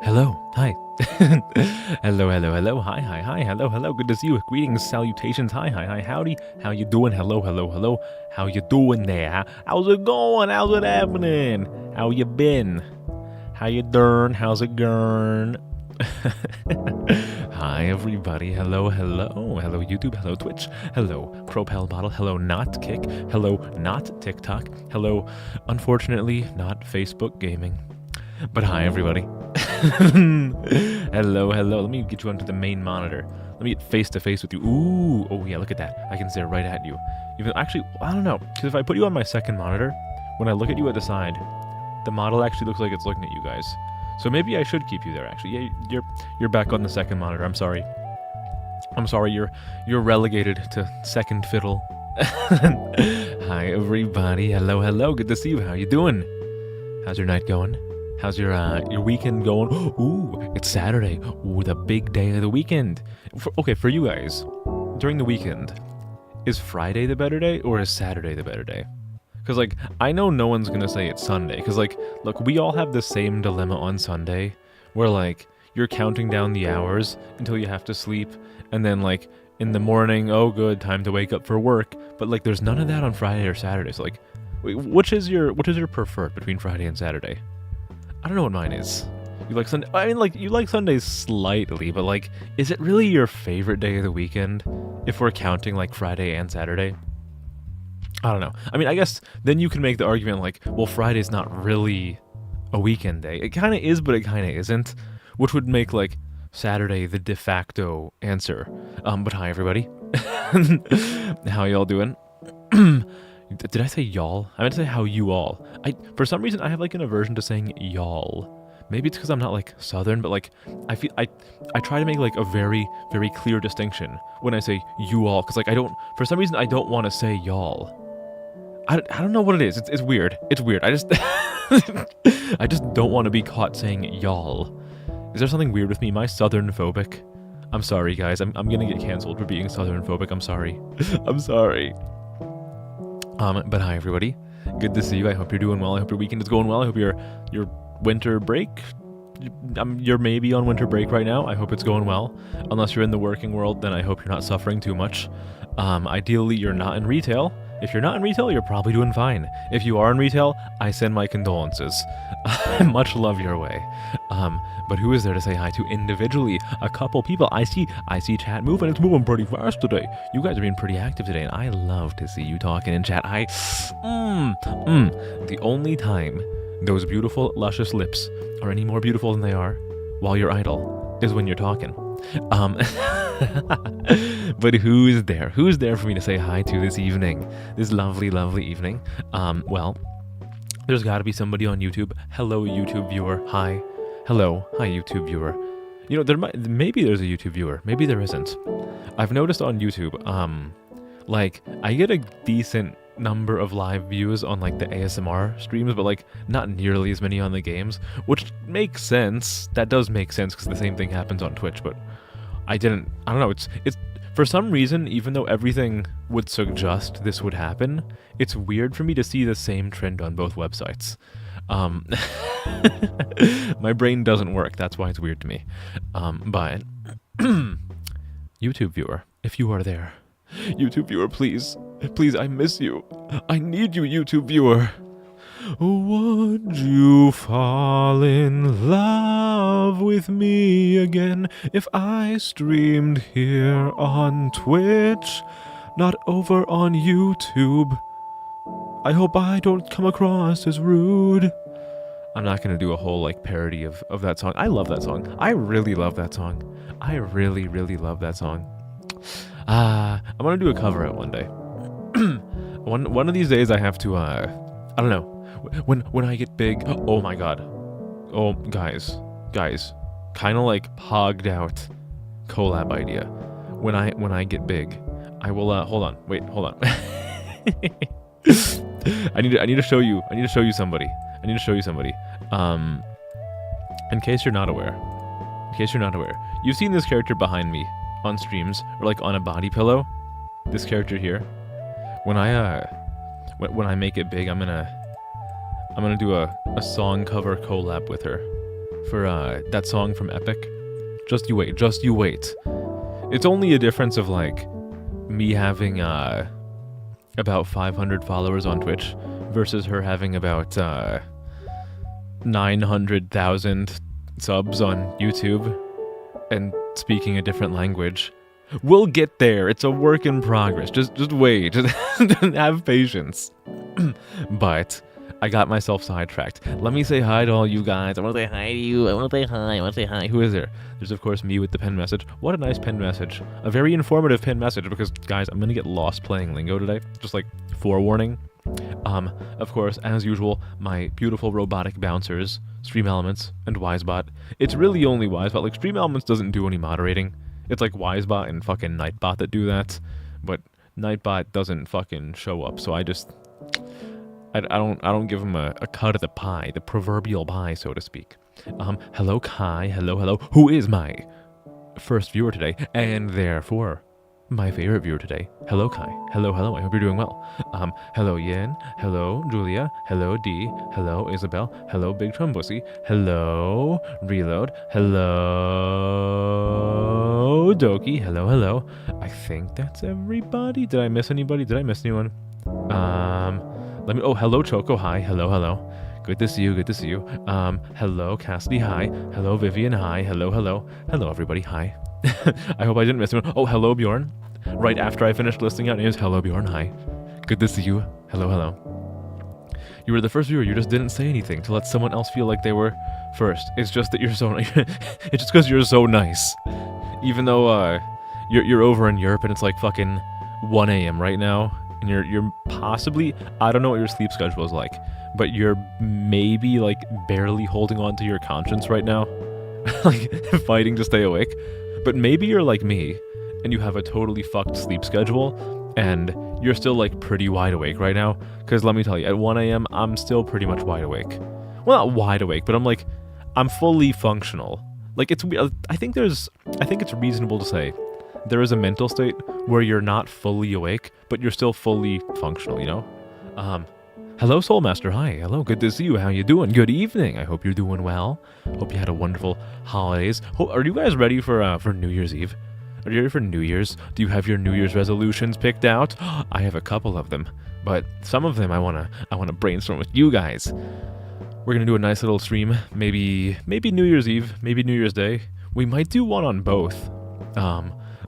Hello, hi. Hello, hi, hello, good to see you. Greetings, salutations, hi, howdy. How you doing? Hello. How you doing there? How's it going? How's it happening? How you been? How you doing? How's it going? Hi, everybody. Hello, YouTube, hello, Twitch, hello, Propel Bottle, hello, not Kick, hello, not TikTok, hello, unfortunately, not Facebook Gaming. But hi, everybody. Hello. Let me get you onto the main monitor. Let me get face to face with you. Ooh, oh yeah, look at that. I can stare right at you. Even actually, I don't know, because if I put you on my second monitor, when I look at you at the side, the model actually looks like it's looking at you guys. So maybe I should keep you there. Actually, yeah, you're back on the second monitor. I'm sorry. You're relegated to second fiddle. Hi, everybody. Hello. Good to see you. How you doing? How's your night going? How's your weekend going? Ooh, it's Saturday. Ooh, the big day of the weekend. For you guys, during the weekend, is Friday the better day or is Saturday the better day? Because, like, I know no one's going to say it's Sunday. Because, like, look, we all have the same dilemma on Sunday where, like, you're counting down the hours until you have to sleep. And then, like, in the morning, oh, good, time to wake up for work. But, like, there's none of that on Friday or Saturday. So, like, which is your preferred between Friday and Saturday? I don't know what mine is. You like Sunday? I mean, like, you like Sundays slightly, but, like, is it really your favorite day of the weekend if we're counting, like, Friday and Saturday? I don't know. I mean, I guess then you can make the argument, like, well, Friday's not really a weekend day. It kind of is, but it kind of isn't, which would make, like, Saturday the de facto answer. But hi, everybody. How y'all doing? Did I say y'all? I meant to say how you all. For some reason, I have, like, an aversion to saying y'all. Maybe it's because I'm not, like, Southern, but, like, I try to make, like, a very, very clear distinction when I say you all, because, like, for some reason, I don't want to say y'all. I don't know what it is. It's weird. It's weird. I just I just don't want to be caught saying y'all. Is there something weird with me? Am I Southern phobic? I'm sorry, guys. I'm gonna get canceled for being Southern phobic. I'm sorry. I'm sorry. But hi, everybody. Good to see you. I hope you're doing well. I hope your weekend is going well. I hope your winter break. You're maybe on winter break right now. I hope it's going well. Unless you're in the working world, then I hope you're not suffering too much. Ideally, you're not in retail. If you're not in retail, you're probably doing fine. If you are in retail, I send my condolences. Much love your way. But who is there to say hi to individually? A couple people. I see chat moving. It's moving pretty fast today. You guys are being pretty active today, and I love to see you talking in chat. The only time those beautiful, luscious lips are any more beautiful than they are while you're idle is when you're talking. But who's there? Who's there for me to say hi to this evening? This lovely, lovely evening. Well, there's got to be somebody on YouTube. Hello, YouTube viewer. Hi. Hello. Hi, YouTube viewer. You know, maybe there's a YouTube viewer. Maybe there isn't. I've noticed on YouTube, like, I get a decent number of live views on, like, the ASMR streams, but, like, not nearly as many on the games, which makes sense. That does make sense because the same thing happens on Twitch, but I don't know, it's for some reason, even though everything would suggest this would happen, it's weird for me to see the same trend on both websites. My brain doesn't work, that's why it's weird to me. But YouTube viewer, if you are there, YouTube viewer, please, I miss you. I need you, YouTube viewer. Would you fall in love with me again if I streamed here on Twitch, not over on YouTube? I hope I don't come across as rude. I'm not gonna do a whole like parody of that song. I love that song. I really love that song. I really, really love that song. I'm gonna do a cover out one day. one of these days I have to I don't know. When I get big, oh my god. Oh guys. Kinda like pogged out collab idea. When I get big, I will hold on. I need to show you somebody. In case you're not aware, you've seen this character behind me on streams or like on a body pillow. This character here. When I make it big, I'm gonna do a song cover collab with her for that song from Epic. Just you wait. It's only a difference of like me having about 500 followers on Twitch versus her having about 900,000 subs on YouTube and speaking a different language. We'll get there. It's a work in progress. Just wait. Just have patience. But I got myself sidetracked. Let me say hi to all you guys. I want to say hi to you. I want to say hi. Who is there? There's, of course, me with the pen message. What a nice pen message. A very informative pen message because, guys, I'm going to get lost playing lingo today. Just like forewarning. Of course, as usual, my beautiful robotic bouncers, Stream Elements, and Wisebot. It's really only Wisebot. Like, Stream Elements doesn't do any moderating. It's like Wisebot and fucking Nightbot that do that. But Nightbot doesn't fucking show up, so I don't give him a cut of the pie, the proverbial pie, so to speak. Hello Kai, hello, who is my first viewer today, and therefore my favorite viewer today. Hello Kai, hello, I hope you're doing well. Hello Yin, hello Julia, hello D, hello Isabel, hello Big Trumbussy, hello Reload, hello Doki, hello. I think that's everybody. Did I miss anybody? Did I miss anyone? Hello Choco, hi, hello. Good to see you. Hello Cassidy, hi. Hello Vivian, hi. Hello everybody, hi. I hope I didn't miss anyone. Oh, hello Bjorn. Right after I finished listing out names, hello Bjorn, hi. Good to see you. Hello. You were the first viewer, you just didn't say anything to let someone else feel like they were first. It's just that you're so it's just because you're so nice. Even though you're over in Europe and it's like fucking 1 a.m. right now. And you're possibly, I don't know what your sleep schedule is like, but you're maybe like barely holding on to your conscience right now, like fighting to stay awake. But maybe you're like me, and you have a totally fucked sleep schedule, and you're still like pretty wide awake right now. Because let me tell you, at 1 a.m. I'm still pretty much wide awake. Well, not wide awake, but I'm fully functional. Like I think it's reasonable to say there is a mental state where you're not fully awake, but you're still fully functional, you know? Hello, Soulmaster. Hi. Hello. Good to see you. How you doing? Good evening. I hope you're doing well. Hope you had a wonderful holidays. Are you guys ready for New Year's Eve? Are you ready for New Year's? Do you have your New Year's resolutions picked out? I have a couple of them, but some of them I wanna brainstorm with you guys. We're gonna do a nice little stream. Maybe New Year's Eve. Maybe New Year's Day. We might do one on both.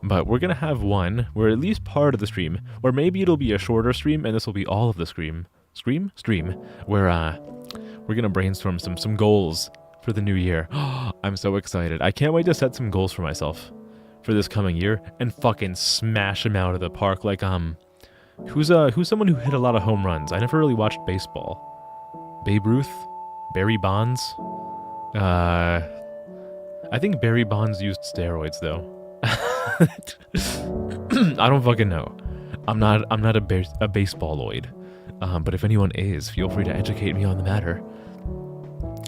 But we're gonna have one where at least part of the stream, or maybe it'll be a shorter stream, and this will be all of the stream, where we're gonna brainstorm some goals for the new year. I'm so excited. I can't wait to set some goals for myself for this coming year and fucking smash them out of the park. Like who's someone who hit a lot of home runs? I never really watched baseball. Babe Ruth, Barry Bonds. I think Barry Bonds used steroids though. I don't fucking know. I'm not a baseballoid. But if anyone is, feel free to educate me on the matter.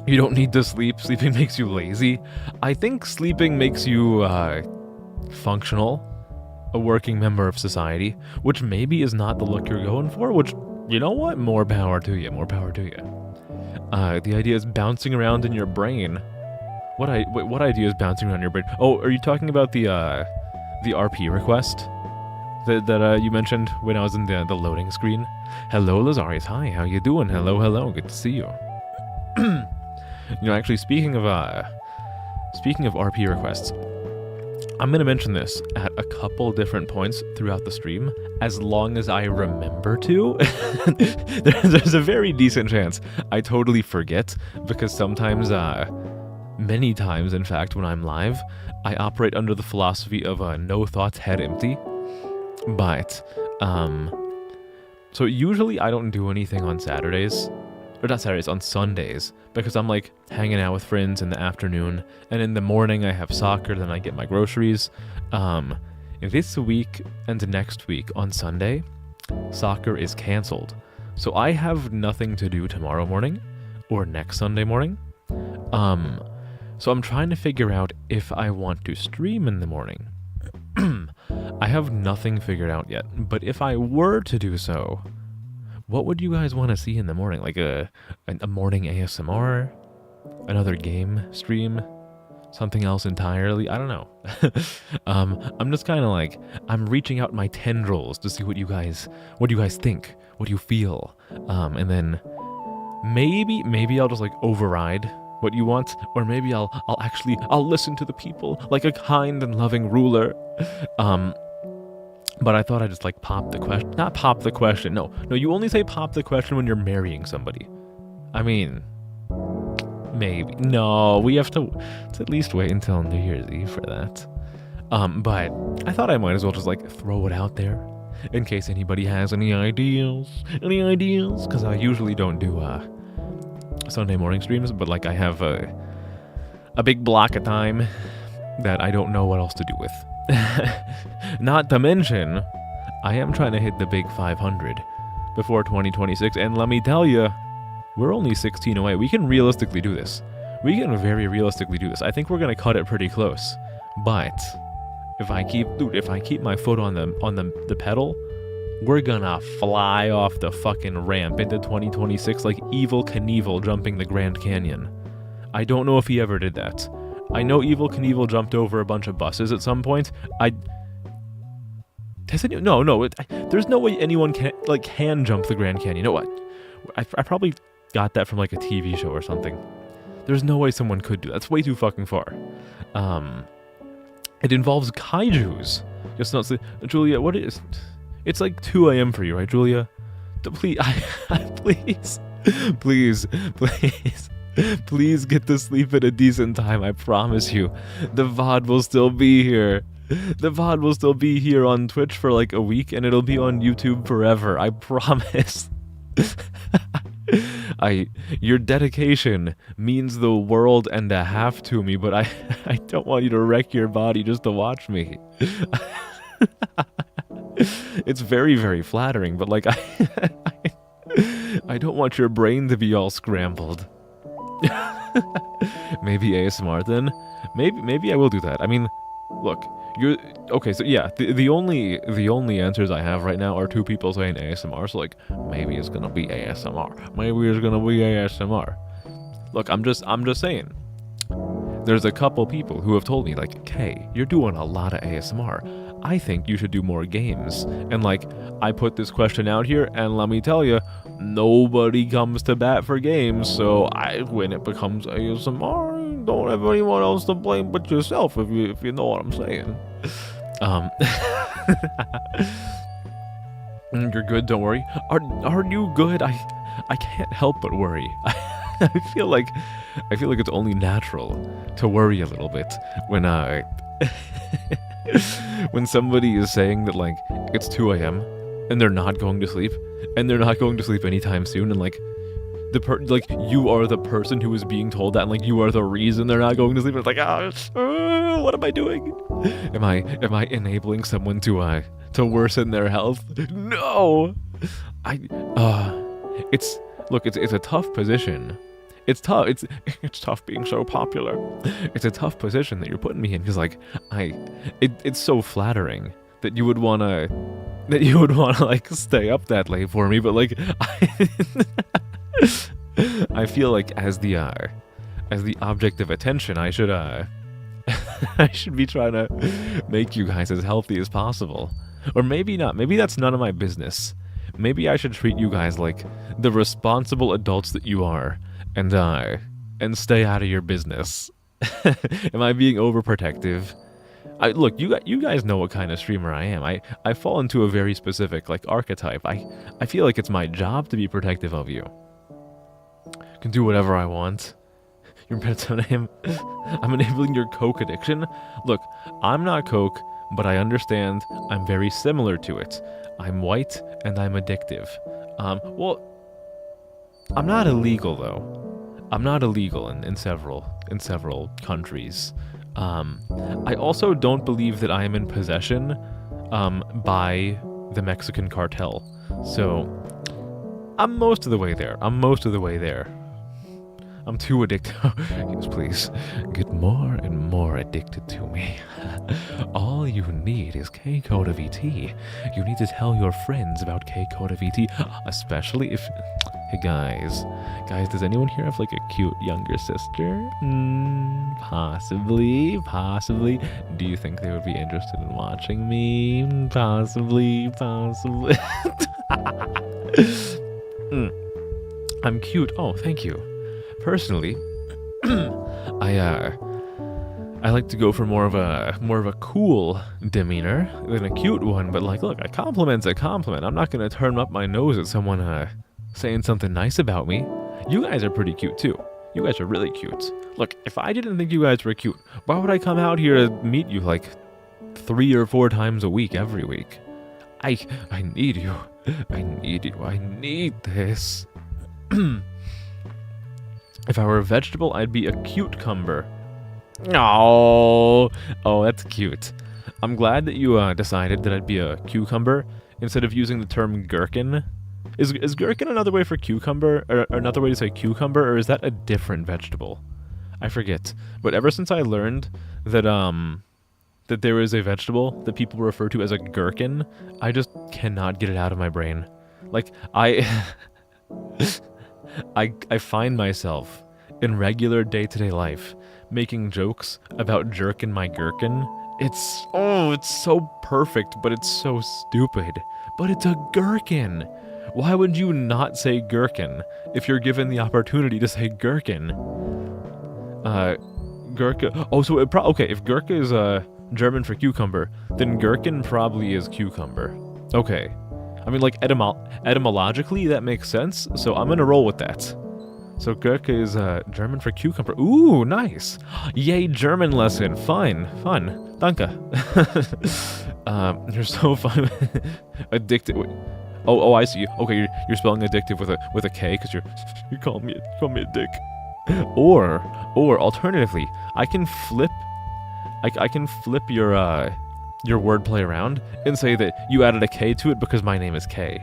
You don't need to sleep. Sleeping makes you lazy. I think sleeping makes you functional, a working member of society, which maybe is not the look you're going for, which, you know what? More power to you. The idea is bouncing around in your brain. What idea is bouncing around your brain? Oh, are you talking about the RP request that you mentioned when I was in the loading screen. Hello, Lazarius. Hi, how you doing? Hello. Good to see you. Actually, speaking of RP requests, I'm gonna mention this at a couple different points throughout the stream, as long as I remember to. There's a very decent chance I totally forget, because sometimes, many times, in fact, when I'm live, I operate under the philosophy of no thoughts, head empty. But, so usually I don't do anything on Saturdays. Or not Saturdays, on Sundays, because I'm like hanging out with friends in the afternoon, and in the morning I have soccer, then I get my groceries. This week and next week on Sunday, soccer is canceled. So I have nothing to do tomorrow morning or next Sunday morning. So I'm trying to figure out if I want to stream in the morning. I have nothing figured out yet, but if I were to do so, what would you guys want to see in the morning? Like a morning ASMR? Another game stream? Something else entirely? I don't know. I'm just kind of like, I'm reaching out my tendrils to see what you guys think, what you feel. And then maybe I'll just like override what you want, or maybe I'll listen to the people like a kind and loving ruler. But I thought I'd just like pop the question. Not pop the question. No, you only say pop the question when you're marrying somebody. I mean, maybe. No, we have to at least wait until New Year's Eve for that. But I thought I might as well just like throw it out there in case anybody has any ideas. Because I usually don't do Sunday morning streams, but like I have a big block of time that I don't know what else to do with. Not to mention, I am trying to hit the big 500 before 2026, and let me tell you, we're only 16 away. We can realistically do this. We can very realistically do this. I think we're gonna cut it pretty close, but if I keep my foot on the pedal, we're gonna fly off the fucking ramp into 2026 like Evel Knievel jumping the Grand Canyon. I don't know if he ever did that. I know Evel Knievel jumped over a bunch of buses at some point. There's no way anyone can jump the Grand Canyon. You know what? I probably got that from like a TV show or something. There's no way someone could do that. That's way too fucking far. It involves kaijus. Just not Julia, what is? It's like 2 a.m. for you, right, Julia? Please, please get to sleep at a decent time. I promise you, the VOD will still be here. The VOD will still be here on Twitch for like a week, and it'll be on YouTube forever. I promise. Your dedication means the world and a half to me, but I don't want you to wreck your body just to watch me. It's very, very flattering, but like I don't want your brain to be all scrambled. Maybe ASMR then. Maybe I will do that. I mean, look, you're okay. So yeah, the only answers I have right now are two people saying ASMR. So like, maybe it's gonna be ASMR. Maybe it's gonna be ASMR. Look, I'm just saying. There's a couple people who have told me like, "Kay, you're doing a lot of ASMR. I think you should do more games." And like, I put this question out here, and let me tell you, nobody comes to bat for games. So when it becomes ASMR, don't have anyone else to blame but yourself, if you know what I'm saying. You're good, don't worry. Are you good? I can't help but worry. I feel like it's only natural to worry a little bit when when somebody is saying that like it's 2 a.m. and they're not going to sleep, and they're not going to sleep anytime soon, and like you are the person who is being told that, and like you are the reason they're not going to sleep. It's like, what am I doing? Am I enabling someone to worsen their health? No. It's a tough position. It's tough. It's tough being so popular. It's a tough position that you're putting me in, because like it's so flattering that you would wanna like stay up that late for me, but like I feel like as the object of attention, I should I should be trying to make you guys as healthy as possible. Or maybe not. Maybe that's none of my business. Maybe I should treat you guys like the responsible adults that you are, and stay out of your business. Am I being overprotective? Look, you guys know what kind of streamer I am. I fall into a very specific like archetype. I feel like it's my job to be protective of you. I can do whatever I want. You're I'm enabling your coke addiction. Look, I'm not coke, but I understand I'm very similar to it. I'm white and I'm addictive. Well, I'm not illegal though. I'm not illegal in several countries. I also don't believe that I am in possession by the Mexican cartel. So I'm most of the way there. I'm too addicted. Yes, please. Get more and more addicted to me. All you need is K-Coda VT. You need to tell your friends about K-Coda VT, especially if... Hey, guys, does anyone here have, like, a cute younger sister? Possibly. Do you think they would be interested in watching me? Possibly. I'm cute. Oh, thank you. Personally, I like to go for more of a cool demeanor than a cute one. But like, look, a compliment's a compliment. I'm not gonna turn up my nose at someone saying something nice about me. You guys are pretty cute too. You guys are really cute. Look, if I didn't think you guys were cute, why would I come out here to meet you like 3 or 4 times a week, every week? I need you. I need this. If I were a vegetable, I'd be a cucumber. Oh, that's cute. I'm glad that you decided that I'd be a cucumber instead of using the term gherkin. Is gherkin another way for cucumber, or another way to say cucumber, or is that a different vegetable? I forget. But ever since I learned that that there is a vegetable that people refer to as a gherkin, I just cannot get it out of my brain. Like I find myself in regular day-to-day life making jokes about jerking my gherkin. It's so perfect, but it's so stupid. But it's a gherkin. Why would you not say gherkin if you're given the opportunity to say gherkin? Gurka. Oh, so okay. If gurka is German for cucumber, then gherkin probably is cucumber. Okay. I mean, like, etymologically, that makes sense, so I'm gonna roll with that. So gurka is German for cucumber. Ooh, nice. Yay, German lesson. Fun. Danke. You're so fun. Addicted. Oh, I see. Okay, you're spelling addictive with a K because you call me a dick. Or alternatively, I can flip your wordplay around and say that you added a K to it because my name is K.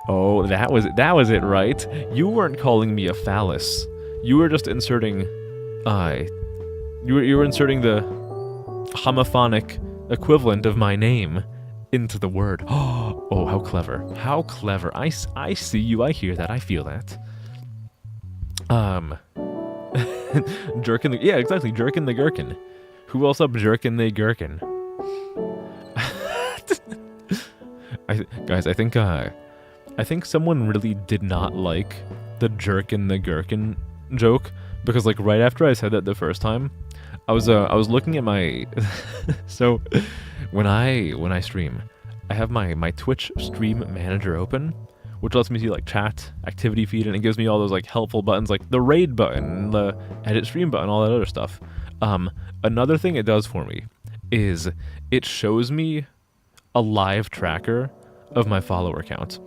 Oh, that was it, right? You weren't calling me a phallus. You were just inserting you were inserting the homophonic equivalent of my name into the word. Oh, how clever. How clever. I see you, I hear that, I feel that. Jerkin the... Yeah, exactly, jerkin the gherkin. Who else up jerkin the gherkin? Guys, I think someone really did not like the jerkin the gherkin joke, because like right after I said that the first time, I was looking at my so when I stream, I have my Twitch stream manager open, which lets me see like chat, activity feed, and it gives me all those like helpful buttons like the raid button, the edit stream button, all that other stuff. Another thing it does for me is it shows me a live tracker of my follower count.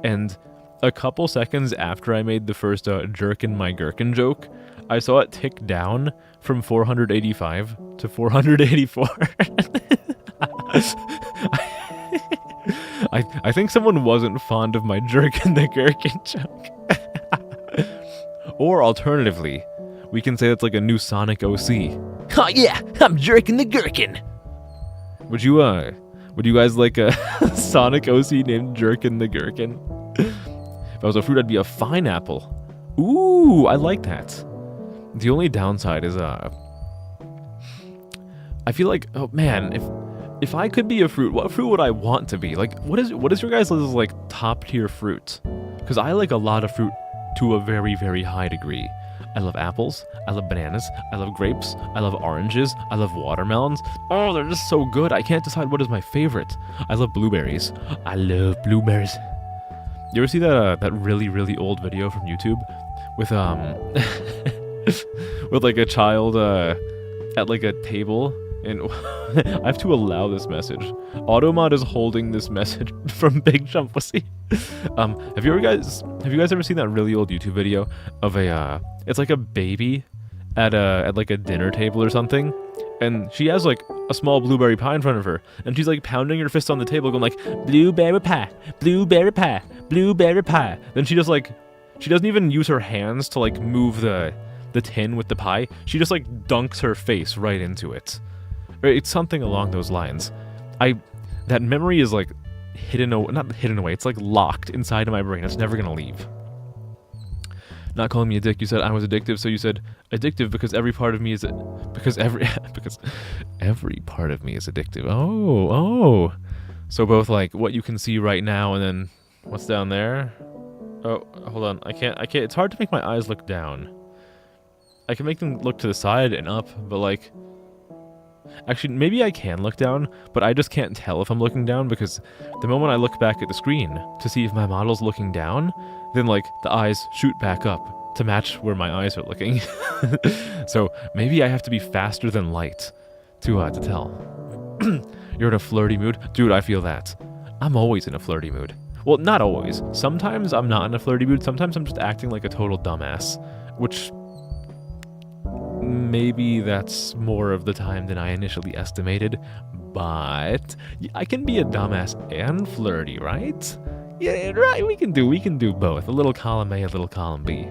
And a couple seconds after I made the first jerkin my gherkin joke, I saw it tick down from 485 to 484. I think someone wasn't fond of my jerkin the gherkin joke. Or alternatively, we can say that's like a new Sonic OC. Oh yeah, I'm jerkin the gherkin. Would you guys like a Sonic OC named Jerkin the Gherkin? If I was a fruit, I'd be a fine apple. Ooh, I like that. The only downside is I feel like, oh man, if I could be a fruit, what fruit would I want to be? Like, what is your guys' like top tier fruit? Because I like a lot of fruit to a very, very high degree. I love apples, I love bananas, I love grapes, I love oranges, I love watermelons. Oh, they're just so good. I can't decide what is my favorite. I love blueberries. I love blueberries. You ever see that really, really old video from YouTube with with like a child at like a table, and I have to allow this message. Automod is holding this message from Big Jump Pussy. Have you guys ever seen that really old YouTube video of a it's like a baby at like a dinner table or something, and she has like a small blueberry pie in front of her, and she's like pounding her fist on the table going like, blueberry pie, blueberry pie, blueberry pie. Then she just like, she doesn't even use her hands to like move the tin with the pie. She just like dunks her face right into it. It's something along those lines. That memory is like not hidden away, it's like locked inside of my brain. It's never gonna leave. Not calling me a dick. You said I was addictive, so you said addictive because every part of me is because every part of me is addictive. Oh. So both like what you can see right now and then what's down there. Oh, hold on. I can't. It's hard to make my eyes look down. I can make them look to the side and up, but like, actually, maybe I can look down, but I just can't tell if I'm looking down because the moment I look back at the screen to see if my model's looking down, then like the eyes shoot back up to match where my eyes are looking. So maybe I have to be faster than light to tell. You're in a flirty mood? Dude, I feel that. I'm always in a flirty mood. Well, not always. Sometimes I'm not in a flirty mood. Sometimes I'm just acting like a total dumbass, which maybe that's more of the time than I initially estimated, but I can be a dumbass and flirty, right? Yeah, right, we can do both. A little column A, a little column B.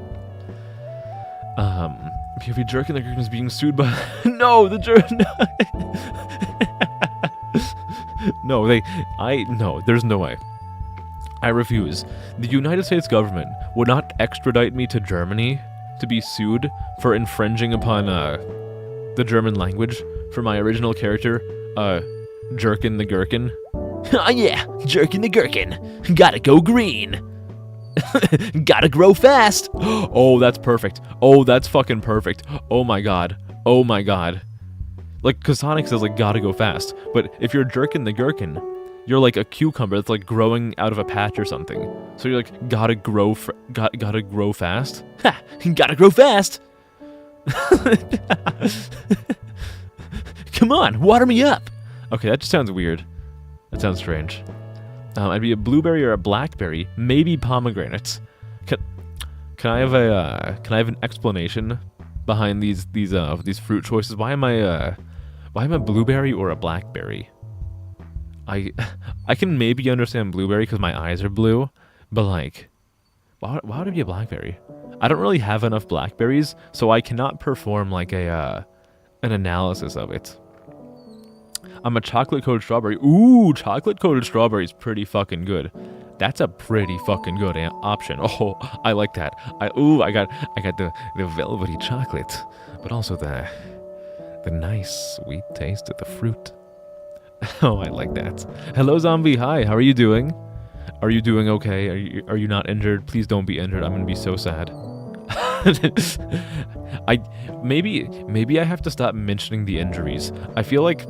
POV Jerkin, the Gherkin is being sued by... No, the Jerkin... No, no, there's no way. I refuse. The United States government would not extradite me to Germany to be sued for infringing upon the German language for my original character, Jerkin the Gherkin. Oh yeah, Jerkin the Gherkin. Gotta go green. Gotta grow fast. Oh, that's perfect. Oh, that's fucking perfect. Oh my god. Oh my god. Like, cause Sonic says like gotta go fast, but if you're Jerkin the Gherkin, you're like a cucumber that's like growing out of a patch or something. So you're like gotta grow fast. Ha! Gotta grow fast. Come on, water me up. Okay, that just sounds weird. That sounds strange. I'd be a blueberry or a blackberry, maybe pomegranate. Can I have an explanation behind these fruit choices? Why am I a blueberry or a blackberry? I can maybe understand blueberry because my eyes are blue, but like, why would it be a blackberry? I don't really have enough blackberries, so I cannot perform like an analysis of it. I'm a chocolate-coated strawberry. Ooh, chocolate-coated strawberry is pretty fucking good. That's a pretty fucking good option. Oh, I like that. I got the velvety chocolate, but also the nice sweet taste of the fruit. Oh, I like that. Hello, zombie. Hi, how are you doing? Are you doing okay? Are you not injured? Please don't be injured. I'm gonna be so sad. Maybe I have to stop mentioning the injuries. I feel like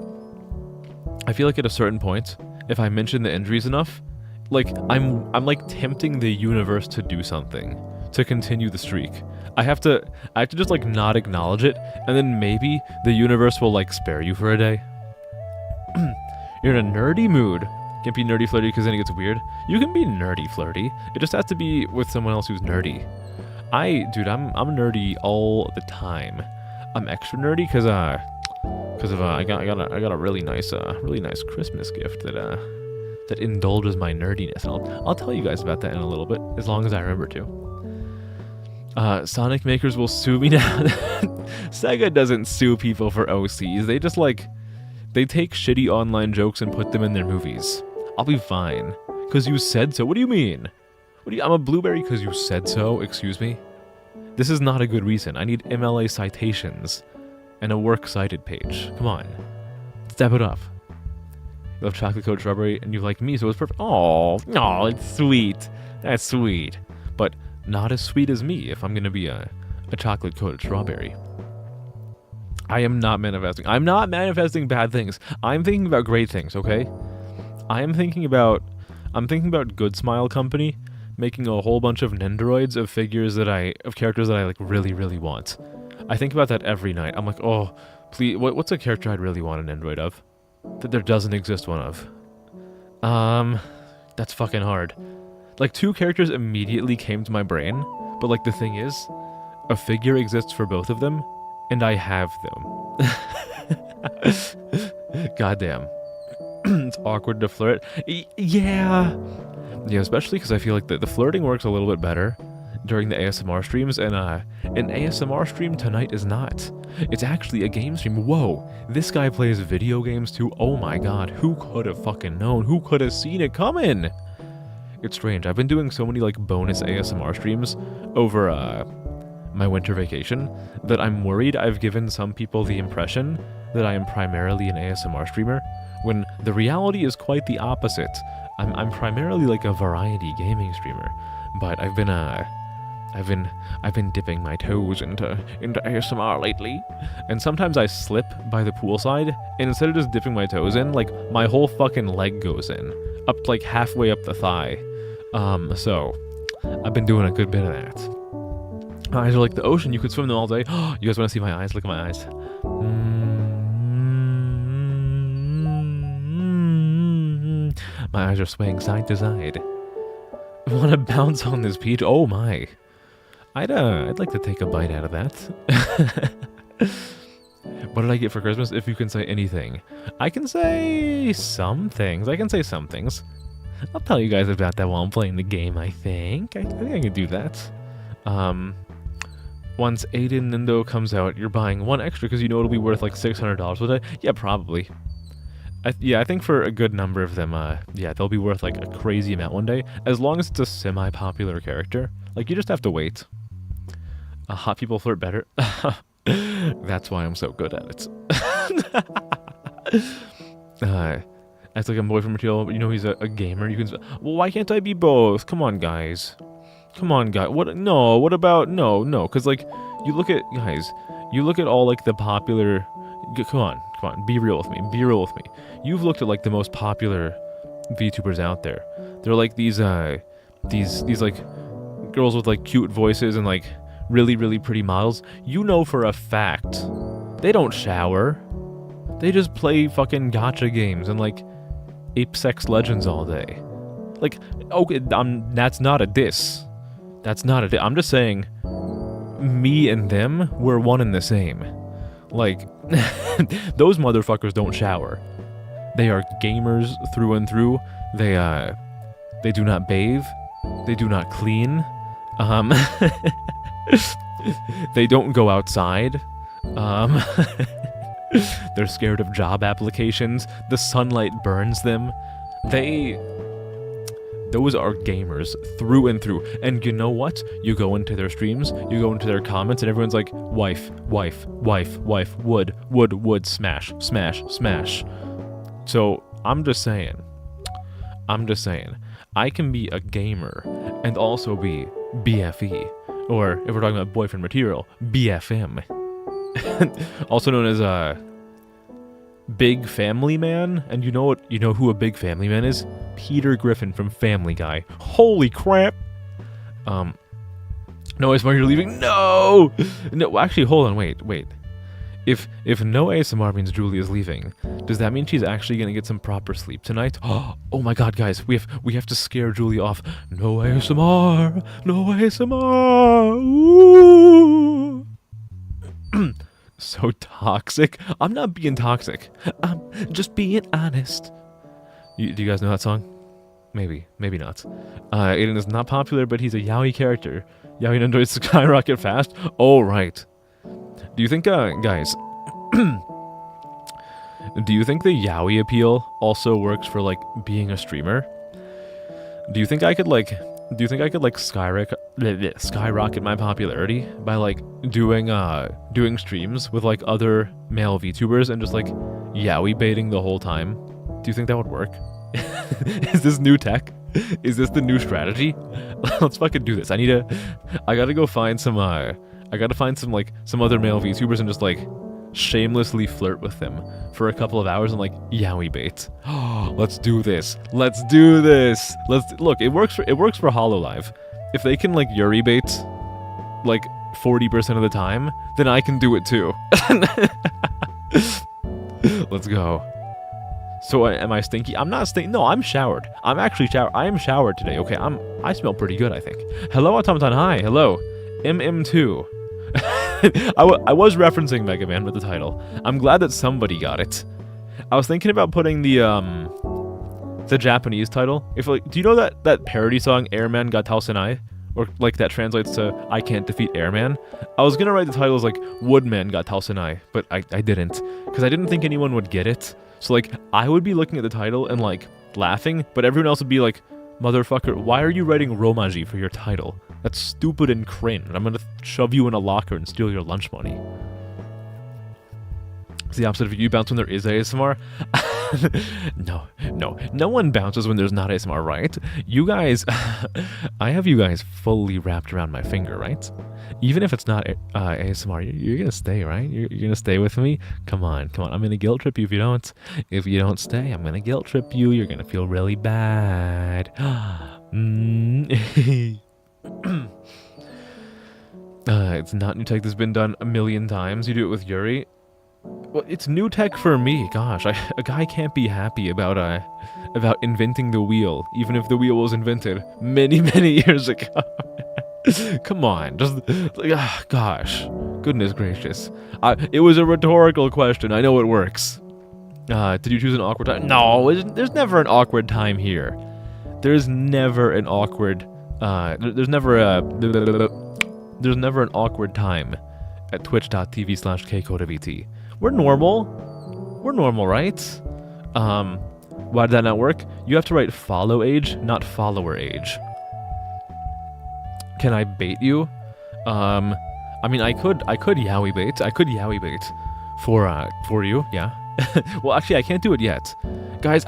at a certain point, if I mention the injuries enough, like I'm like tempting the universe to do something to continue the streak. I have to just like not acknowledge it, and then maybe the universe will like spare you for a day. You're in a nerdy mood. Can't be nerdy flirty because then it gets weird. You can be nerdy flirty. It just has to be with someone else who's nerdy. I'm nerdy all the time. I'm extra nerdy because I got a really nice Christmas gift that indulges my nerdiness. And I'll tell you guys about that in a little bit, as long as I remember to. Sonic makers will sue me now. Sega doesn't sue people for OCs. They just they take shitty online jokes and put them in their movies. I'll be fine. Cause you said so. What do you mean? I'm a blueberry cause you said so? Excuse me? This is not a good reason. I need MLA citations and a works cited page. Come on. Step it up. love chocolate coated strawberry, and you like me, so it's perfect. Oh, no, it's sweet. That's sweet. But not as sweet as me if I'm gonna be a chocolate coated strawberry. I am not manifesting. I'm not manifesting bad things. I'm thinking about great things, okay? I'm thinking about Good Smile Company making a whole bunch of Nendoroids of characters that I like really, really want. I think about that every night. I'm like, oh, please, what's a character I'd really want an Nendoroid of? That there doesn't exist one of. That's fucking hard. Like, 2 characters immediately came to my brain, but like the thing is, a figure exists for both of them, and I have them. Goddamn. It's awkward to flirt. Yeah, especially because I feel like the flirting works a little bit better during the ASMR streams, and an ASMR stream tonight is not. It's actually a game stream. Whoa, this guy plays video games too. Oh my god, who could have fucking known? Who could have seen it coming? It's strange. I've been doing so many like bonus ASMR streams over my winter vacation that I'm worried I've given some people the impression that I am primarily an ASMR streamer, when the reality is quite the opposite. I'm primarily like a variety gaming streamer, but I've been dipping my toes into ASMR lately, and sometimes I slip by the poolside, and instead of just dipping my toes in, like my whole fucking leg goes in, up like halfway up the thigh. So I've been doing a good bit of that. My eyes are like the ocean. You could swim them all day. You guys want to see my eyes? Look at my eyes. My eyes are swaying side to side. I want to bounce on this peach. Oh my. I'd like to take a bite out of that. What did I get for Christmas? If you can say anything. I can say some things. I'll tell you guys about that while I'm playing the game, I think. I think I can do that. Once Aiden Nindo comes out, you're buying one extra because you know it'll be worth like $600 with it. Yeah, probably. I think for a good number of them, they'll be worth like a crazy amount one day, as long as it's a semi-popular character. Like, you just have to wait. Hot people flirt better. That's why I'm so good at it. It's like a boyfriend material, but you know he's a gamer. You can. Well, why can't I be both? Come on, guys. What? No. What about no? Because like, you look at all like the popular. Come on. Be real with me. You've looked at like the most popular VTubers out there. They're like these like girls with like cute voices and like really, really pretty models. You know for a fact they don't shower. They just play fucking gacha games and like Apex Legends all day. Like, okay, that's not a diss. I'm just saying, me and them, we're one and the same. Like, those motherfuckers don't shower. They are gamers through and through. They do not bathe. They do not clean. They don't go outside. They're scared of job applications. The sunlight burns them. Those are gamers through and through. And you know what? You go into their streams, you go into their comments, and everyone's like, wife, wood, smash. So I'm just saying, I can be a gamer and also be BFE, or if we're talking about boyfriend material, BFM. Also known as a Big Family Man. And you know who a Big Family Man is? Peter Griffin from Family Guy. Holy crap. No, ASMR, you're leaving. No, actually, hold on, wait. If no ASMR means Julie is leaving, does that mean she's actually gonna get some proper sleep tonight? Oh my god, guys, we have to scare Julie off. No ASMR. Ooh. So toxic. I'm not being toxic. I'm just being honest. Do you guys know that song? Maybe not. Aiden is not popular, but he's a yaoi character. Yaoi Nendoroids skyrocket fast. Oh, right. Do you think, guys, do you think the yaoi appeal also works for, like, being a streamer? Do you think I could skyrocket my popularity by, like, doing streams with, like, other male VTubers and just, like, yaoi baiting the whole time? Do you think that would work? Is this new tech? Is this the new strategy? Let's fucking do this. I gotta go find some, I gotta find some, like, some other male VTubers and just, like, shamelessly flirt with them for a couple of hours and, like, yaoi bait. Let's do this. Let's do this. Look, it works for HoloLive. If they can, like, Yuri bait, like, 40% of the time, then I can do it too. Let's go. So am I stinky? I'm not stinky. No, I'm showered. I'm actually showered. I am showered today. Okay, I smell pretty good, I think. Hello, Automaton. Hi. Hello. MM2. I was referencing Mega Man with the title. I'm glad that somebody got it. I was thinking about putting the Japanese title. If, like, do you know that parody song Airman ga Taosenai? Or, like, that translates to I can't defeat Airman? I was gonna write the title as, like, Woodman ga Taosenai, but I didn't. Because I didn't think anyone would get it. So, like, I would be looking at the title and, like, laughing, but everyone else would be like, motherfucker, why are you writing Romaji for your title? That's stupid and cringe. I'm gonna shove you in a locker and steal your lunch money. It's the opposite of you bounce when there is ASMR. No one bounces when there's not ASMR, right? You guys, I have you guys fully wrapped around my finger, right? Even if it's not ASMR, you're gonna stay, right? You're gonna stay with me? Come on. I'm gonna guilt trip you if you don't. If you don't stay, I'm gonna guilt trip you. You're gonna feel really bad. It's not new tech that's been done a million times. You do it with Yuri. Well, it's new tech for me. Gosh, a guy can't be happy about inventing the wheel, even if the wheel was invented many years ago. Come on, just like, gosh, goodness gracious. It was a rhetorical question. I know it works. Did you choose an awkward time? No, there's never an awkward time here. There's never an awkward. There's never an awkward time at twitch.tv/kcodavt. We're normal. We're normal, right? Why did that not work? You have to write follow age, not follower age. Can I bait you? I mean, I could yaoi bait. I could yaoi bait for you, yeah. Well, actually, I can't do it yet. Guys,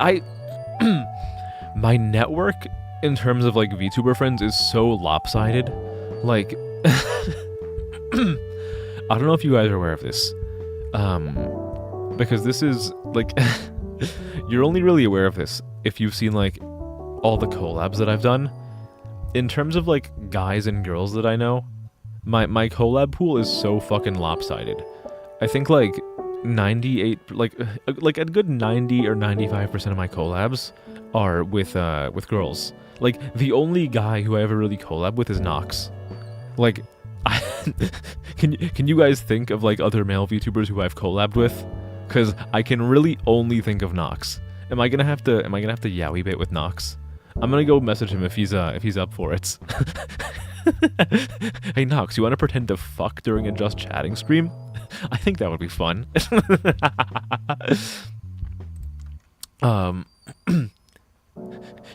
my network in terms of, like, VTuber friends is so lopsided. Like, I don't know if you guys are aware of this. Because this is, like, you're only really aware of this if you've seen, like, all the collabs that I've done. In terms of, like, guys and girls that I know, my collab pool is so fucking lopsided. I think, like, 98, like a good 90 or 95% of my collabs are with girls. Like, the only guy who I ever really collab with is Nox. Like, can you guys think of, like, other male VTubers who I've collabed with? Because I can really only think of Nox. Am I gonna have to yaoi bait with Nox? I'm gonna go message him if he's up for it. Hey Nox, you wanna pretend to fuck during a Just Chatting stream? I think that would be fun.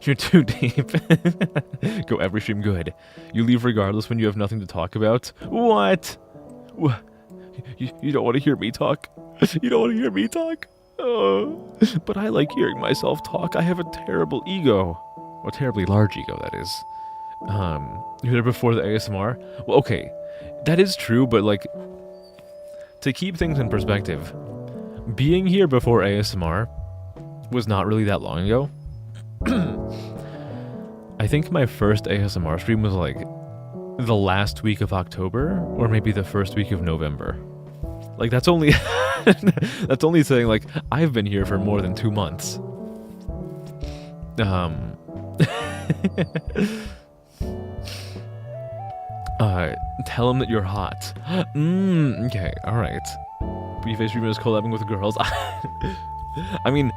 You're too deep. Go every stream good. You leave regardless when you have nothing to talk about. What? You don't want to hear me talk? You don't want to hear me talk? But I like hearing myself talk. I have a terrible ego. A terribly large ego, that is. You heard it before the ASMR? Well, okay. That is true, but, like, to keep things in perspective, being here before ASMR was not really that long ago. I think my first ASMR stream was, like, the last week of October, or maybe the first week of November. Like, that's only that's only saying, like, I've been here for more than 2 months. Tell him that you're hot. Okay, alright. Preface streamers collabing with girls. I mean,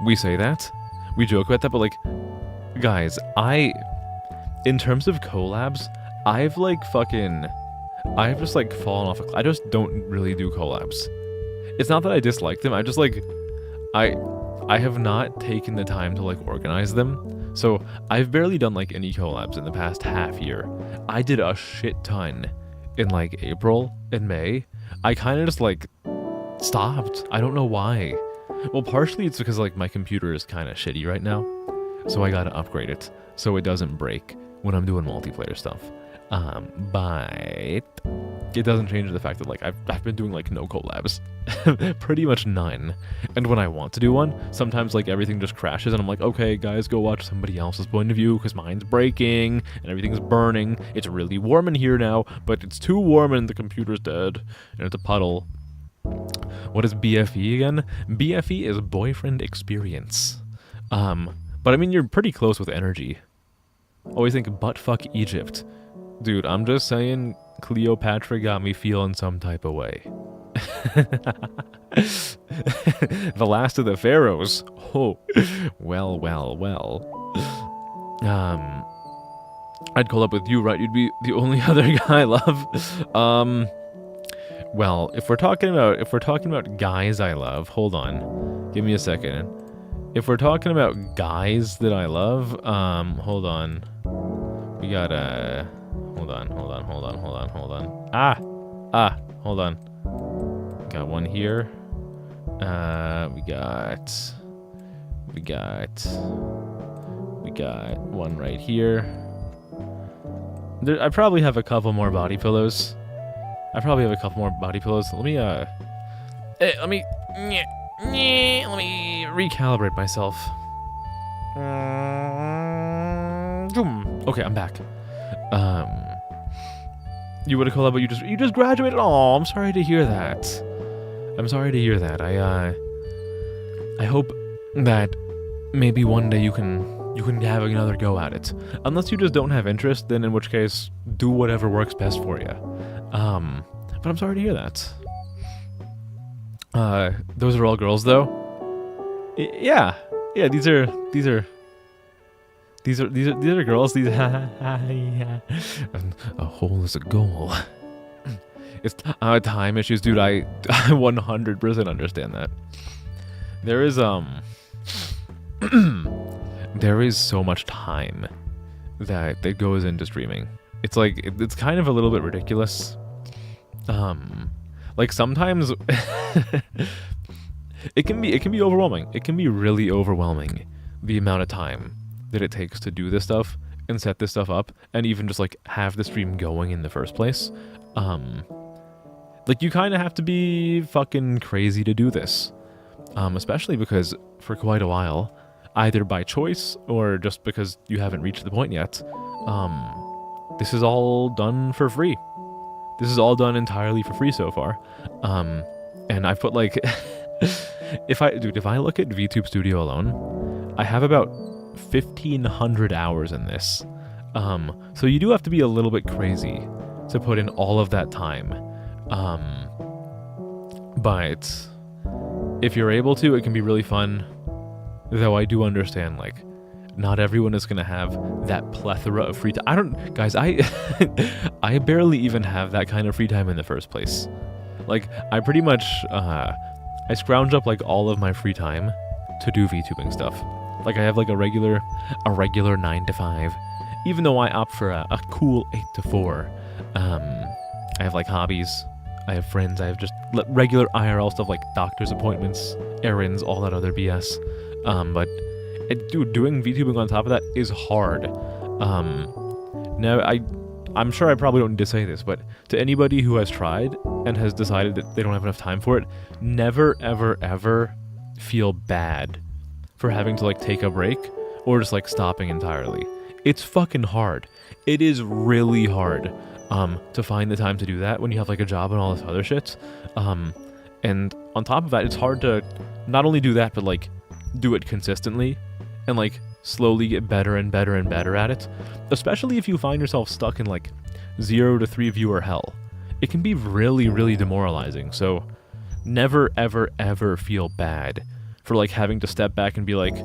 we say that. We joke about that, but, like, guys, in terms of collabs, I've just, like, fallen off. I just don't really do collabs. It's not that I dislike them. I just, like, I have not taken the time to, like, organize them. So I've barely done, like, any collabs in the past half year. I did a shit ton in, like, April and May. I kind of just, like, stopped. I don't know why. Well, partially it's because like my computer is kind of shitty right now, so I gotta upgrade it so it doesn't break when I'm doing multiplayer stuff. But it doesn't change the fact that like I've been doing like no collabs, pretty much none. And when I want to do one, sometimes like everything just crashes and I'm like, okay guys, go watch somebody else's point of view because mine's breaking and everything's burning. It's really warm in here now, but it's too warm and the computer's dead and it's a puddle. What is BFE again? BFE is boyfriend experience. But I mean you're pretty close with energy. Always think buttfuck Egypt. Dude, I'm just saying Cleopatra got me feeling some type of way. The last of the pharaohs. Oh, well. I'd call up with you, right? You'd be the only other guy I love. Well, if we're talking about guys I love, hold on. Give me a second. If we're talking about guys that I love, hold on. We got hold on. Hold on. Got one here. We got one right here. I probably have a couple more body pillows. Let me recalibrate myself. Okay, I'm back. You would have called up, but you just graduated. Oh, I'm sorry to hear that. I hope that maybe one day you can have another go at it. Unless you just don't have interest, then in which case, do whatever works best for you. But I'm sorry to hear that. Those are all girls, though. Yeah. These are girls. These a hole is a goal. It's time issues, dude. I 100% understand that. There is so much time that goes into streaming. It's like it's kind of a little bit ridiculous. Like sometimes it can be overwhelming. It can be really overwhelming, the amount of time that it takes to do this stuff and set this stuff up and even just like have the stream going in the first place. Like you kind of have to be fucking crazy to do this. Especially because for quite a while, either by choice or just because you haven't reached the point yet, this is all done for free. This is all done entirely for free so far. And I've put like, if I look at VTube Studio alone, I have about 1,500 hours in this. So you do have to be a little bit crazy to put in all of that time. But if you're able to, it can be really fun. Though I do understand, like, not everyone is gonna have that plethora of free time. I barely even have that kind of free time in the first place. Like, I pretty much, I scrounge up, like, all of my free time to do VTubing stuff. Like, I have, like, a regular 9 to 5, even though I opt for a cool 8 to 4. I have, like, hobbies. I have friends. I have just regular IRL stuff like doctor's appointments, errands, all that other BS. But dude, doing VTubing on top of that is hard. Now, I'm sure I probably don't need to say this, but to anybody who has tried and has decided that they don't have enough time for it, never, ever, ever feel bad for having to, like, take a break or just, like, stopping entirely. It's fucking hard. It is really hard to find the time to do that when you have, like, a job and all this other shit. And on top of that, it's hard to not only do that, but, like, do it consistently and, like, slowly get better and better and better at it. Especially if you find yourself stuck in, like, 0 to 3 viewer hell. It can be really, really demoralizing. So never, ever, ever feel bad for, like, having to step back and be like,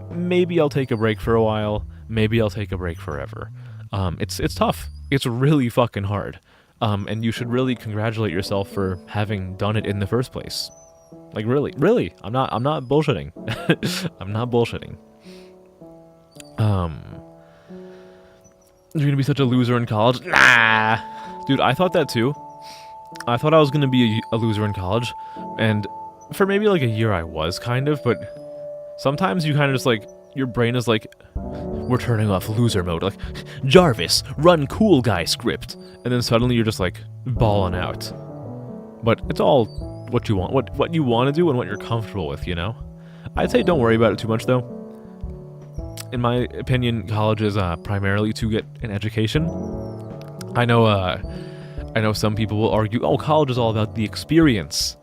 maybe I'll take a break for a while. Maybe I'll take a break forever. It's tough. It's really fucking hard. And you should really congratulate yourself for having done it in the first place. Like, really. I'm not bullshitting. I'm not bullshitting. You're gonna be such a loser in college? Nah! Dude, I thought that too. I thought I was gonna be a loser in college, and for maybe like a year I was kind of, but sometimes you kind of just like, your brain is like, we're turning off loser mode, like, Jarvis, run cool guy script, and then suddenly you're just like balling out. But it's all what you want, what you want to do and what you're comfortable with, you know? I'd say don't worry about it too much though. In my opinion, college is primarily to get an education. I know some people will argue, oh, college is all about the experience,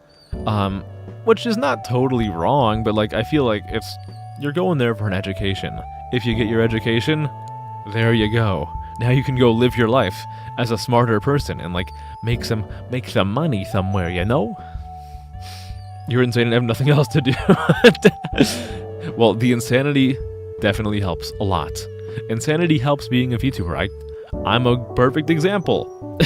which is not totally wrong, but like I feel like you're going there for an education. If you get your education, there you go. Now you can go live your life as a smarter person and like make some money somewhere, you know? You're insane and have nothing else to do. Well, the insanity definitely helps a lot. Insanity helps being a VTuber. I'm a perfect example.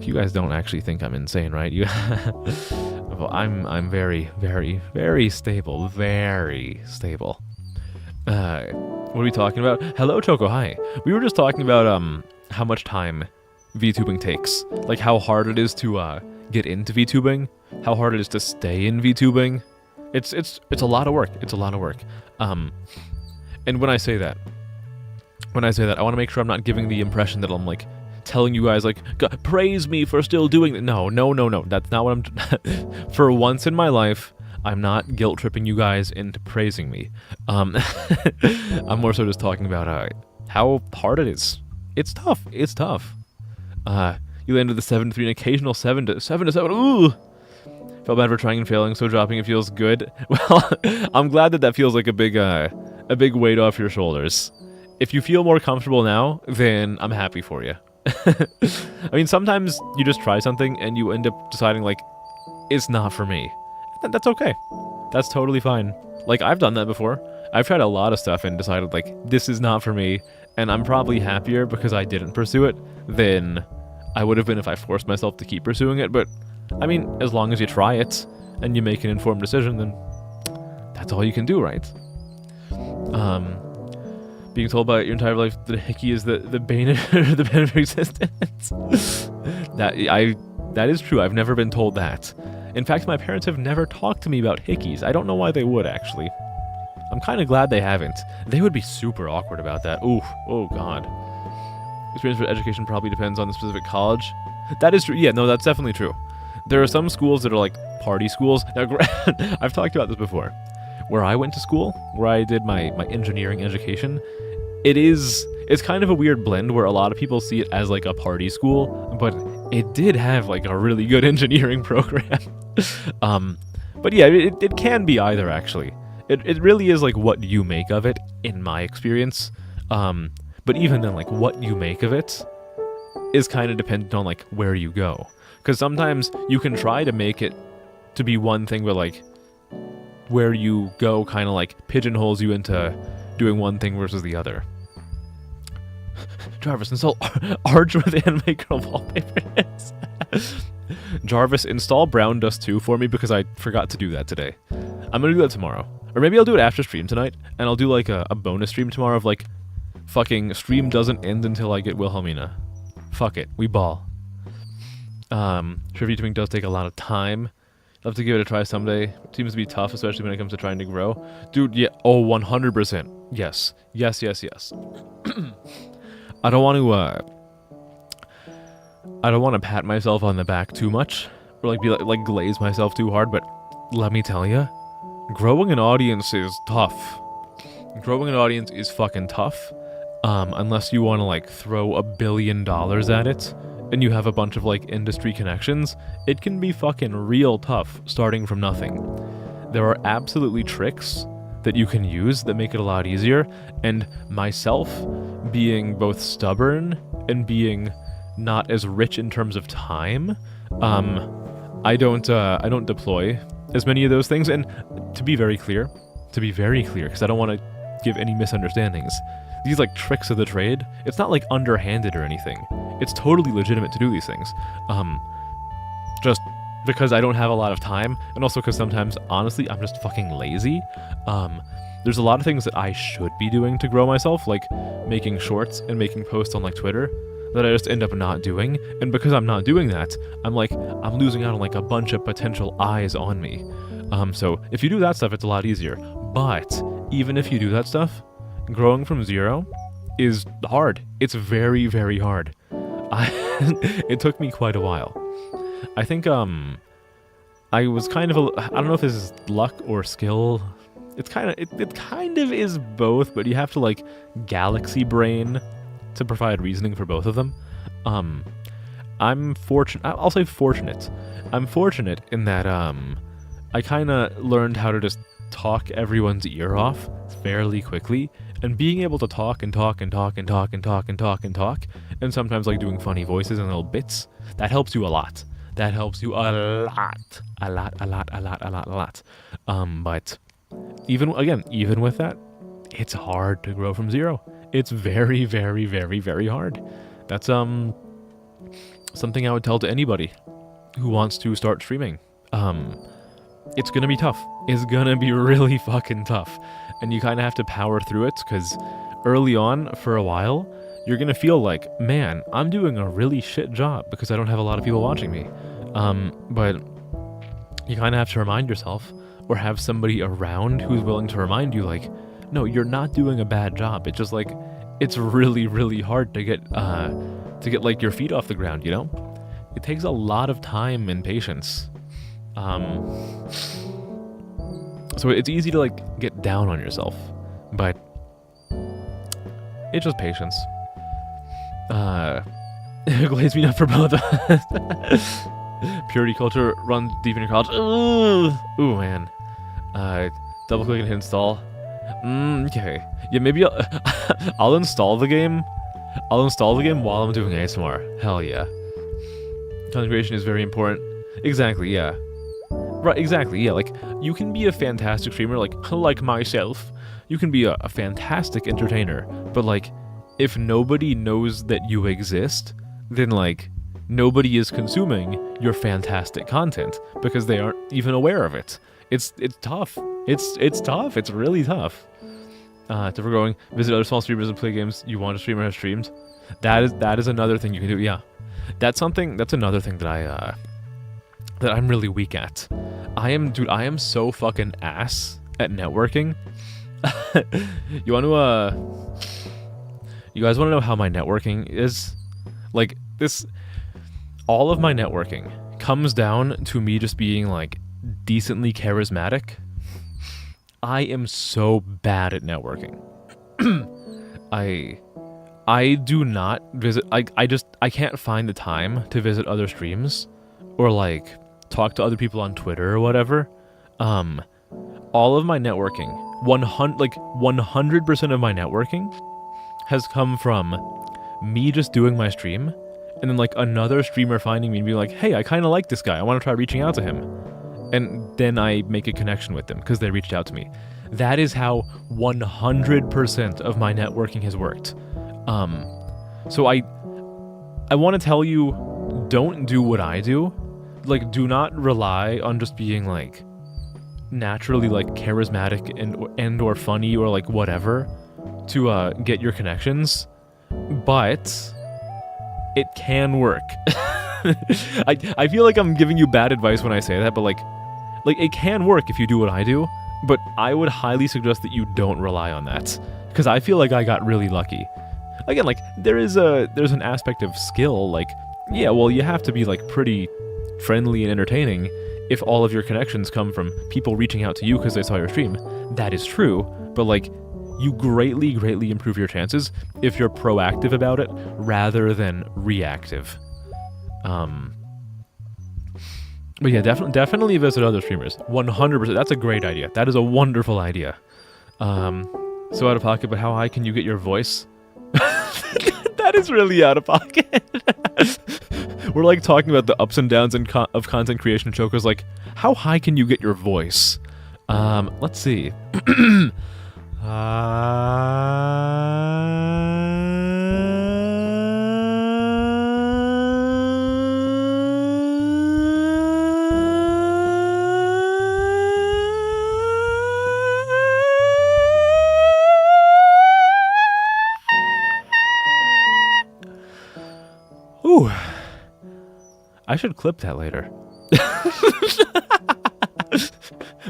You guys don't actually think I'm insane, right? Well, I'm very, very, very stable. Very stable. What are we talking about? Hello, Choco. Hi. We were just talking about how much time VTubing takes. Like how hard it is to get into VTubing. How hard it is to stay in VTubing. It's a lot of work. It's a lot of work. And when I say that, I want to make sure I'm not giving the impression that I'm like telling you guys like, praise me for still doing it. No. That's not what I'm. For once in my life, I'm not guilt tripping you guys into praising me. I'm more so just talking about how hard it is. It's tough. It's tough. You landed the 7-3, an occasional 7-7. Ooh. Felt bad for trying and failing, so dropping it feels good. Well, I'm glad that feels like a big weight off your shoulders. If you feel more comfortable now, then I'm happy for you. I mean, sometimes you just try something and you end up deciding like, it's not for me. That's okay. That's totally fine. Like, I've done that before. I've tried a lot of stuff and decided like, this is not for me, and I'm probably happier because I didn't pursue it than I would have been if I forced myself to keep pursuing it. But I mean, as long as you try it and you make an informed decision, then that's all you can do, right? Being told by your entire life that a hickey is the bane of existence. That is true. I've never been told that. In fact, my parents have never talked to me about hickeys. I don't know why they would, actually. I'm kind of glad they haven't. They would be super awkward about that. Ooh, oh god. Experience for education probably depends on the specific college. That is true. Yeah, no, that's definitely true. There are some schools that are like party schools. Now, I've talked about this before. Where I went to school, where I did my engineering education, it's kind of a weird blend where a lot of people see it as like a party school, but it did have like a really good engineering program. But yeah, it can be either, actually. It really is like what you make of it, in my experience. But even then, like what you make of it is kind of dependent on like where you go. Because sometimes you can try to make it to be one thing, but like where you go kind of like pigeonholes you into doing one thing versus the other. Jarvis, install Arch with anime girl wallpapers. Jarvis, install Brown Dust 2 for me because I forgot to do that today. I'm gonna do that tomorrow. Or maybe I'll do it after stream tonight, and I'll do like a bonus stream tomorrow of like, fucking stream doesn't end until I get Wilhelmina. Fuck it, we ball. Trivia tweaking does take a lot of time. Love to give it a try someday. It seems to be tough, especially when it comes to trying to grow. Dude, yeah, oh, 100%. Yes. I don't want to pat myself on the back too much, or like be like glaze myself too hard, but let me tell you, growing an audience is tough. Growing an audience is fucking tough, unless you want to like throw $1 billion at it, and you have a bunch of like industry connections. It can be fucking real tough starting from nothing. There are absolutely tricks that you can use that make it a lot easier, and myself being both stubborn and being not as rich in terms of time, I don't deploy as many of those things. And to be very clear, because I don't want to give any misunderstandings, these like tricks of the trade, it's not like underhanded or anything. It's totally legitimate to do these things. Just because I don't have a lot of time, and also because sometimes, honestly, I'm just fucking lazy. There's a lot of things that I should be doing to grow myself, like making shorts and making posts on like Twitter. that I just end up not doing. And because I'm not doing that, I'm losing out on like a bunch of potential eyes on me. So if you do that stuff, it's a lot easier. But even if you do that stuff, growing from 0 is hard. It's very, very hard. It took me quite a while. I think I was kind of I don't know if this is luck or skill. It's kind of it kind of is both, but you have to like galaxy brain to provide reasoning for both of them. I'm fortunate. I'll say fortunate. I'm fortunate in that I kind of learned how to just talk everyone's ear off fairly quickly, and being able to talk and talk and talk and talk and talk and talk and talk, and sometimes like doing funny voices and little bits, that helps you a lot. That helps you a lot. But even with that, it's hard to grow from 0. It's very, very, very, very hard. That's something I would tell to anybody who wants to start streaming. It's gonna be tough. It's gonna be really fucking tough. And you kind of have to power through it, because early on, for a while, you're gonna feel like, man, I'm doing a really shit job because I don't have a lot of people watching me. But you kind of have to remind yourself, or have somebody around who's willing to remind you, like, no, you're not doing a bad job. It's just like, it's really, really hard to get like your feet off the ground, you know? It takes a lot of time and patience. So it's easy to like get down on yourself, but it's just patience. Glaze me up for both. Purity culture runs deep in your college. Ooh, man. Double click and hit install. Okay. Yeah, maybe I'll install the game. I'll install the game while I'm doing ASMR. Hell yeah. Content creation is very important. Exactly, yeah. Right, exactly, yeah. Like, you can be a fantastic streamer, like myself. You can be a fantastic entertainer, but like, if nobody knows that you exist, then like, nobody is consuming your fantastic content because they aren't even aware of it. It's tough. It's tough. It's really tough. To going, visit other small streamers and play games you want to stream or have streamed. That is another thing you can do. Yeah, that's another thing that I'm really weak at. I am so fucking ass at networking. You guys want to know how my networking is? Like, all of my networking comes down to me just being like decently charismatic. I am so bad at networking. I do not visit, I can't find the time to visit other streams or like talk to other people on Twitter or whatever. All of my networking, 100% of my networking has come from me just doing my stream, and then like another streamer finding me and being like, hey, I kind of like this guy, I want to try reaching out to him. And then I make a connection with them because they reached out to me. That is how 100% of my networking has worked. So I want to tell you, don't do what I do. Like, do not rely on just being like naturally like charismatic and or funny or like whatever to get your connections. But it can work. I feel like I'm giving you bad advice when I say that, but like it can work if you do what I do, but I would highly suggest that you don't rely on that, because I feel like I got really lucky. Again, like there's an aspect of skill, like, yeah, well, you have to be like pretty friendly and entertaining if all of your connections come from people reaching out to you because they saw your stream. That is true, but like, you greatly improve your chances if you're proactive about it rather than reactive. But yeah, definitely visit other streamers. 100%. That's a great idea. That is a wonderful idea. So out of pocket, but how high can you get your voice? That is really out of pocket. We're like talking about the ups and downs of content creation. Choco's like, how high can you get your voice? Let's see. I should clip that later.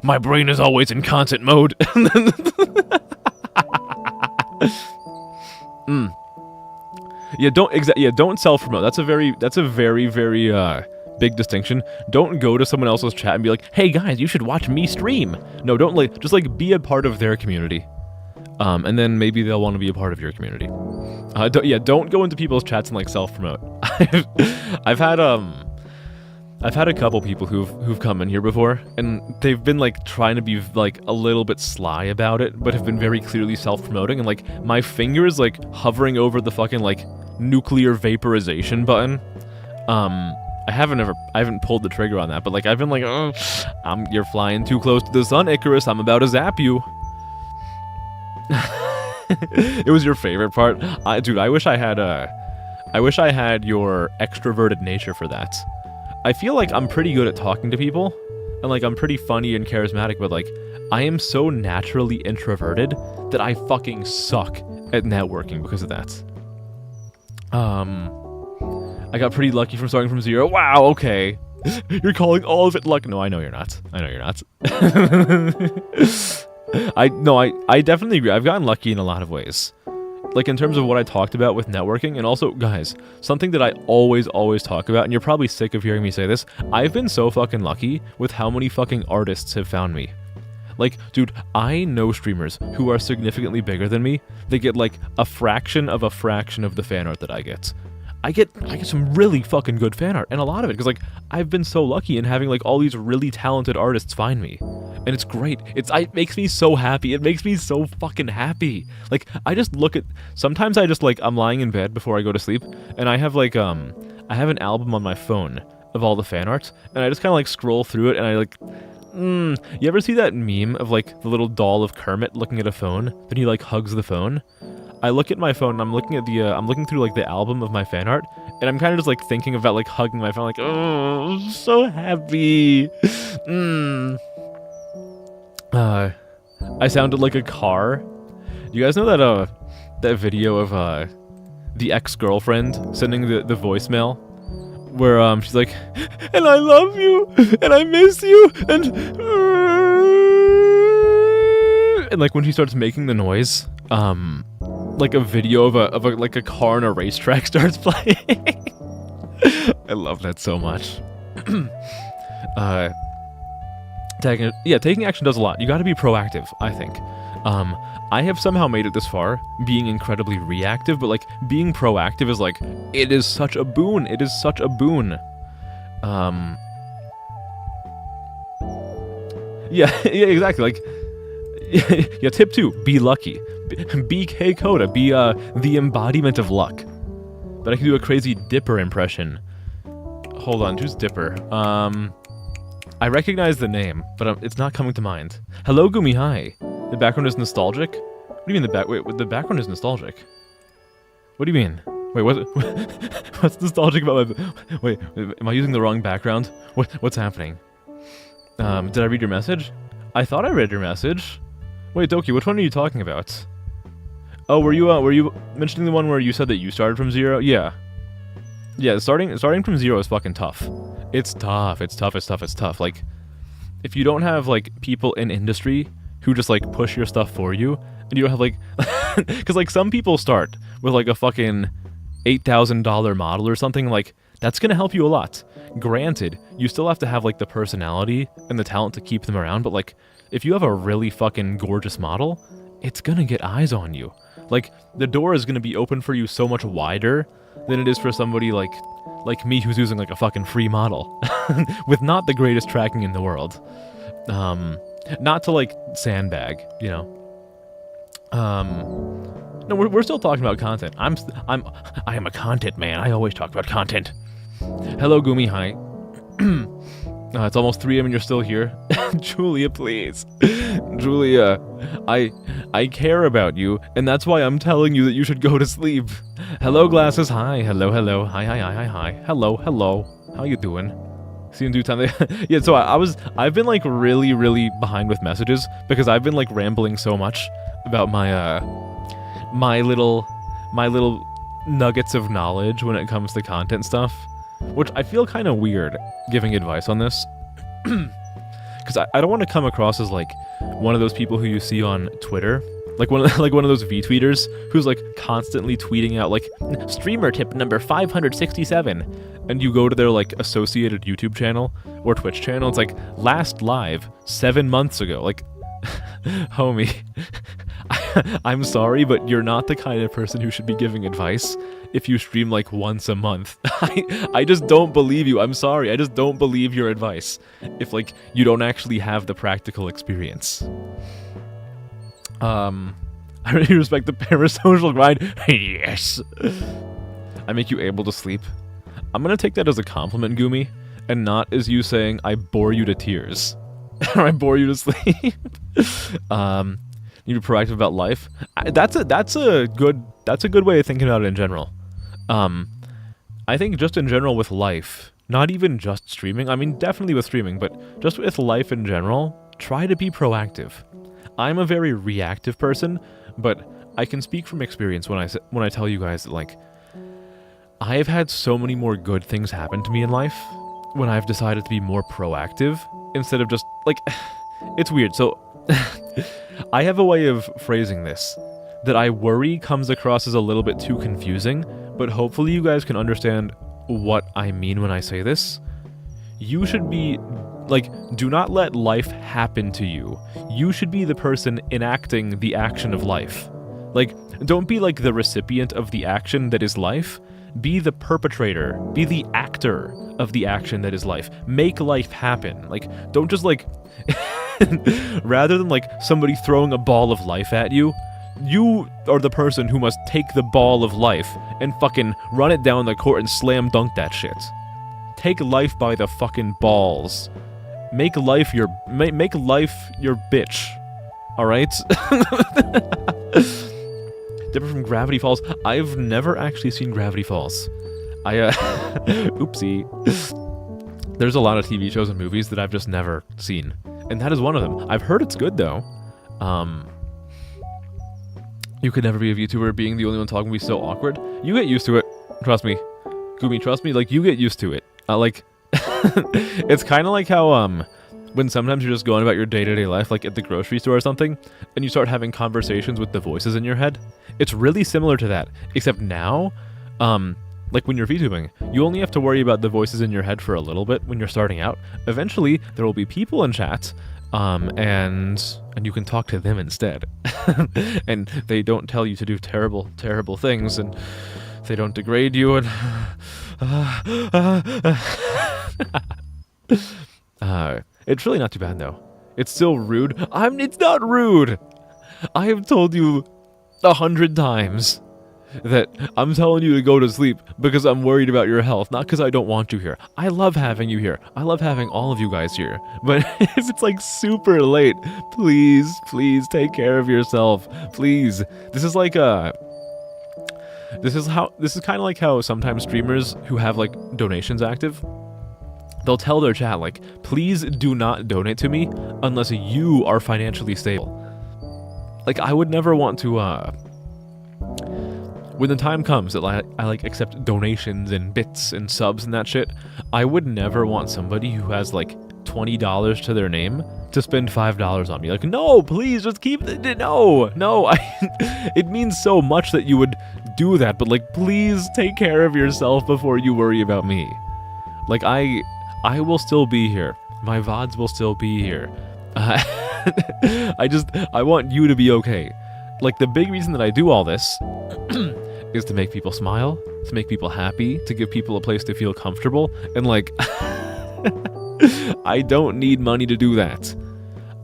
My brain is always in content mode. Yeah, don't self-promote. That's a very big distinction. Don't go to someone else's chat and be like, "Hey guys, you should watch me stream." No, don't just be a part of their community. And then maybe they'll want to be a part of your community. Don't go into people's chats and self-promote. I've had a couple people who've come in here before, and they've been trying to be a little bit sly about it, but have been very clearly self-promoting, and my finger is hovering over the fucking nuclear vaporization button. I haven't pulled the trigger on that, but I've been you're flying too close to the sun, Icarus. I'm about to zap you. It was your favorite part, dude. I wish I had your extroverted nature for that. I feel like I'm pretty good at talking to people, and I'm pretty funny and charismatic, but I am so naturally introverted that I fucking suck at networking because of that. I got pretty lucky from starting from 0. Wow, okay. You're calling all of it luck. No, I know you're not. I know you're not. I definitely agree. I've gotten lucky in a lot of ways. In terms of what I talked about with networking, and also, guys, something that I always talk about, and you're probably sick of hearing me say this, I've been so fucking lucky with how many fucking artists have found me. Dude, I know streamers who are significantly bigger than me. They get, a fraction of the fan art that I get. I get some really fucking good fan art, and a lot of it, because, I've been so lucky in having, all these really talented artists find me. And it's great. It makes me so happy. It makes me so fucking happy. I just look at... Sometimes I just, I'm lying in bed before I go to sleep, and I have, I have an album on my phone of all the fan art, and I just kind of, scroll through it, and I, You ever see that meme of, the little doll of Kermit looking at a phone, then he, hugs the phone? I look at my phone, and I'm looking at the, I'm looking through, the album of my fan art, and I'm kind of just, thinking about, hugging my phone, oh, I'm so happy. I sounded like a car. You guys know that, that video of, the ex-girlfriend sending the voicemail? Where, she's like, and I love you, and I miss you, and when she starts making the noise, a video of a car on a racetrack starts playing. I love that so much. Taking action does a lot. You gotta be proactive, I think. I have somehow made it this far, being incredibly reactive, but being proactive is it is such a boon. It is such a boon. Yeah, exactly. Tip 2, be lucky. Be K-Coda, be the embodiment of luck. But I can do a crazy Dipper impression. Hold on, who's Dipper? I recognize the name, but it's not coming to mind. Hello, Gumi, hi. The background is nostalgic? What do you mean the background is nostalgic? What do you mean? Wait, what's nostalgic about my... Wait, am I using the wrong background? What's happening? Did I read your message? I thought I read your message. Wait, Doki, which one are you talking about? Oh, were you mentioning the one where you said that you started from 0? Yeah. Yeah, starting from 0 is fucking tough. It's tough. It's tough. If you don't have, people in industry who just, push your stuff for you, and you don't have, because, some people start with, a fucking $8,000 model or something, that's gonna help you a lot. Granted, you still have to have, the personality and the talent to keep them around, but, if you have a really fucking gorgeous model, it's gonna get eyes on you. The door is gonna be open for you so much wider than it is for somebody like me who's using a fucking free model with not the greatest tracking in the world. Not to sandbag, you know. No, we're still talking about content. I am a content man. I always talk about content. Hello, Gumi. Hi. It's almost 3 a.m. and you're still here. Julia, please. Julia, I care about you, and that's why I'm telling you that you should go to sleep. Hello, Glasses. Hi. Hello. Hi. Hello. How you doing? See you in due time. Yeah, so I've been really behind with messages because I've been rambling so much about my little nuggets of knowledge when it comes to content stuff. which I feel kind of weird giving advice on this. Because I don't want to come across as like one of those people who you see on Twitter, like one of those V-tweeters who's like constantly tweeting out like streamer tip number 567, and you go to their like associated YouTube channel or Twitch channel, it's like last live 7 months ago. Like, homie, I'm sorry, but you're not the kind of person who should be giving advice if you stream like once a month. I just don't believe you. I'm sorry. I just don't believe your advice if like you don't actually have the practical experience. I really respect the parasocial grind. Yes. I make you able to sleep. I'm gonna take that as a compliment, Gumi, and not as you saying I bore you to tears. Or I bore you to sleep. You be proactive about life. That's a good way of thinking about it in general. I think just in general with life, not even just streaming. I mean, definitely with streaming, but just with life in general, try to be proactive. I'm a very reactive person, but I can speak from experience when I tell you guys that like I have had so many more good things happen to me in life when I've decided to be more proactive instead of just like it's weird. So I have a way of phrasing this that I worry comes across as a little bit too confusing, but hopefully you guys can understand what I mean when I say this. You should be like, do not let life happen to you. You should be the person enacting the action of life. Like, don't be like the recipient of the action that is life. Be the perpetrator. Be the actor of the action that is life. Make life happen. Like, don't just like... rather than like somebody throwing a ball of life at you, you are the person who must take the ball of life and fucking run it down the court and slam dunk that shit. Take life by the fucking balls. Make life your bitch. Alright? Different from Gravity Falls. I've never actually seen Gravity Falls. Oopsie. There's a lot of TV shows and movies that I've just never seen. And that is one of them. I've heard it's good, though. You could never be a VTuber. Being the only one talking would be so awkward. You get used to it. Trust me. Gumi, trust me. Like, you get used to it. Like, it's kind of like how, when sometimes you're just going about your day-to-day life, like at the grocery store or something, and you start having conversations with the voices in your head. It's really similar to that. Except now, like when you're VTubing, you only have to worry about the voices in your head for a little bit when you're starting out. Eventually, there will be people in chat, and you can talk to them instead. And they don't tell you to do terrible, terrible things, and they don't degrade you, and... it's really not too bad, though. It's still rude. It's not rude! I have told you 100 times that I'm telling you to go to sleep because I'm worried about your health, not because I don't want you here. I love having you here. I love having all of you guys here. But if it's like super late, please, please take care of yourself. Please. This is like this is kind of like how sometimes streamers who have like donations active, they'll tell their chat like, please do not donate to me unless you are financially stable. Like, I would never want to, when the time comes that I like accept donations and bits and subs and that shit, I would never want somebody who has like $20 to their name to spend $5 on me. Like, no, please just keep it. No, it means so much that you would do that, but like, please take care of yourself before you worry about me. Like, I will still be here. My VODs will still be here. I want you to be okay. Like, the big reason that I do all this is to make people smile, to make people happy, to give people a place to feel comfortable, and like, I don't need money to do that.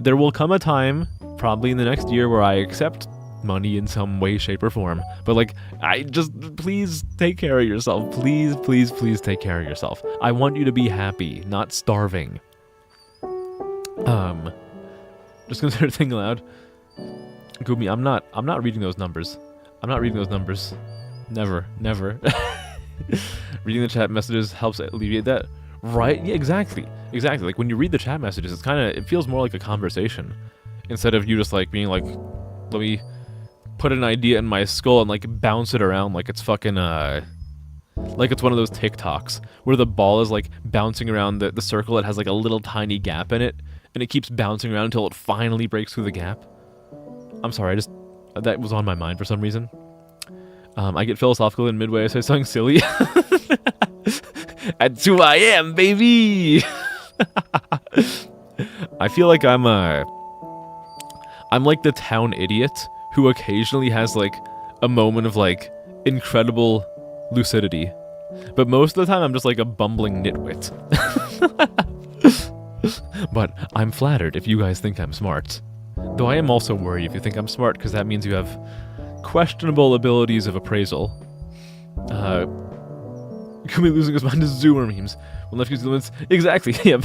There will come a time, probably in the next year, where I accept money in some way, shape, or form. But like, please take care of yourself. Please, please, please take care of yourself. I want you to be happy, not starving. Just gonna start thinking aloud. Gumi, I'm not reading those numbers. I'm not reading those numbers. Never. Reading the chat messages helps alleviate that. Right? Yeah, exactly. Like, when you read the chat messages, it feels more like a conversation. Instead of you just, like, being like, let me put an idea in my skull and, like, bounce it around like it's fucking, Like it's one of those TikToks where the ball is like bouncing around the circle. It has like a little tiny gap in it, and it keeps bouncing around until it finally breaks through the gap. I'm sorry, that was on my mind for some reason. I get philosophical in midway. I say something silly. That's who I am, baby. I feel like I'm like the town idiot who occasionally has like a moment of like incredible lucidity, but most of the time I'm just like a bumbling nitwit. But I'm flattered if you guys think I'm smart. Though I am also worried if you think I'm smart, because that means you have questionable abilities of appraisal. Could be losing his mind to Zoomer memes. When left use limits. Exactly, yep.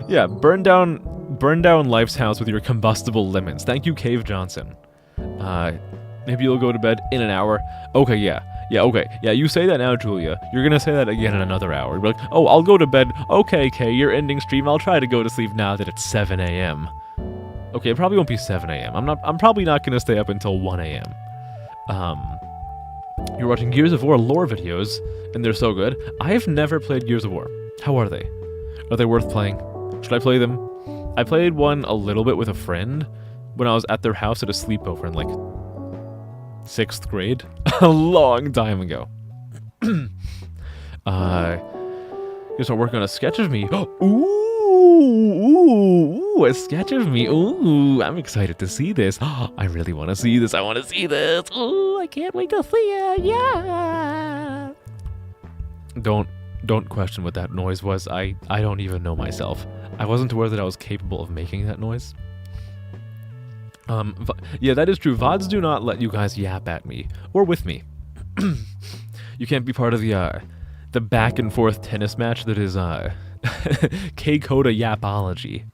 Yeah, burn down Life's house with your combustible lemons. Thank you, Cave Johnson. Maybe you'll go to bed in an hour. Okay, yeah. Yeah, okay. Yeah, you say that now, Julia. You're gonna say that again in another hour. You're like, oh, I'll go to bed. Okay, Kay, you're ending stream. I'll try to go to sleep now that it's 7 a.m. Okay, it probably won't be 7 a.m. I'm probably not gonna stay up until 1 a.m. You're watching Gears of War lore videos, and they're so good. I've never played Gears of War. How are they? Are they worth playing? Should I play them? I played one a little bit with a friend when I was at their house at a sleepover in like 6th grade. A long time ago. You start working on a sketch of me. Ooh, a sketch of me. Ooh, I'm excited to see this. I really want to see this. I want to see this. Ooh, I can't wait to see it. Yeah. Don't question what that noise was. I don't even know myself. I wasn't aware that I was capable of making that noise. Yeah, that is true. VODs do not let you guys yap at me or with me. You can't be part of the back and forth tennis match that is K-Coda yapology.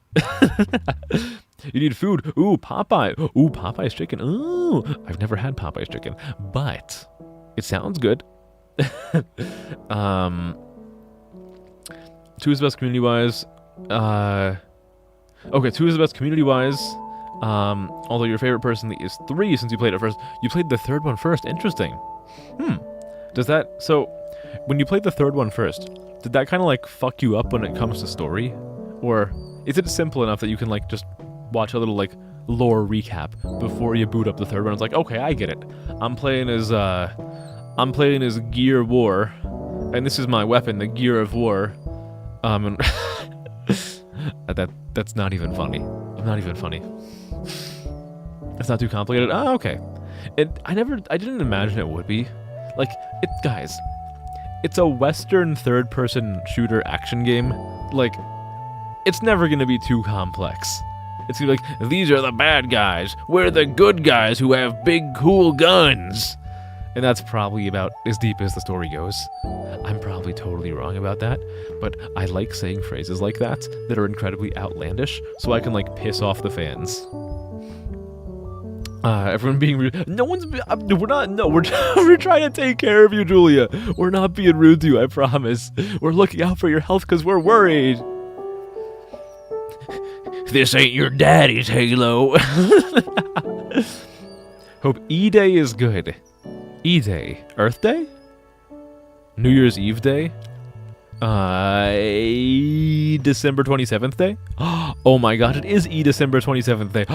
You need food. Ooh, Popeye. Ooh, Popeye's chicken. Ooh, I've never had Popeye's chicken, but it sounds good. Two is the best community-wise. Okay, 2 is the best community-wise. Although your favorite person is 3 since you played it first. You played the 3rd one first. Interesting. Does that... So, when you played the 3rd one first, did that kind of like fuck you up when it comes to story? Or is it simple enough that you can like just watch a little like lore recap before you boot up the 3rd one? It's like, okay, I get it. I'm playing as Gear War, and this is my weapon, the Gear of War. And that's not even funny. I'm not even funny. It's not too complicated. Oh, okay. I didn't imagine it would be. Like, guys, it's a Western third-person shooter action game. Like, it's never gonna be too complex. It's gonna be like, these are the bad guys. We're the good guys who have big, cool guns. And that's probably about as deep as the story goes. I'm probably totally wrong about that, but I like saying phrases like that are incredibly outlandish, so I can, like, piss off the fans. Everyone being rude. We're trying to take care of you, Julia. We're not being rude to you, I promise. We're looking out for your health because we're worried. This ain't your daddy's Halo. Hope E-Day is good. E-Day. Earth Day? New Year's Eve Day? December 27th Day? Oh my god, it is December 27th Day.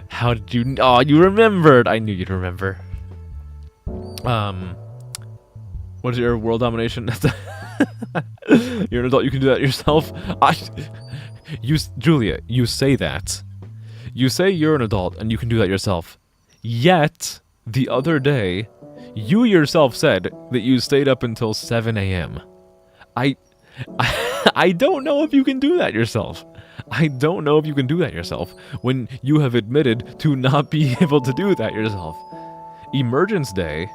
How did you... Oh, you remembered! I knew you'd remember. What is your world domination? You're an adult, you can do that yourself. Julia, you say that. You say you're an adult and you can do that yourself. Yet, the other day, you yourself said that you stayed up until 7 a.m. I don't know if you can do that yourself. I don't know if you can do that yourself when you have admitted to not being able to do that yourself. Emergence Day.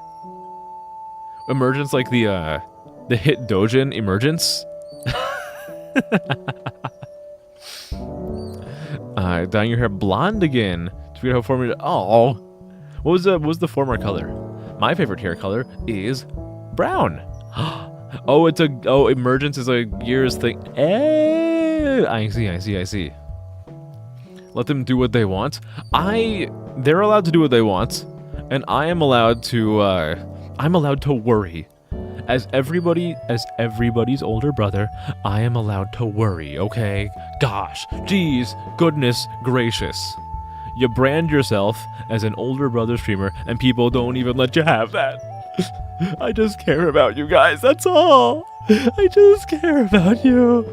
Emergence like the hit Dojin Emergence. Dyeing your hair blonde again to figure out how former. Oh, what was the former color? My favorite hair color is brown. Emergence is a year's thing. I see. Let them do what they want. They're allowed to do what they want, and I'm allowed to worry As everybody's older brother, I am allowed to worry, okay? Gosh, geez, goodness gracious. You brand yourself as an older brother streamer, and people don't even let you have that. I just care about you guys, that's all. I just care about you.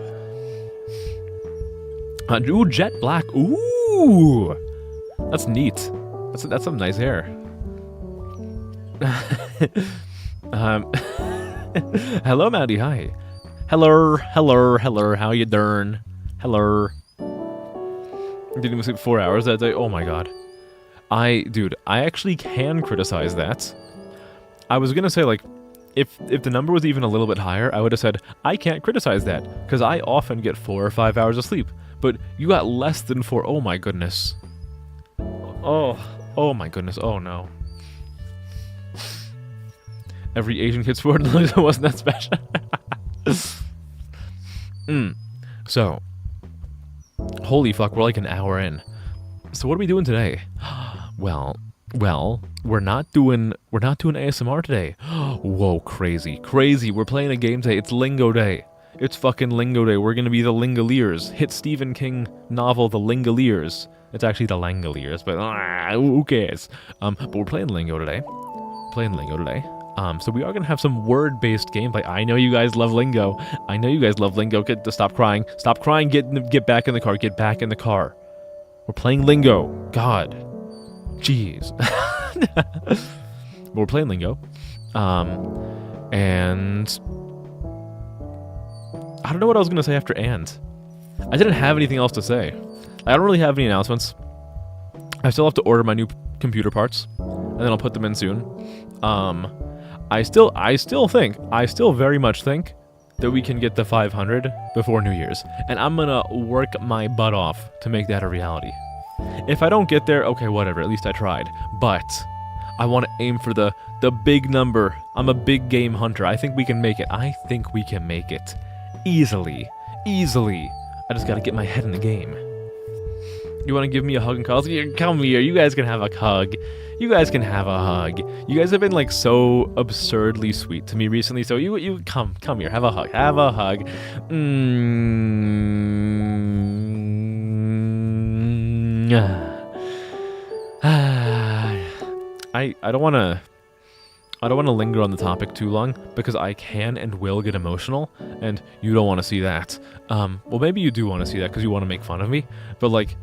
Ooh, jet black. Ooh, that's neat. That's some nice hair. Hello, Maddie. Hi. Hello. How you doing? Hello. Didn't even sleep 4 hours that day. Oh my god. Dude, I actually can criticize that. I was gonna say, like, if the number was even a little bit higher, I would have said, I can't criticize that, because I often get 4 or 5 hours of sleep. But you got less than 4. Oh my goodness. Oh my goodness. Oh no. Every Asian kid's sport wasn't that special. So, holy fuck, we're like an hour in. So what are we doing today? Well, we're not doing ASMR today. Whoa, crazy. We're playing a game today. It's Lingo Day. It's fucking Lingo Day. We're gonna be the Lingoliers. Hit Stephen King novel The Lingoliers. It's actually the Langoliers, but who cares? But we're playing Lingo today. So we are gonna have some word-based gameplay. I know you guys love lingo. Get to stop crying. Stop crying. Get back in the car. Get back in the car. We're playing lingo. God. Jeez. But we're playing lingo. And I don't know what I was gonna say after and. I didn't have anything else to say. I don't really have any announcements. I still have to order my new computer parts, and then I'll put them in soon. I still very much think that we can get the 500 before New Year's, and I'm gonna work my butt off to make that a reality. If I don't get there, okay, whatever, at least I tried. But I want to aim for the big number. I'm a big game hunter. I think we can make it. Easily. I just gotta get my head in the game. You want to give me a hug and cuddle? Come here. You guys can have a hug. You guys have been like so absurdly sweet to me recently. So you come here. Have a hug. I don't want to linger on the topic too long because I can and will get emotional, and you don't want to see that. Well, maybe you do want to see that because you want to make fun of me, but like,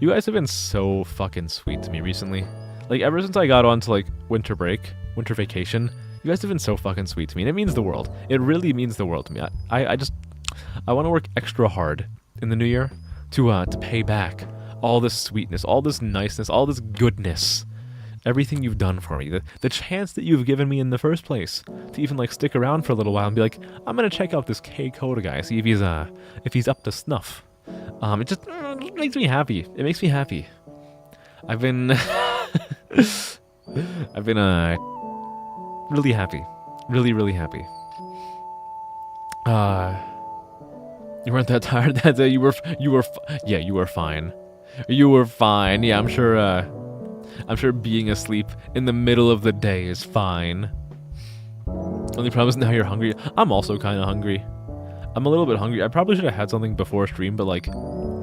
you guys have been so fucking sweet to me recently. Like, ever since I got on to like winter vacation, you guys have been so fucking sweet to me, and it means the world. It really means the world to me. I want to work extra hard in the new year to pay back all this sweetness, all this niceness, all this goodness, everything you've done for me, the chance that you've given me in the first place to even like stick around for a little while and be like, I'm gonna check out this K-Coda guy, see if he's up to snuff. It just makes me happy. It makes me happy. I've been really happy, really happy. You weren't that tired that day. You were fine. You were fine. Yeah, I'm sure being asleep in the middle of the day is fine. Only problem is now you're hungry. I'm also kind of hungry. I'm a little bit hungry. I probably should have had something before stream, but like,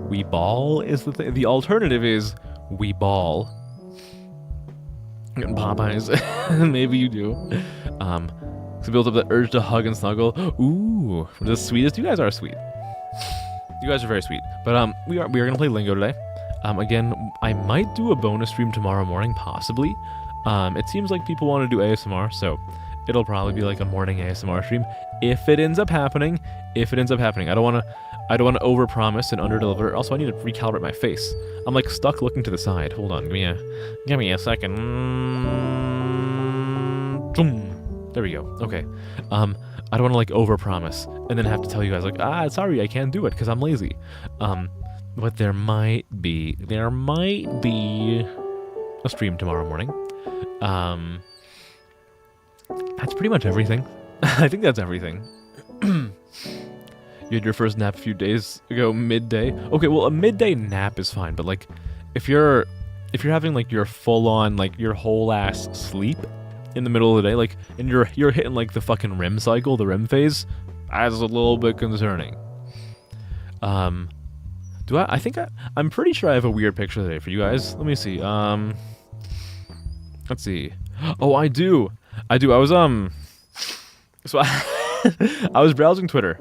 we ball is the thing. The alternative is we ball. Popeyes. Maybe you do. To build up that urge to hug and snuggle. Ooh, the sweetest. You guys are sweet. You guys are very sweet. But we are gonna play Lingo today. Again, I might do a bonus stream tomorrow morning, possibly. It seems like people want to do ASMR, so it'll probably be like a morning ASMR stream if it ends up happening. I don't want to overpromise and underdeliver. Also, I need to recalibrate my face. I'm like stuck looking to the side. Hold on, give me a second. There we go. Okay. I don't want to like overpromise and then have to tell you guys like, sorry, I can't do it because I'm lazy. But there might be a stream tomorrow morning. That's pretty much everything. I think that's everything. You had your first nap a few days ago, midday. Okay, well, a midday nap is fine, but like, if you're having like your full-on, like your whole ass sleep, in the middle of the day, like, and you're hitting like the fucking REM cycle, the REM phase, that's a little bit concerning. I'm pretty sure I have a weird picture today for you guys. Let me see. Let's see. Oh, I do. I was so I was browsing Twitter.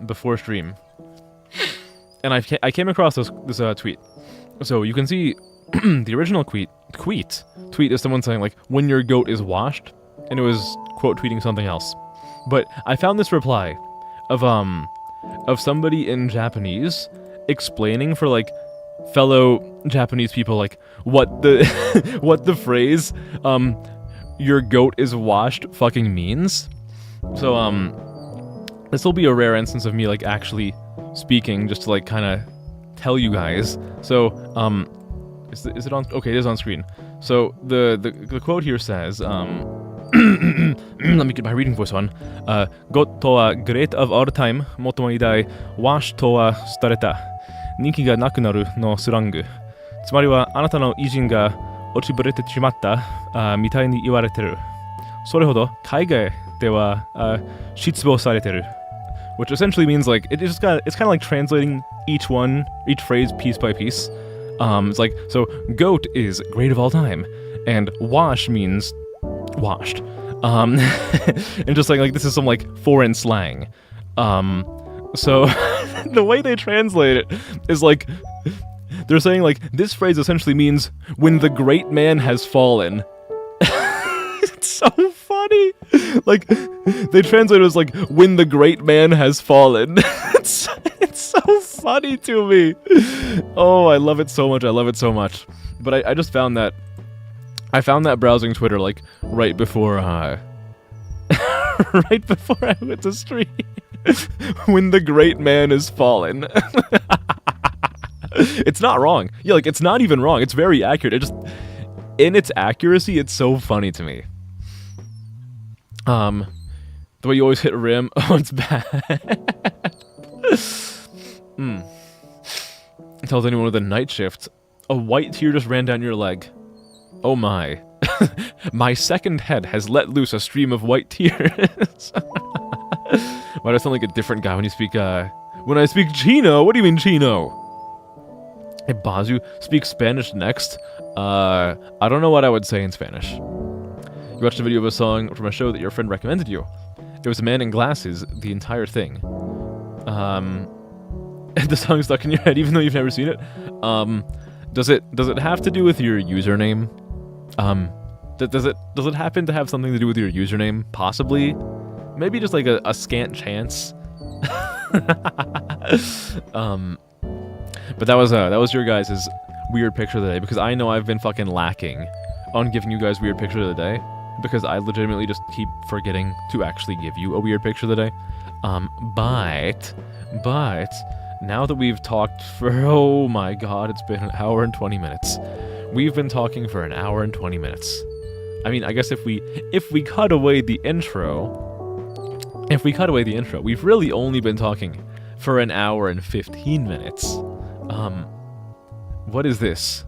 Before stream, and I came across this tweet. So you can see the original tweet is someone saying like, when your goat is washed, and it was quote tweeting something else. But I found this reply of somebody in Japanese explaining for like fellow Japanese people like what the what the phrase your goat is washed fucking means. So this will be a rare instance of me like actually speaking just to like kind of tell you guys. So is it on? Okay, it is on screen. So the quote here says let me get my reading voice on. Goat to wa great of all time, motomo idai, wash to wa stareta, ninki ga nakunaru no slangu. Tsumari wa anata no ijin ga ochiburete shimatta, mitai ni iwareteru. Sore hodo kaigai de wa shitsubou sareteru. Which essentially means like it's kind of like translating each phrase piece by piece. It's like, so goat is great of all time, and wash means washed. And just like this is some like foreign slang. So the way they translate it is like they're saying like this phrase essentially means when the great man has fallen. It's so funny. Like they translate it as like when the great man has fallen. It's so funny to me. Oh, I love it so much. But I just found that browsing Twitter like right before I went to stream. When the great man has fallen. It's not wrong. Yeah, like it's not even wrong. It's very accurate. It just in its accuracy, it's so funny to me. The way you always hit rim. Oh, it's bad. Tells anyone with a night shift. A white tear just ran down your leg. Oh my. My second head has let loose a stream of white tears. Why do I sound like a different guy when you speak, when I speak Chino? What do you mean Chino? Hey, Bazu, speak Spanish next? I don't know what I would say in Spanish. You watched a video of a song from a show that your friend recommended you. It was a man in glasses, the entire thing. The song stuck in your head even though you've never seen it. Does it have to do with your username? Does it happen to have something to do with your username? Possibly. Maybe just like a scant chance. But that was your guys' weird picture of the day, because I know I've been fucking lacking on giving you guys weird picture of the day, because I legitimately just keep forgetting to actually give you a weird picture of the day. But now that we've talked for, oh my god, it's been an hour and 20 minutes. We've been talking for an hour and 20 minutes. I mean, I guess if we cut away the intro, we've really only been talking for an hour and 15 minutes. What is this?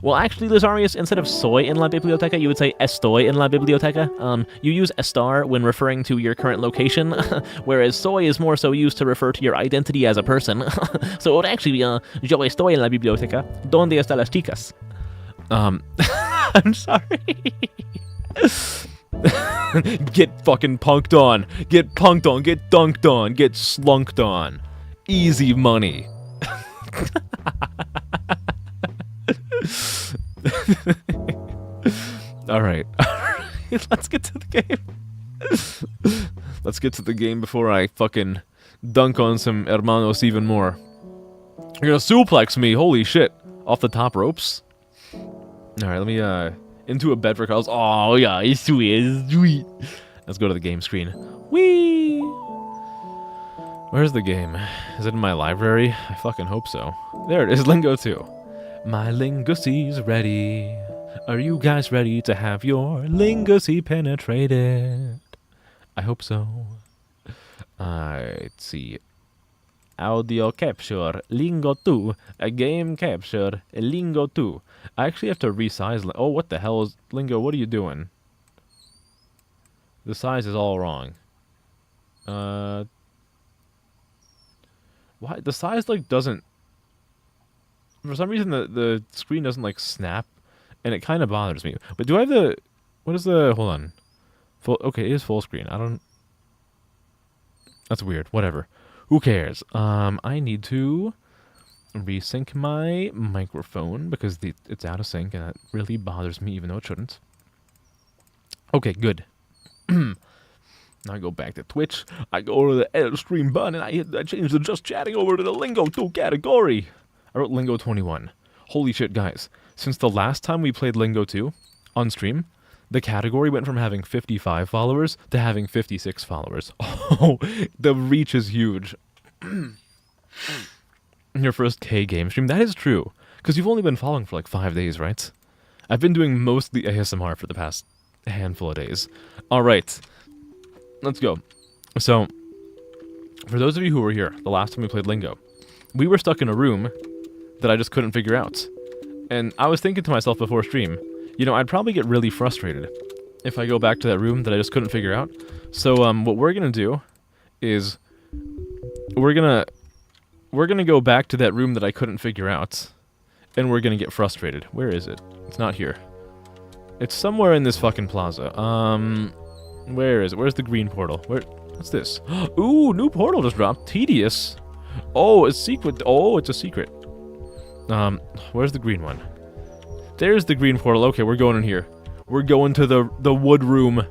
Well, actually, Lazarius, instead of soy in la biblioteca, you would say estoy in la biblioteca. You use estar when referring to your current location, whereas soy is more so used to refer to your identity as a person. So it would actually be, yo estoy en la biblioteca. ¿Dónde están las chicas? I'm sorry. Get fucking punked on. Get punked on. Get dunked on. Get slunked on. Easy money. Alright. Let's get to the game. Let's get to the game before I fucking dunk on some hermanos even more. You're gonna suplex me, holy shit. Off the top ropes. Alright, let me, into a bed for calls. Oh, yeah, it's sweet. Let's go to the game screen. Whee! Where's the game? Is it in my library? I fucking hope so. There it is, Lingo 2. My Lingusi's ready. Are you guys ready to have your Lingusi penetrated? I hope so. Let's see. audio capture, lingo 2, a game capture, lingo 2. I actually have to resize. Oh, what the hell is lingo? What are you doing? The size is all wrong. Why the size like doesn't? For some reason the screen doesn't like snap, and it kind of bothers me. But do I have the? What is the? Hold on. Full. Okay, it is full screen. I don't. That's weird. Whatever. Who cares? I need to resync my microphone because it's out of sync, and that really bothers me, even though it shouldn't. Okay, good. Now I go back to Twitch. I go to the edit stream button, and I change the just chatting over to the Lingo 2 category. I wrote Lingo 21. Holy shit, guys. Since the last time we played Lingo 2 on stream, the category went from having 55 followers to having 56 followers. Oh, the reach is huge. Your first K game stream, that is true. Because you've only been following for like 5 days, right? I've been doing mostly ASMR for the past handful of days. Alright, let's go. So, for those of you who were here the last time we played Lingo, we were stuck in a room that I just couldn't figure out. And I was thinking to myself before stream, you know, I'd probably get really frustrated if I go back to that room that I just couldn't figure out. So, what we're gonna do is we're gonna go back to that room that I couldn't figure out, and we're gonna get frustrated. Where is it? It's not here. It's somewhere in this fucking plaza. Where is it? Where's the green portal? What's this? Ooh, new portal just dropped. Tedious. Oh, it's secret. Oh, it's a secret. Where's the green one? There's the green portal. Okay, we're going in here. We're going to the wood room.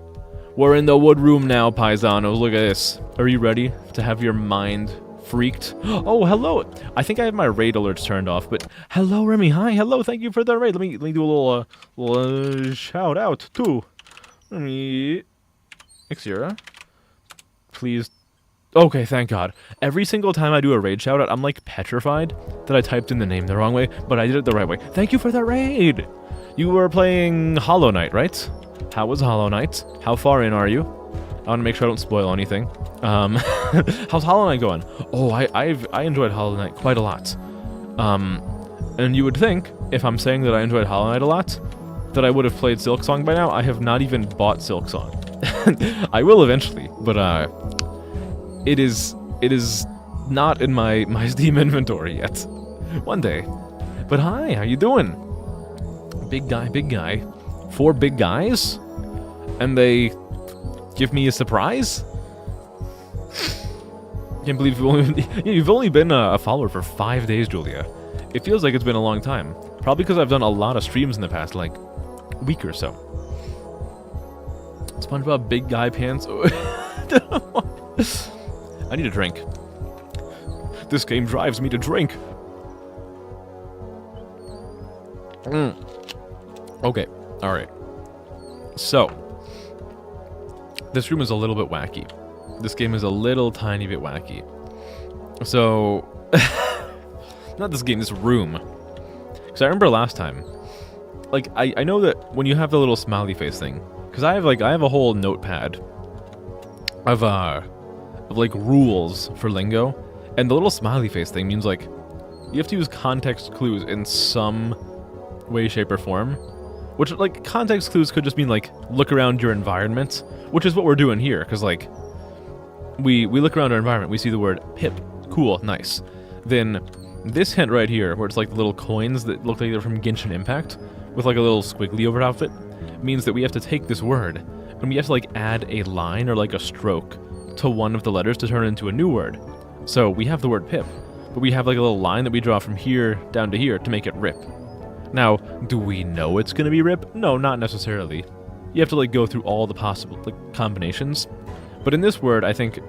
We're in the wood room now, paisanos. Look at this. Are you ready to have your mind freaked? Oh, hello. I think I have my raid alerts turned off, but hello, Remy. Hi, hello. Thank you for the raid. Let me do a little shout out to Remy Xera. Please. Okay, thank God. Every single time I do a raid shout out, I'm like petrified that I typed in the name the wrong way, but I did it the right way. Thank you for the raid. You were playing Hollow Knight, right? How was Hollow Knight? How far in are you? I want to make sure I don't spoil anything. How's Hollow Knight going? Oh, I enjoyed Hollow Knight quite a lot. And you would think, if I'm saying that I enjoyed Hollow Knight a lot, that I would have played Silksong by now. I have not even bought Silksong. I will eventually, but it is not in my Steam inventory yet. One day. But hi, how you doing? Big guy. 4 big guys? And they give me a surprise? Can't believe you've only been a follower for 5 days, Julia. It feels like it's been a long time. Probably because I've done a lot of streams in the past, like, week or so. SpongeBob big guy pants. I need a drink. This game drives me to drink. Okay, alright. So, this room is a little bit wacky. This game is a little tiny bit wacky. So, not this game, this room. Because I remember last time, like, I know that when you have the little smiley face thing, because I have a whole notepad of like rules for lingo, and the little smiley face thing means like you have to use context clues in some way, shape, or form. Which, like, context clues could just mean like look around your environment, which is what we're doing here, because like we look around our environment, we see the word pip, cool, nice. Then this hint right here, where it's like the little coins that look like they're from Genshin Impact, with like a little squiggly over top of it, means that we have to take this word and we have to like add a line or like a stroke to one of the letters to turn it into a new word. So we have the word pip, but we have like a little line that we draw from here down to here to make it rip. Now, do we know it's gonna be rip? No, not necessarily. You have to like go through all the possible like combinations. But in this word, I think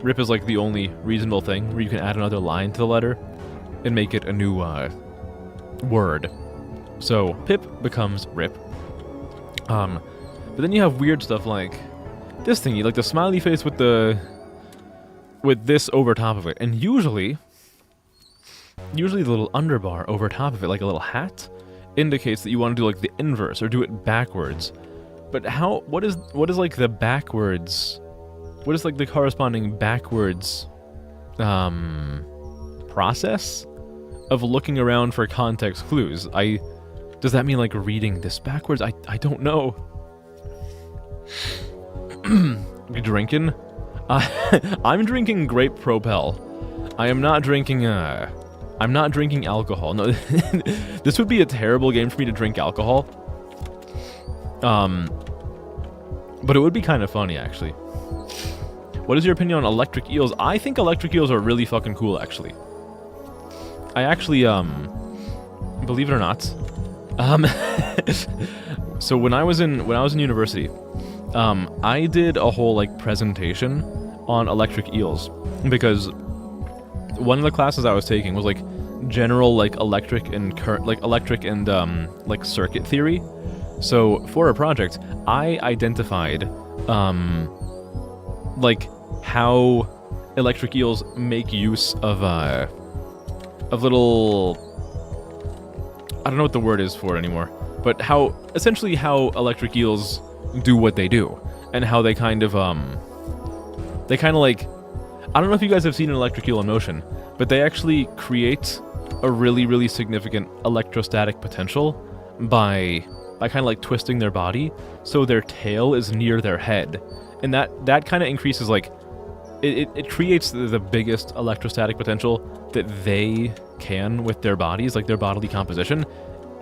rip is like the only reasonable thing where you can add another line to the letter and make it a new word. So pip becomes rip. But then you have weird stuff like this thingy, like the smiley face with this over top of it, and usually the little underbar over top of it, like a little hat, indicates that you want to do like the inverse or do it backwards. But what is like the backwards? What is like the corresponding backwards process of looking around for context clues. Does that mean like reading this backwards? I don't know. You drinking? I'm drinking grape Propel. I am not drinking I'm not drinking alcohol. No, this would be a terrible game for me to drink alcohol. But it would be kind of funny, actually. What is your opinion on electric eels? I think electric eels are really fucking cool, actually. I actually, believe it or not, so when I was in university, I did a whole like presentation on electric eels because one of the classes I was taking was like general like electric and like circuit theory. So for a project, I identified like how electric eels make use of little, I don't know what the word is for it anymore, but essentially how electric eels do what they do, and how they kind of like, I don't know if you guys have seen an electric eel in motion, but they actually create a really, really significant electrostatic potential by kind of like twisting their body so their tail is near their head, and that kind of increases like it creates the biggest electrostatic potential that they can with their bodies, like their bodily composition,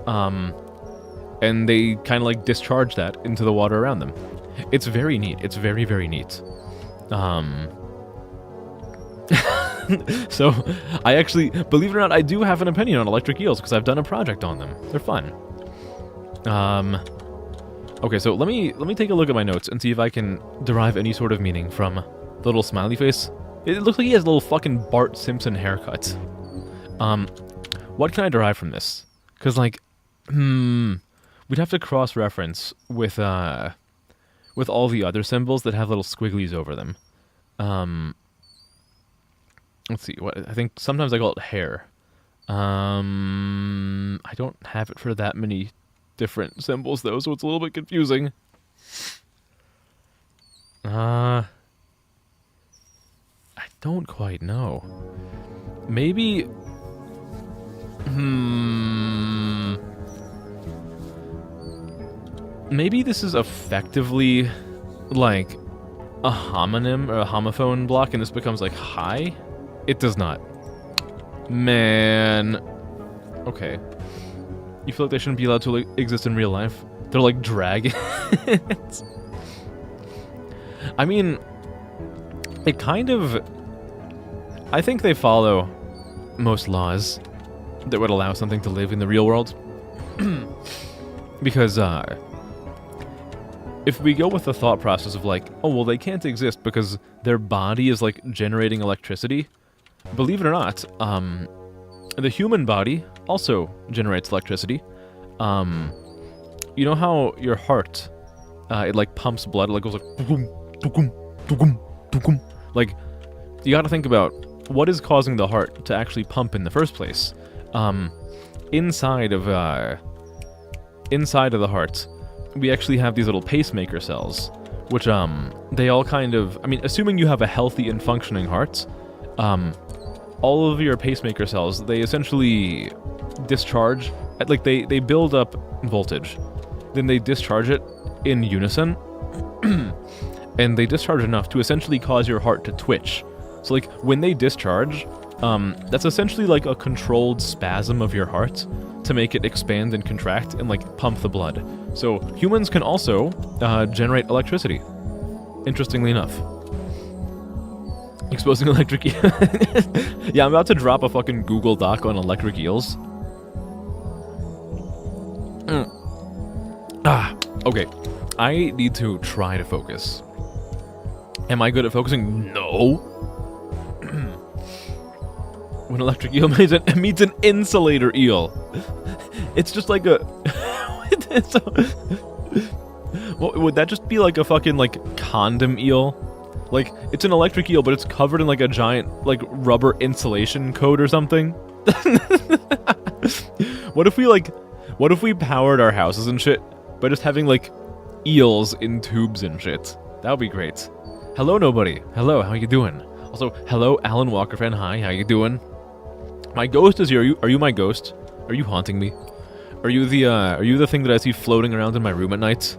and they kind of like discharge that into the water around them. It's very neat. It's very, very neat. So I actually, believe it or not, I do have an opinion on electric eels because I've done a project on them. They're fun. Okay, so let me take a look at my notes and see if I can derive any sort of meaning from the little smiley face. It looks like he has a little fucking Bart Simpson haircut. What can I derive from this? Because like, we'd have to cross-reference with all the other symbols that have little squigglies over them. Let's see, what I think sometimes I call it hair. I don't have it for that many different symbols though, so it's a little bit confusing. I don't quite know. Maybe maybe this is effectively like a homonym or a homophone block and this becomes like hi? It does not. Man. Okay. You feel like they shouldn't be allowed to like, exist in real life? They're like dragons. I mean, it kind of... I think they follow most laws that would allow something to live in the real world. Because, if we go with the thought process of like, oh, well, they can't exist because their body is like generating electricity, believe it or not, the human body also generates electricity. You know how your heart, it like pumps blood, it like goes like, like, you gotta think about what is causing the heart to actually pump in the first place. Inside of the heart, we actually have these little pacemaker cells, which, they all kind of, I mean, assuming you have a healthy and functioning heart, all of your pacemaker cells, they essentially discharge, like, they build up voltage, then they discharge it in unison, and they discharge enough to essentially cause your heart to twitch. So, like, when they discharge, that's essentially like a controlled spasm of your heart to make it expand and contract and, like, pump the blood. So, humans can also generate electricity, interestingly enough. Exposing electric eels. Yeah, I'm about to drop a fucking Google Doc on electric eels. Okay. I need to try to focus. Am I good at focusing? No. When electric eel meets an insulator eel. It's just like a... Well, would that just be like a fucking, like, condom eel? Like, it's an electric eel, but it's covered in, like, a giant, like, rubber insulation coat or something? What if we powered our houses and shit by just having, like, eels in tubes and shit? That would be great. Hello, nobody. Hello, how you doing? Also, hello, Alan Walker fan. Hi, how you doing? My ghost is here. Are you my ghost? Are you haunting me? Are you the thing that I see floating around in my room at night?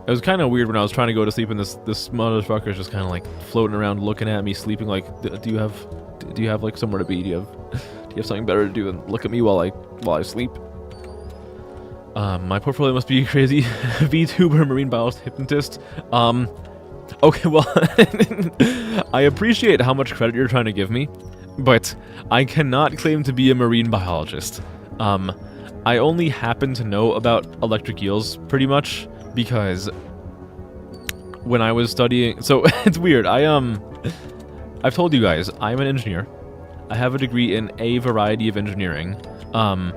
It was kind of weird when I was trying to go to sleep and this motherfucker is just kind of like floating around looking at me, sleeping like, do you have like somewhere to be? Do you have something better to do than look at me while I sleep? My portfolio must be crazy. Vtuber, marine biologist, hypnotist. Okay, well, I appreciate how much credit you're trying to give me, but I cannot claim to be a marine biologist. I only happen to know about electric eels pretty much because when I was studying, so it's weird. I've told you guys, I'm an engineer. I have a degree in a variety of engineering. I'm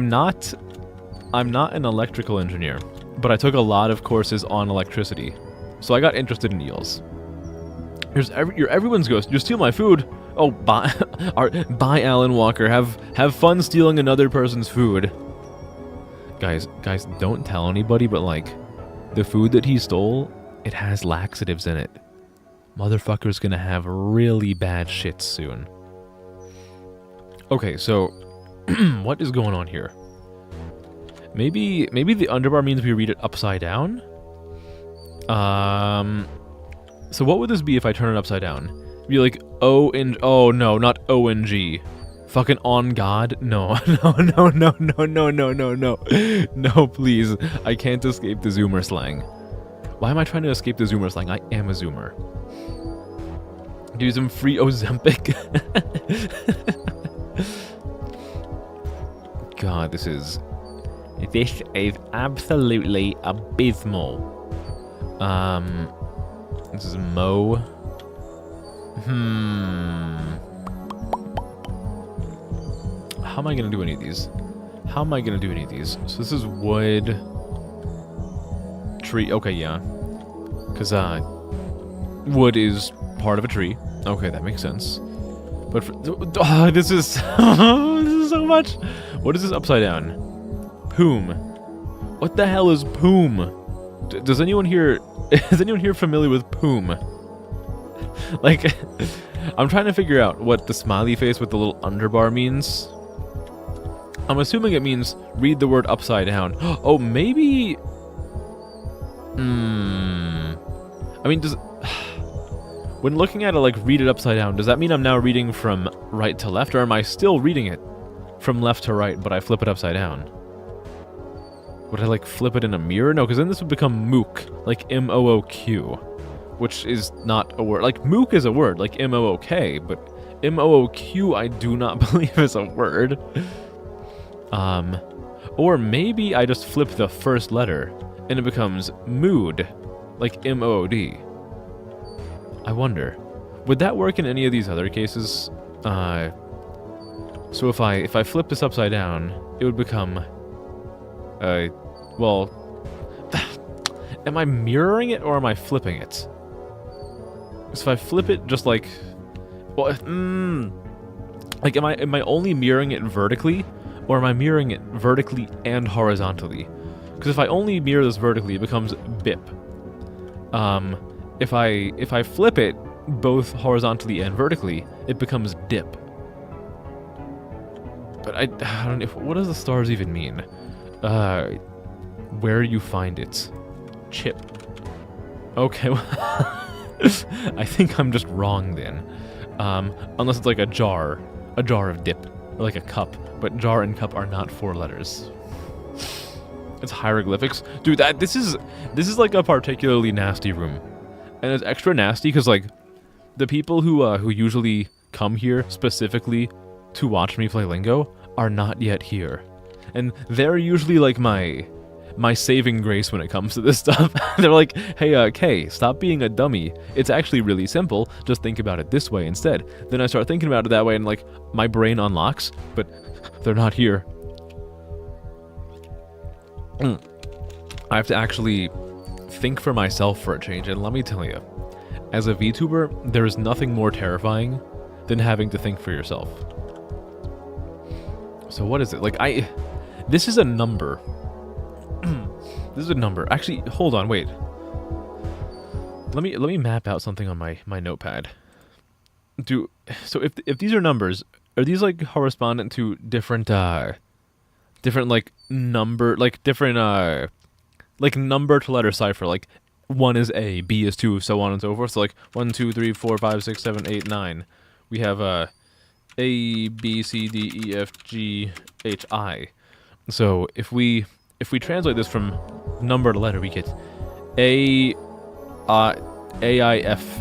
not an electrical engineer, but I took a lot of courses on electricity, so I got interested in eels. You're everyone's ghost. You steal my food. Oh, bye, bye, Alan Walker. Have fun stealing another person's food. Guys, don't tell anybody, but like, the food that he stole, it has laxatives in it. Motherfucker's gonna have really bad shit soon. Okay, so what is going on here? Maybe the underbar means we read it upside down? So what would this be if I turn it upside down? It'd be like oh no, not ONG. Fucking on God? No, no, please. I can't escape the Zoomer slang. Why am I trying to escape the Zoomer slang? I am a Zoomer. Do some free Ozempic. God, this is absolutely abysmal. This is Mo. How am I gonna do any of these? So this is wood. Tree. Okay, yeah. Because wood is part of a tree. Okay, that makes sense. But this is this is so much. What is this upside down? Poom. What the hell is poom? Does anyone here familiar with poom? Like, I'm trying to figure out what the smiley face with the little underbar means. I'm assuming it means read the word upside down. Oh, maybe. I mean, when looking at it, like, read it upside down, does that mean I'm now reading from right to left, or am I still reading it from left to right, but I flip it upside down? Would I, like, flip it in a mirror? No, because then this would become mook, like M-O-O-Q, which is not a word. Like, mook is a word, like M-O-O-K, but M-O-O-Q I do not believe is a word. Or maybe I just flip the first letter, and it becomes mood, like M-O-O-D. I wonder, would that work in any of these other cases? So if I flip this upside down, it would become, well, am I mirroring it or am I flipping it? So if I flip it just like, well, like am I only mirroring it vertically, or am I mirroring it vertically and horizontally? Because if I only mirror this vertically, it becomes bip. If I flip it both horizontally and vertically, it becomes dip. But I don't know, what does the stars even mean? Where you find it. Chip. Okay, well, I think I'm just wrong then. Unless it's like a jar of dip, or like a cup. But jar and cup are not 4 letters. It's hieroglyphics. Dude, this is like a particularly nasty room. And it's extra nasty because, like, the people who usually come here specifically to watch me play Lingo are not yet here. And they're usually like my saving grace when it comes to this stuff. They're like, hey, Kay, stop being a dummy. It's actually really simple. Just think about it this way instead. Then I start thinking about it that way and, like, my brain unlocks, but they're not here. I have to actually think for myself for a change, and let me tell you, as a VTuber, there is nothing more terrifying than having to think for yourself. So what is it? Like, this is a number. This is a number. Actually, hold on, wait. Let me map out something on my notepad. So if these are numbers, are these like correspondent to different like number, like different like number to letter cipher? Like 1 is A, B is 2, so on and so forth. So like 1, 2, 3, 4, 5, 6, 7, 8, 9. We have A, B, C, D, E, F, G, H, I. So if we translate this from number to letter, we get A, I, F,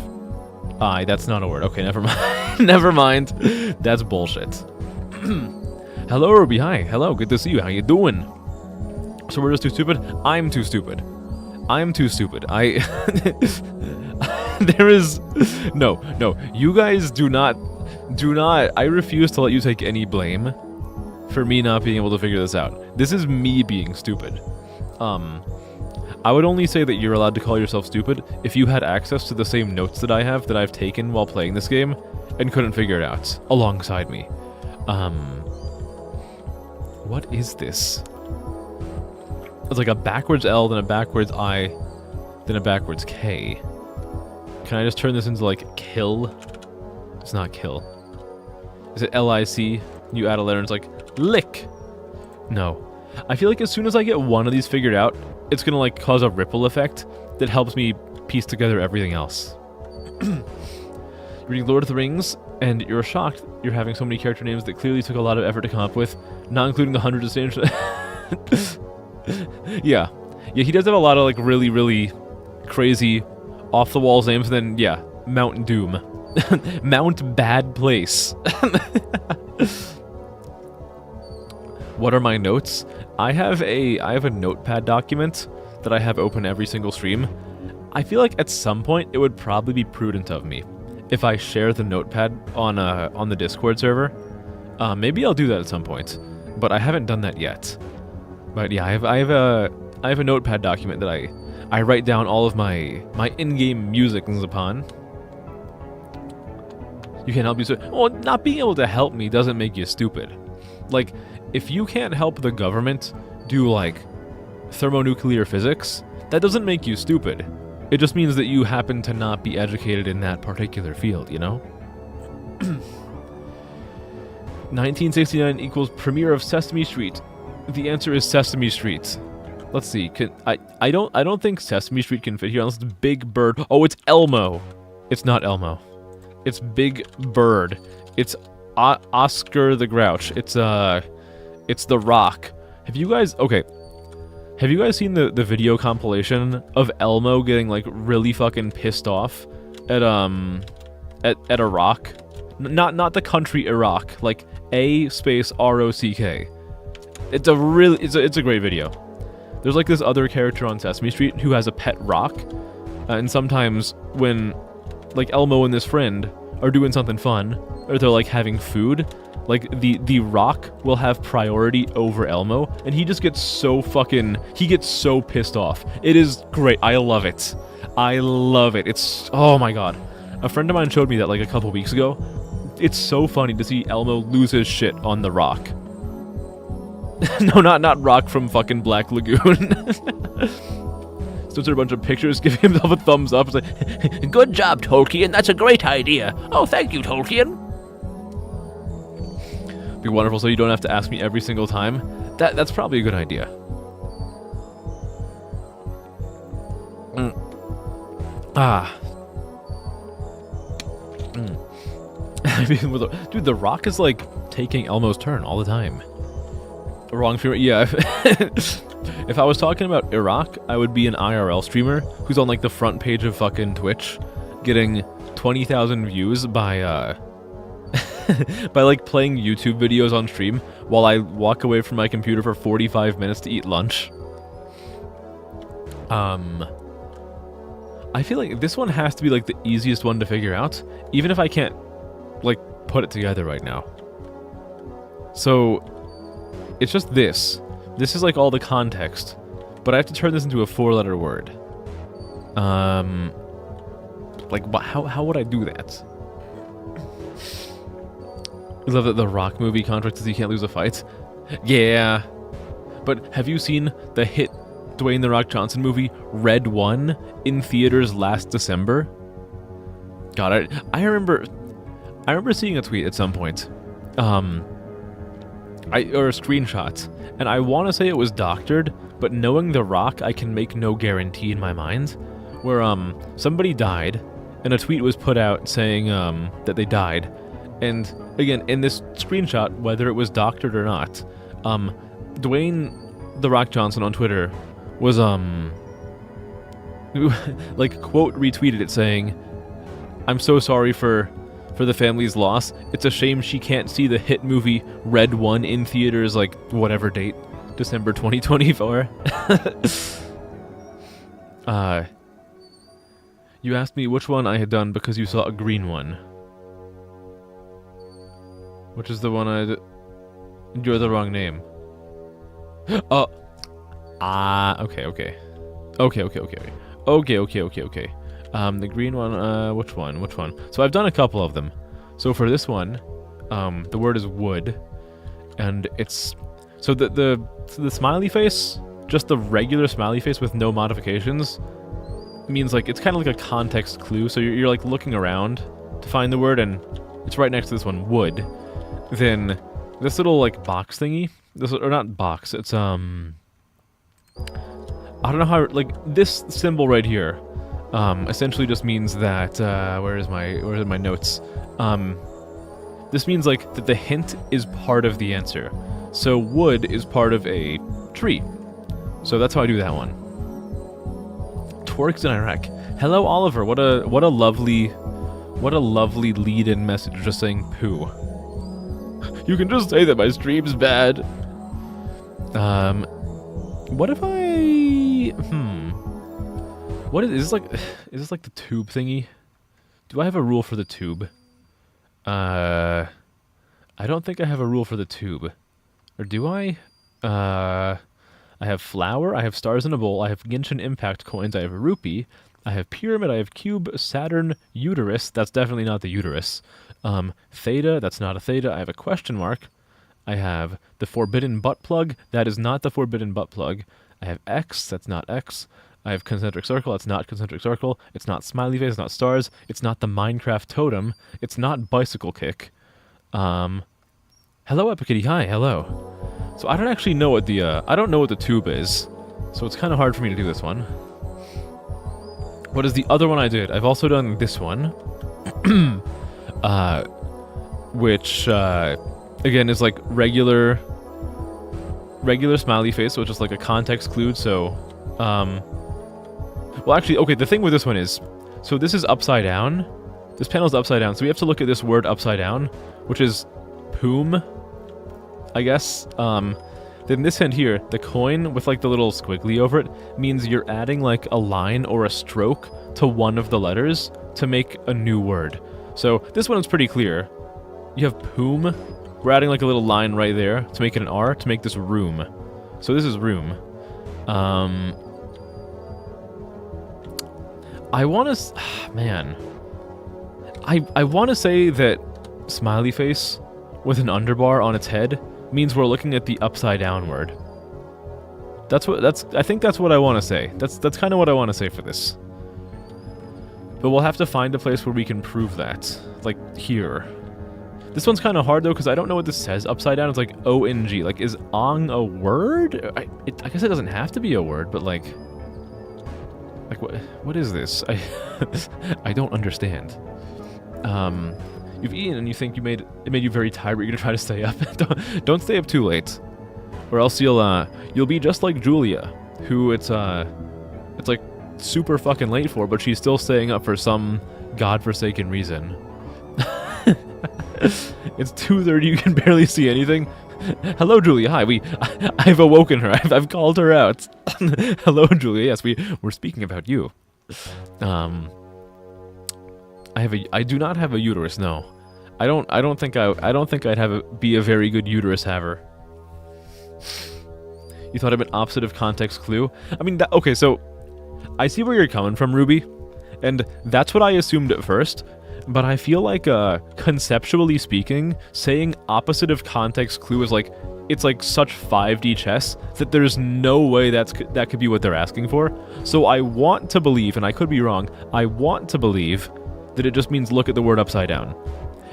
I. That's not a word. Okay, never mind. Never mind. That's bullshit. Hello, Ruby. Hi. Hello. Good to see you. How you doing? So we're just too stupid? I'm too stupid. I'm too stupid. There is... No. You guys do not... I refuse to let you take any blame for me not being able to figure this out. This is me being stupid. I would only say that you're allowed to call yourself stupid if you had access to the same notes that I have that I've taken while playing this game and couldn't figure it out alongside me. What is this? It's like a backwards L, then a backwards I, then a backwards K. Can I just turn this into like kill? It's not kill. Is it L-I-C? You add a letter and it's like lick. No. I feel like as soon as I get one of these figured out, it's gonna like cause a ripple effect that helps me piece together everything else. Reading Lord of the Rings, and you're shocked you're having so many character names that clearly took a lot of effort to come up with, not including the hundreds of strange... Yeah, he does have a lot of like really, really crazy off-the-walls names, and then, yeah, Mount Doom. Mount Bad Place. What are my notes? I have a notepad document that I have open every single stream. I feel like at some point it would probably be prudent of me if I share the notepad on the Discord server. Maybe I'll do that at some point, but I haven't done that yet. But yeah, I have a notepad document that I write down all of my in-game music upon. You can't help me. Well, not being able to help me doesn't make you stupid. Like, if you can't help the government do like thermonuclear physics, that doesn't make you stupid. It just means that you happen to not be educated in that particular field, you know? 1969 equals premiere of Sesame Street. The answer is Sesame Street. Let's see. I don't think Sesame Street can fit here unless it's Big Bird. Oh, it's Elmo. It's not Elmo. It's Big Bird. It's Oscar the Grouch. It's The Rock. Have you guys seen the video compilation of Elmo getting like really fucking pissed off at Iraq? Not the country Iraq, like A space ROCK. It's a great video. There's like this other character on Sesame Street who has a pet rock, and sometimes when like Elmo and this friend are doing something fun, or they're like having food, like the rock will have priority over Elmo, and he just gets so pissed off. It is great. I love it. It's, oh my god. A friend of mine showed me that like a couple weeks ago. It's so funny to see Elmo lose his shit on the rock. No, not Rock from fucking Black Lagoon. So it's a bunch of pictures giving himself a thumbs up. It's like, good job, Tolkien. That's a great idea. Oh, thank you, Tolkien. Be wonderful so you don't have to ask me every single time. That's probably a good idea. Dude, The Rock is like taking Elmo's turn all the time. Wrong streamer. Yeah. If I was talking about Iraq, I would be an IRL streamer who's on like the front page of fucking Twitch, getting 20,000 views by by like playing YouTube videos on stream while I walk away from my computer for 45 minutes to eat lunch. I feel like this one has to be like the easiest one to figure out, even if I can't like put it together right now. So it's just this. This is like all the context, but I have to turn this into a 4-letter word. Like how would I do that? I love that the Rock movie contract says you can't lose a fight. Yeah, but have you seen the hit Dwayne "The Rock" Johnson movie Red 1 in theaters last December? God, I remember I remember seeing a tweet at some point, or a screenshot, and I want to say it was doctored, but knowing The Rock, I can make no guarantee in my mind, where somebody died, and a tweet was put out saying that they died, and again, in this screenshot, whether it was doctored or not, Dwayne The Rock Johnson on Twitter was like quote retweeted it saying, "I'm so sorry for the family's loss. It's a shame she can't see the hit movie Red 1 in theaters, like whatever date, December 2024." You asked me which one I had done because you saw a green one. Which is the one I did? You're the wrong name. Oh. Okay. Okay. The green one, which one? So I've done a couple of them. So for this one, the word is wood, and it's, so the smiley face, just the regular smiley face with no modifications, means like, it's kind of like a context clue, so you're like looking around to find the word, and it's right next to this one, wood. Then this little like box thingy, or not box, it's I don't know how, like this symbol right here, essentially just means that, where are my notes? This means like that the hint is part of the answer. So wood is part of a tree. So that's how I do that one. Twerks in Iraq. Hello, Oliver. What a lovely lead-in message, just saying poo. You can just say that my stream's bad. What if I... What is this like the tube thingy? Do I have a rule for the tube? I don't think I have a rule for the tube. Or do I? I have flower, I have stars in a bowl, I have Genshin Impact coins, I have a rupee, I have pyramid, I have cube, Saturn, uterus, that's definitely not the uterus. Theta, that's not a theta, I have a question mark. I have the forbidden butt plug, that is not the forbidden butt plug. I have X, that's not X. I have concentric circle, that's not concentric circle. It's not smiley face, it's not stars. It's not the Minecraft totem. It's not bicycle kick. Hello, Epikitty, hi, hello. So I don't actually know what the, I don't know what the tube is. So it's kind of hard for me to do this one. What is the other one I did? I've also done this one. Which, again, is like regular smiley face, so it's just like a context clue, so, well, actually, okay, the thing with this one is, so this is upside down. This panel's upside down, so we have to look at this word upside down, which is poom, I guess. Then this end here, the coin with like the little squiggly over it, means you're adding like a line or a stroke to one of the letters to make a new word. So this one is pretty clear. You have poom. We're adding like a little line right there to make it an R, to make this room. So this is room. I want to... Man. I want to say that smiley face with an underbar on its head means we're looking at the upside down word. I think that's what I want to say. That's kind of what I want to say for this. But we'll have to find a place where we can prove that. Like, here. This one's kind of hard, though, because I don't know what this says upside down. It's like O-N-G. Like, is ong a word? I guess it doesn't have to be a word, but like... Like, what is this? I don't understand. You've eaten and you think it made you very tired, but you're gonna try to stay up. Don't stay up too late. Or else you'll be just like Julia, who it's like super fucking late for, but she's still staying up for some godforsaken reason. It's 2:30, you can barely see anything. Hello, Julia. Hi, I've awoken her. I've called her out. Hello, Julia. Yes, we're speaking about you. I do not have a uterus. No, I don't think I'd be a very good uterus haver. You thought of an opposite of context clue? I mean, okay, so I see where you're coming from, Ruby, and that's what I assumed at first. But I feel like, conceptually speaking, saying opposite of context clue is like, it's like such 5D chess that there's no way that could be what they're asking for. So I want to believe, and I could be wrong, I want to believe that it just means look at the word upside down.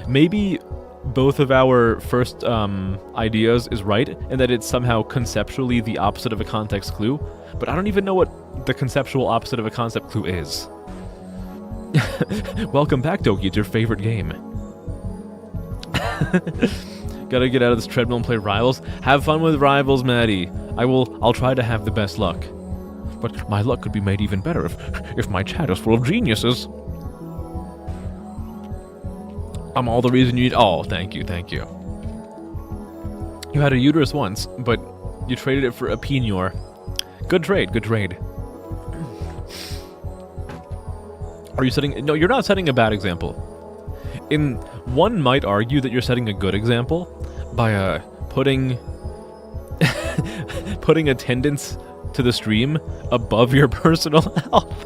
maybe both of our first ideas is right, and that it's somehow conceptually the opposite of a context clue, but I don't even know what the conceptual opposite of a concept clue is. Welcome back, Doki. It's your favorite game. Gotta get out of this treadmill and play Rivals. Have fun with Rivals, Maddie. I'll try to have the best luck. But my luck could be made even better if my chat is full of geniuses. I'm all the reason you need. Oh, thank you, thank you. You had a uterus once, but you traded it for a penure. Good trade, good trade. Are you setting... No, you're not setting a bad example. One might argue that you're setting a good example by putting putting attendance to the stream above your personal health.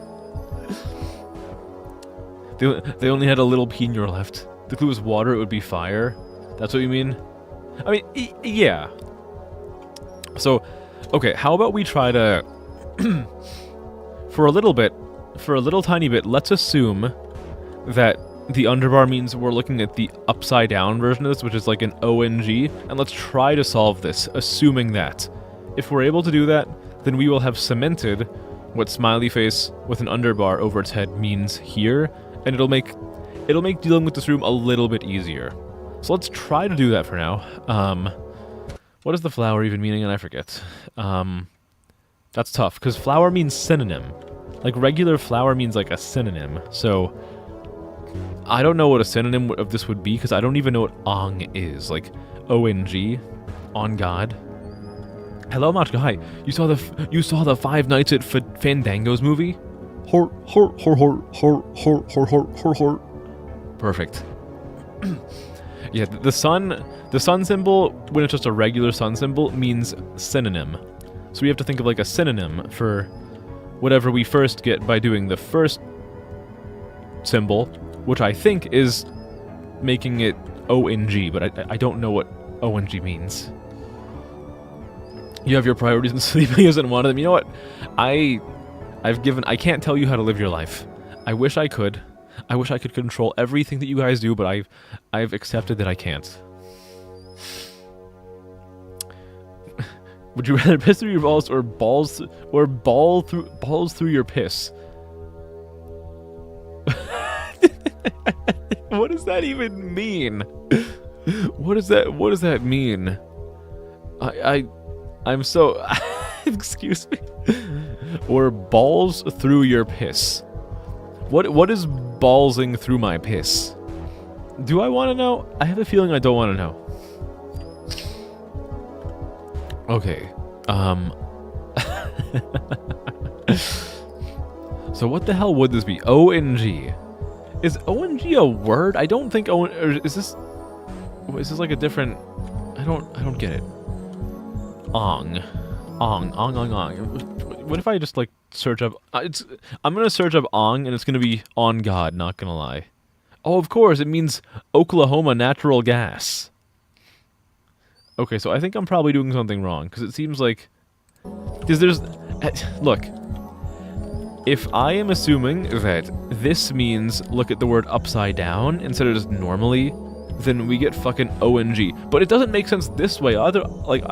They only had a little penure left. The clue was water, it would be fire. That's what you mean? I mean, yeah. So, okay, how about we try to... for a little tiny bit, let's assume that the underbar means we're looking at the upside down version of this, which is like an ONG, and let's try to solve this, assuming that. If we're able to do that, then we will have cemented what smiley face with an underbar over its head means here, and it'll make dealing with this room a little bit easier. So let's try to do that for now. What does the flower even meaning? And I forget. That's tough, because flower means synonym. Like, regular flower means like a synonym. So, I don't know what a synonym of this would be, because I don't even know what ong is. Like, ONG, on God. Hello, Machka. Hi. You saw the Five Nights at Fandango's movie? Hor. Perfect. Yeah, the sun symbol, when it's just a regular sun symbol, means synonym. So we have to think of like a synonym for whatever we first get by doing the first symbol, which I think is making it ONG, but I don't know what ONG means. You have your priorities and sleeping isn't one of them. You know what? I can't tell you how to live your life. I wish I could. I wish I could control everything that you guys do, but I've accepted that I can't. Would you rather piss through your balls or balls through your piss? What does that even mean? What does that mean? I'm so excuse me. Or balls through your piss. What is ballsing through my piss? Do I want to know? I have a feeling I don't want to know. Okay. So what the hell would this be? ONG. Is ONG a word? I don't think or is this like a different... I don't get it. Ong. What if I just like search up... I'm gonna search up ong and it's gonna be on God, not gonna lie. Oh, of course, it means Oklahoma natural gas. Okay, so I think I'm probably doing something wrong, because it seems like... Because there's... Look. If I am assuming that this means look at the word upside down instead of just normally, then we get fucking ONG. But it doesn't make sense this way either. Like,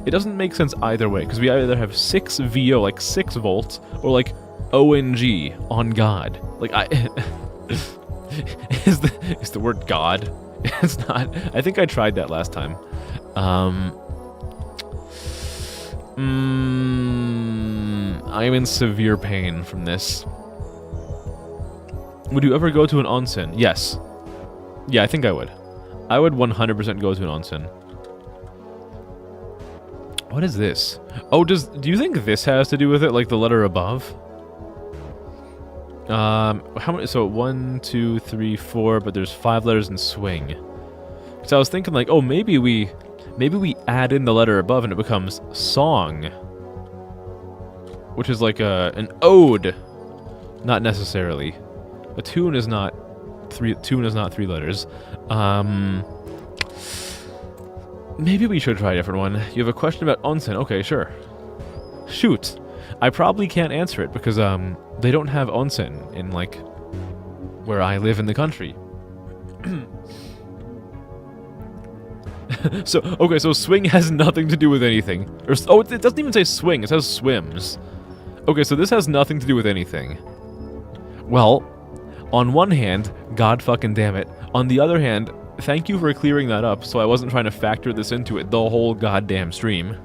it doesn't make sense either way, because we either have 6 VO, like 6 volts, or like ONG, on God. Like, is the word God? It's not. I think I tried that last time. I am in severe pain from this. Would you ever go to an onsen? Yes. Yeah, I think I would. I would 100% go to an onsen. What is this? Oh, do you think this has to do with it, like the letter above? How many? So 1, 2, 3, 4, but there's 5 letters in swing. So I was thinking like, oh, maybe we add in the letter above and it becomes song, which is like an ode. Not necessarily. A tune is not 3 letters. Maybe we should try a different one. You have a question about onsen? Okay, sure. Shoot. I probably can't answer it because they don't have onsen in like where I live in the country. So, okay, so swing has nothing to do with anything. Oh, it doesn't even say swing, it says swims. Okay, so this has nothing to do with anything. Well, on one hand, god fucking damn it. On the other hand, thank you for clearing that up so I wasn't trying to factor this into it the whole goddamn stream.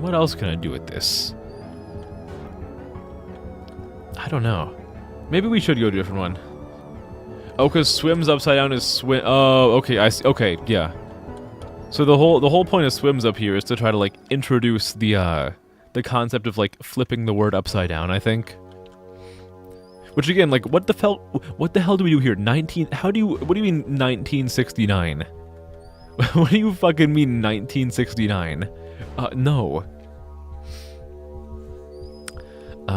What else can I do with this? I don't know. Maybe we should go to a different one. Oh, because swims upside down is swim. Oh, okay, I see. Okay, yeah. So the whole point of swims up here is to try to like introduce the concept of like flipping the word upside down, I think. Which again, like what the hell do we do here? What do you mean 1969? What do you fucking mean 1969? No.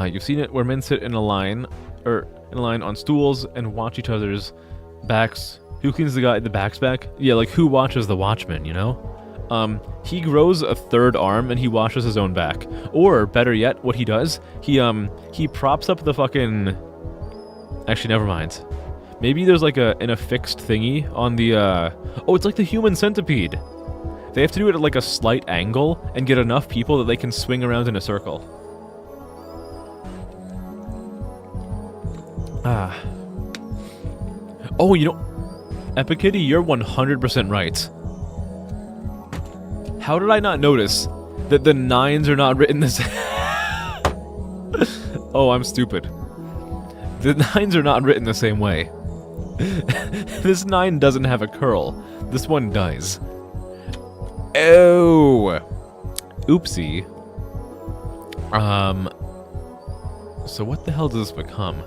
You've seen it where men sit in a line on stools and watch each other's backs. Who cleans the back's back? Yeah, like who watches the watchman, you know? He grows a third arm and he washes his own back. Or, better yet, what he does, he props up the fucking... Actually, never mind. Maybe there's like an affixed thingy on the, Oh, it's like the human centipede! They have to do it at like a slight angle and get enough people that they can swing around in a circle. Oh, you know... Epic Kitty, you're 100% right. How did I not notice that the 9s are not written the same? Oh, I'm stupid. The 9s are not written the same way. This 9 doesn't have a curl. This one does. Oh! Oopsie. So what the hell does this become?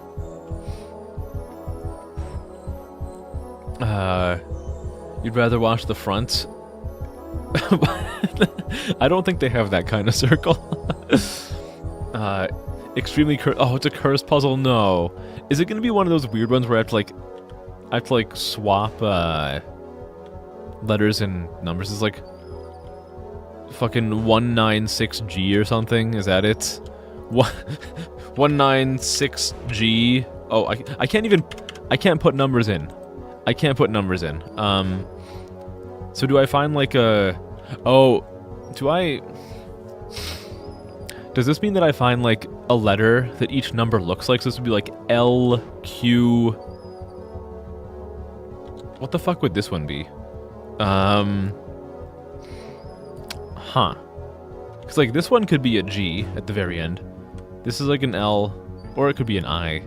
You'd rather watch the front? I don't think they have that kind of circle. Extremely oh, it's a curse puzzle? No. Is it gonna be one of those weird ones where I have to like swap, letters and numbers? It's like fucking 196G or something? Is that it? 196G? Oh, I can't put numbers in. I can't put numbers in. So do I find like a... Oh, does this mean that I find like a letter that each number looks like? So this would be like L, Q... What the fuck would this one be? Huh. Because like this one could be a G at the very end. This is like an L, or it could be an I.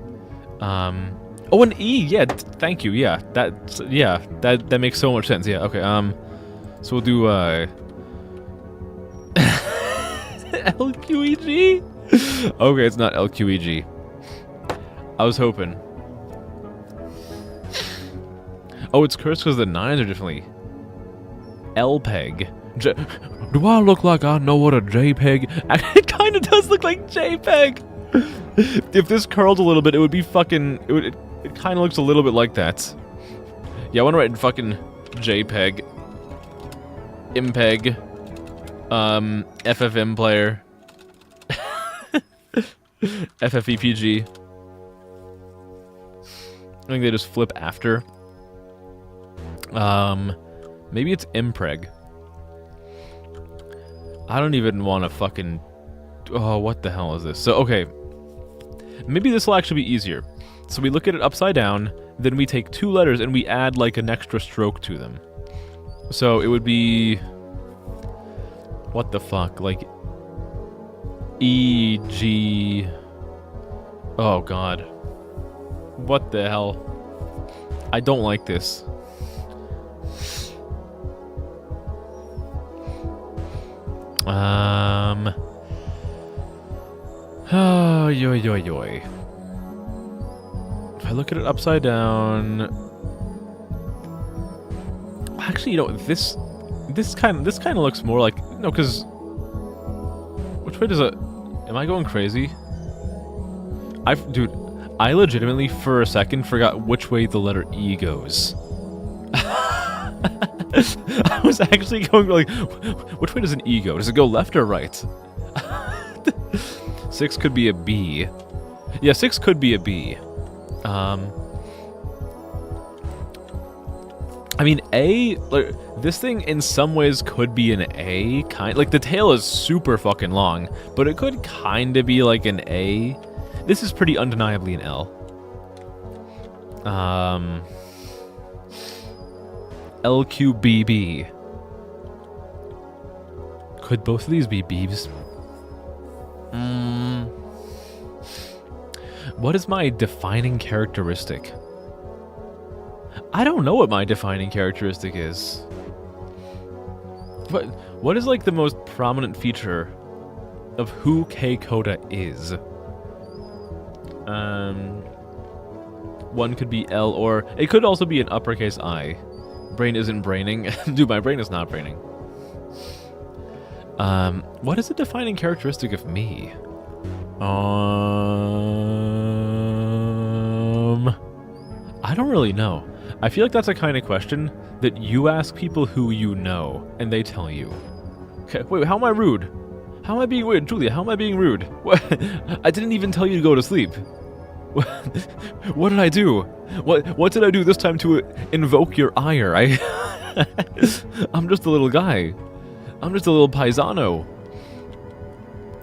Oh, an E. Yeah, thank you. Yeah, that makes so much sense. Yeah. Okay. So we'll do LQEG. Okay, it's not LQEG. I was hoping. Oh, it's cursed because the 9s are differently. LPEG. Do I look like I know what a JPEG? It kind of does look like JPEG. If this curled a little bit, it would be fucking... It kind of looks a little bit like that. Yeah, I want to write in fucking JPEG. MPEG. FFM player. FFEPG. I think they just flip after. Maybe it's MPreg. I don't even want to fucking... Oh, what the hell is this? So, okay. Maybe this will actually be easier. So we look at it upside down, then we take two letters and we add like an extra stroke to them. So it would be... What the fuck? Like... E, G... Oh god. What the hell? I don't like this. Oh, yoy. If I look at it upside down... Actually, you know, this kind of looks more like... No, because... Which way does it... Am I going crazy? Dude, I legitimately, for a second, forgot which way the letter E goes. I was actually going like, which way does an E go? Does it go left or right? 6 could be a B. Yeah, 6 could be a B. I mean, A, like, this thing in some ways could be an A, like the tail is super fucking long, but it could kind of be like an A. This is pretty undeniably an L. LQBB. Could both of these be Bs? What is my defining characteristic? I don't know what my defining characteristic is. But what is like the most prominent feature of who K-Coda is? One could be L, or it could also be an uppercase I. Brain isn't braining. Dude, my brain is not braining. What is the defining characteristic of me? I don't really know. I feel like that's a kind of question that you ask people who you know, and they tell you. Okay, wait, how am I rude? How am I being weird? Julia, how am I being rude? What? I didn't even tell you to go to sleep. What did I do? What did I do this time to invoke your ire? I'm just a little guy. I'm just a little paisano.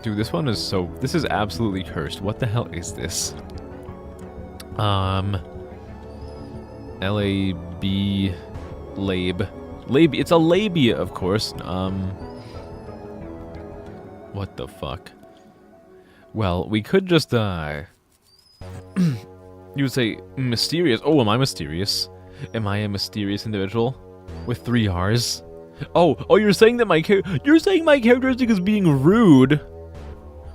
Dude, this one is so... This is absolutely cursed. What the hell is this? L-A-B... Labe. Labia. It's a labia, of course. What the fuck? Well, we could just, You would say mysterious. Oh, am I mysterious? Am I a mysterious individual? With 3 R's? Oh, you're saying that my characteristic is being rude?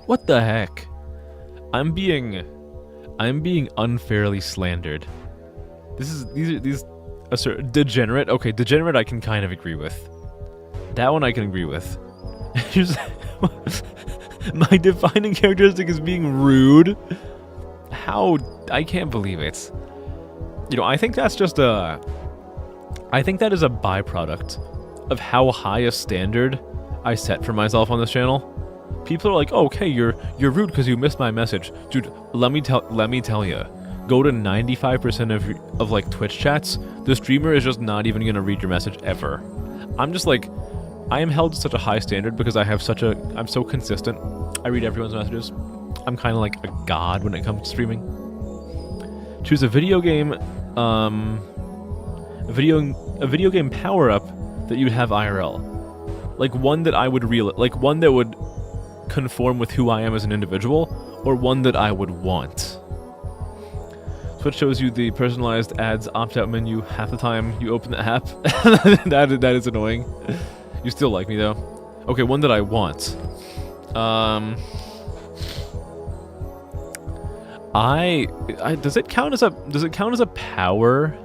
What the heck? I'm being unfairly slandered. These degenerate. Okay, degenerate I can kind of agree with. That one I can agree with. My defining characteristic is being rude. How? I can't believe it. You know, I think that's just I think that is a byproduct of how high a standard I set for myself on this channel. People are like, oh, okay, you're rude because you missed my message. Dude, let me tell you. Go to 95% of like Twitch chats, the streamer is just not even gonna read your message ever. I'm just like, I am held to such a high standard because I'm so consistent. I read everyone's messages. I'm kind of like a god when it comes to streaming. Choose a video game, a video game power-up that you'd have IRL. Like one that I would like one that would conform with who I am as an individual, or one that I would want. Twitch shows you the personalized ads opt-out menu half the time you open the app. that is annoying. You still like me though. Okay, one that I want. Does it count as a power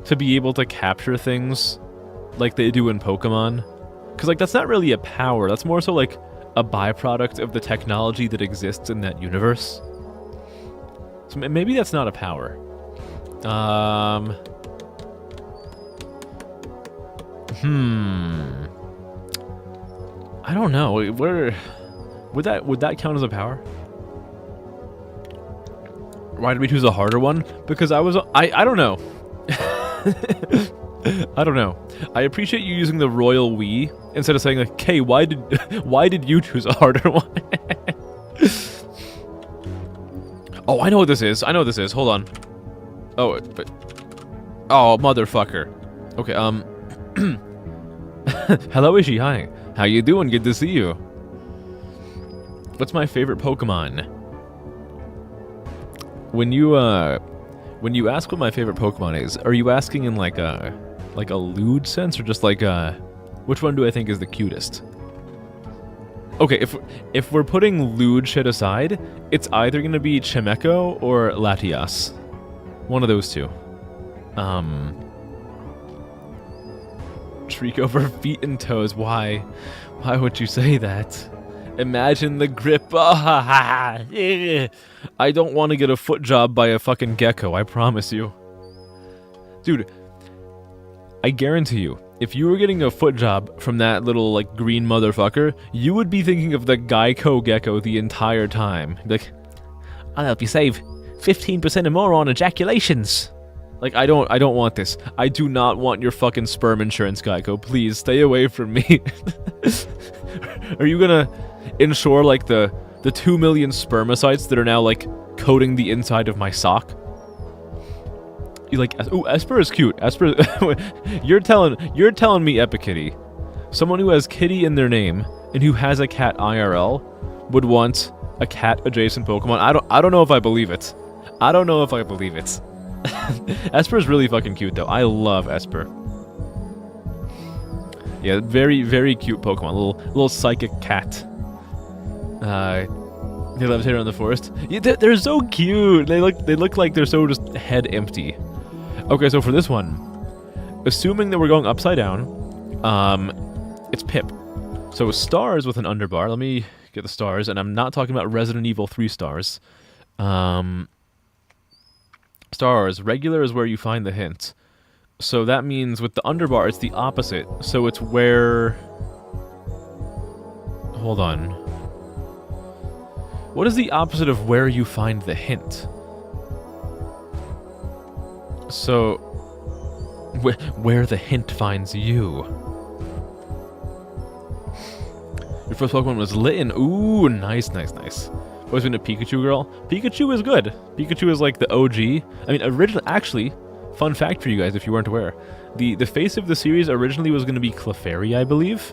to be able to capture things like they do in Pokemon? Because like that's not really a power. That's more so like a byproduct of the technology that exists in that universe. So maybe that's not a power. I don't know. Where would that count as a power? Why did we choose a harder one? Because I don't know. I don't know. I appreciate you using the royal we instead of saying like, "Hey, why did you choose a harder one?" Oh, I know what this is. Hold on. Oh, but motherfucker. Okay, hello, Ishi. Hi. How you doing? Good to see you. What's my favorite Pokemon? When you ask what my favorite Pokemon is, are you asking in like a lewd sense, or just like which one do I think is the cutest? Okay, if we're putting lewd shit aside, it's either gonna be Chimecho or Latias. One of those two. Shriek over feet and toes. Why would you say that? Imagine the grip. I don't want to get a foot job by a fucking gecko, I promise you. Dude, I guarantee you, if you were getting a foot job from that little, like, green motherfucker, you would be thinking of the Geico Gecko the entire time. Like, I'll help you save 15% or more on ejaculations. Like, I don't want this. I do not want your fucking sperm insurance, Geico. Please, stay away from me. Are you gonna insure, like, the 2 million spermicides that are now, like, coating the inside of my sock? You like, ooh, Esper is cute. Esper, you're telling me Epikitty, someone who has kitty in their name and who has a cat IRL, would want a cat adjacent Pokemon. I don't know if I believe it. I don't know if I believe it. Esper is really fucking cute though. I love Esper. Yeah, very, very cute Pokemon. Little psychic cat. They levitate around the forest. Yeah, they're so cute. They look like they're so just head empty. Okay, so for this one, assuming that we're going upside down, it's Pip. So stars with an underbar. Let me get the stars, and I'm not talking about Resident Evil 3 stars. Stars. Regular is where you find the hint. So that means with the underbar, it's the opposite. So it's where... Hold on. What is the opposite of where you find the hint? So, where the hint finds you. Your first Pokemon was Litten. Ooh, nice, nice, nice. Always been a Pikachu girl. Pikachu is good. Pikachu is like the OG. I mean, originally, actually, fun fact for you guys if you weren't aware, the face of the series originally was going to be Clefairy, I believe.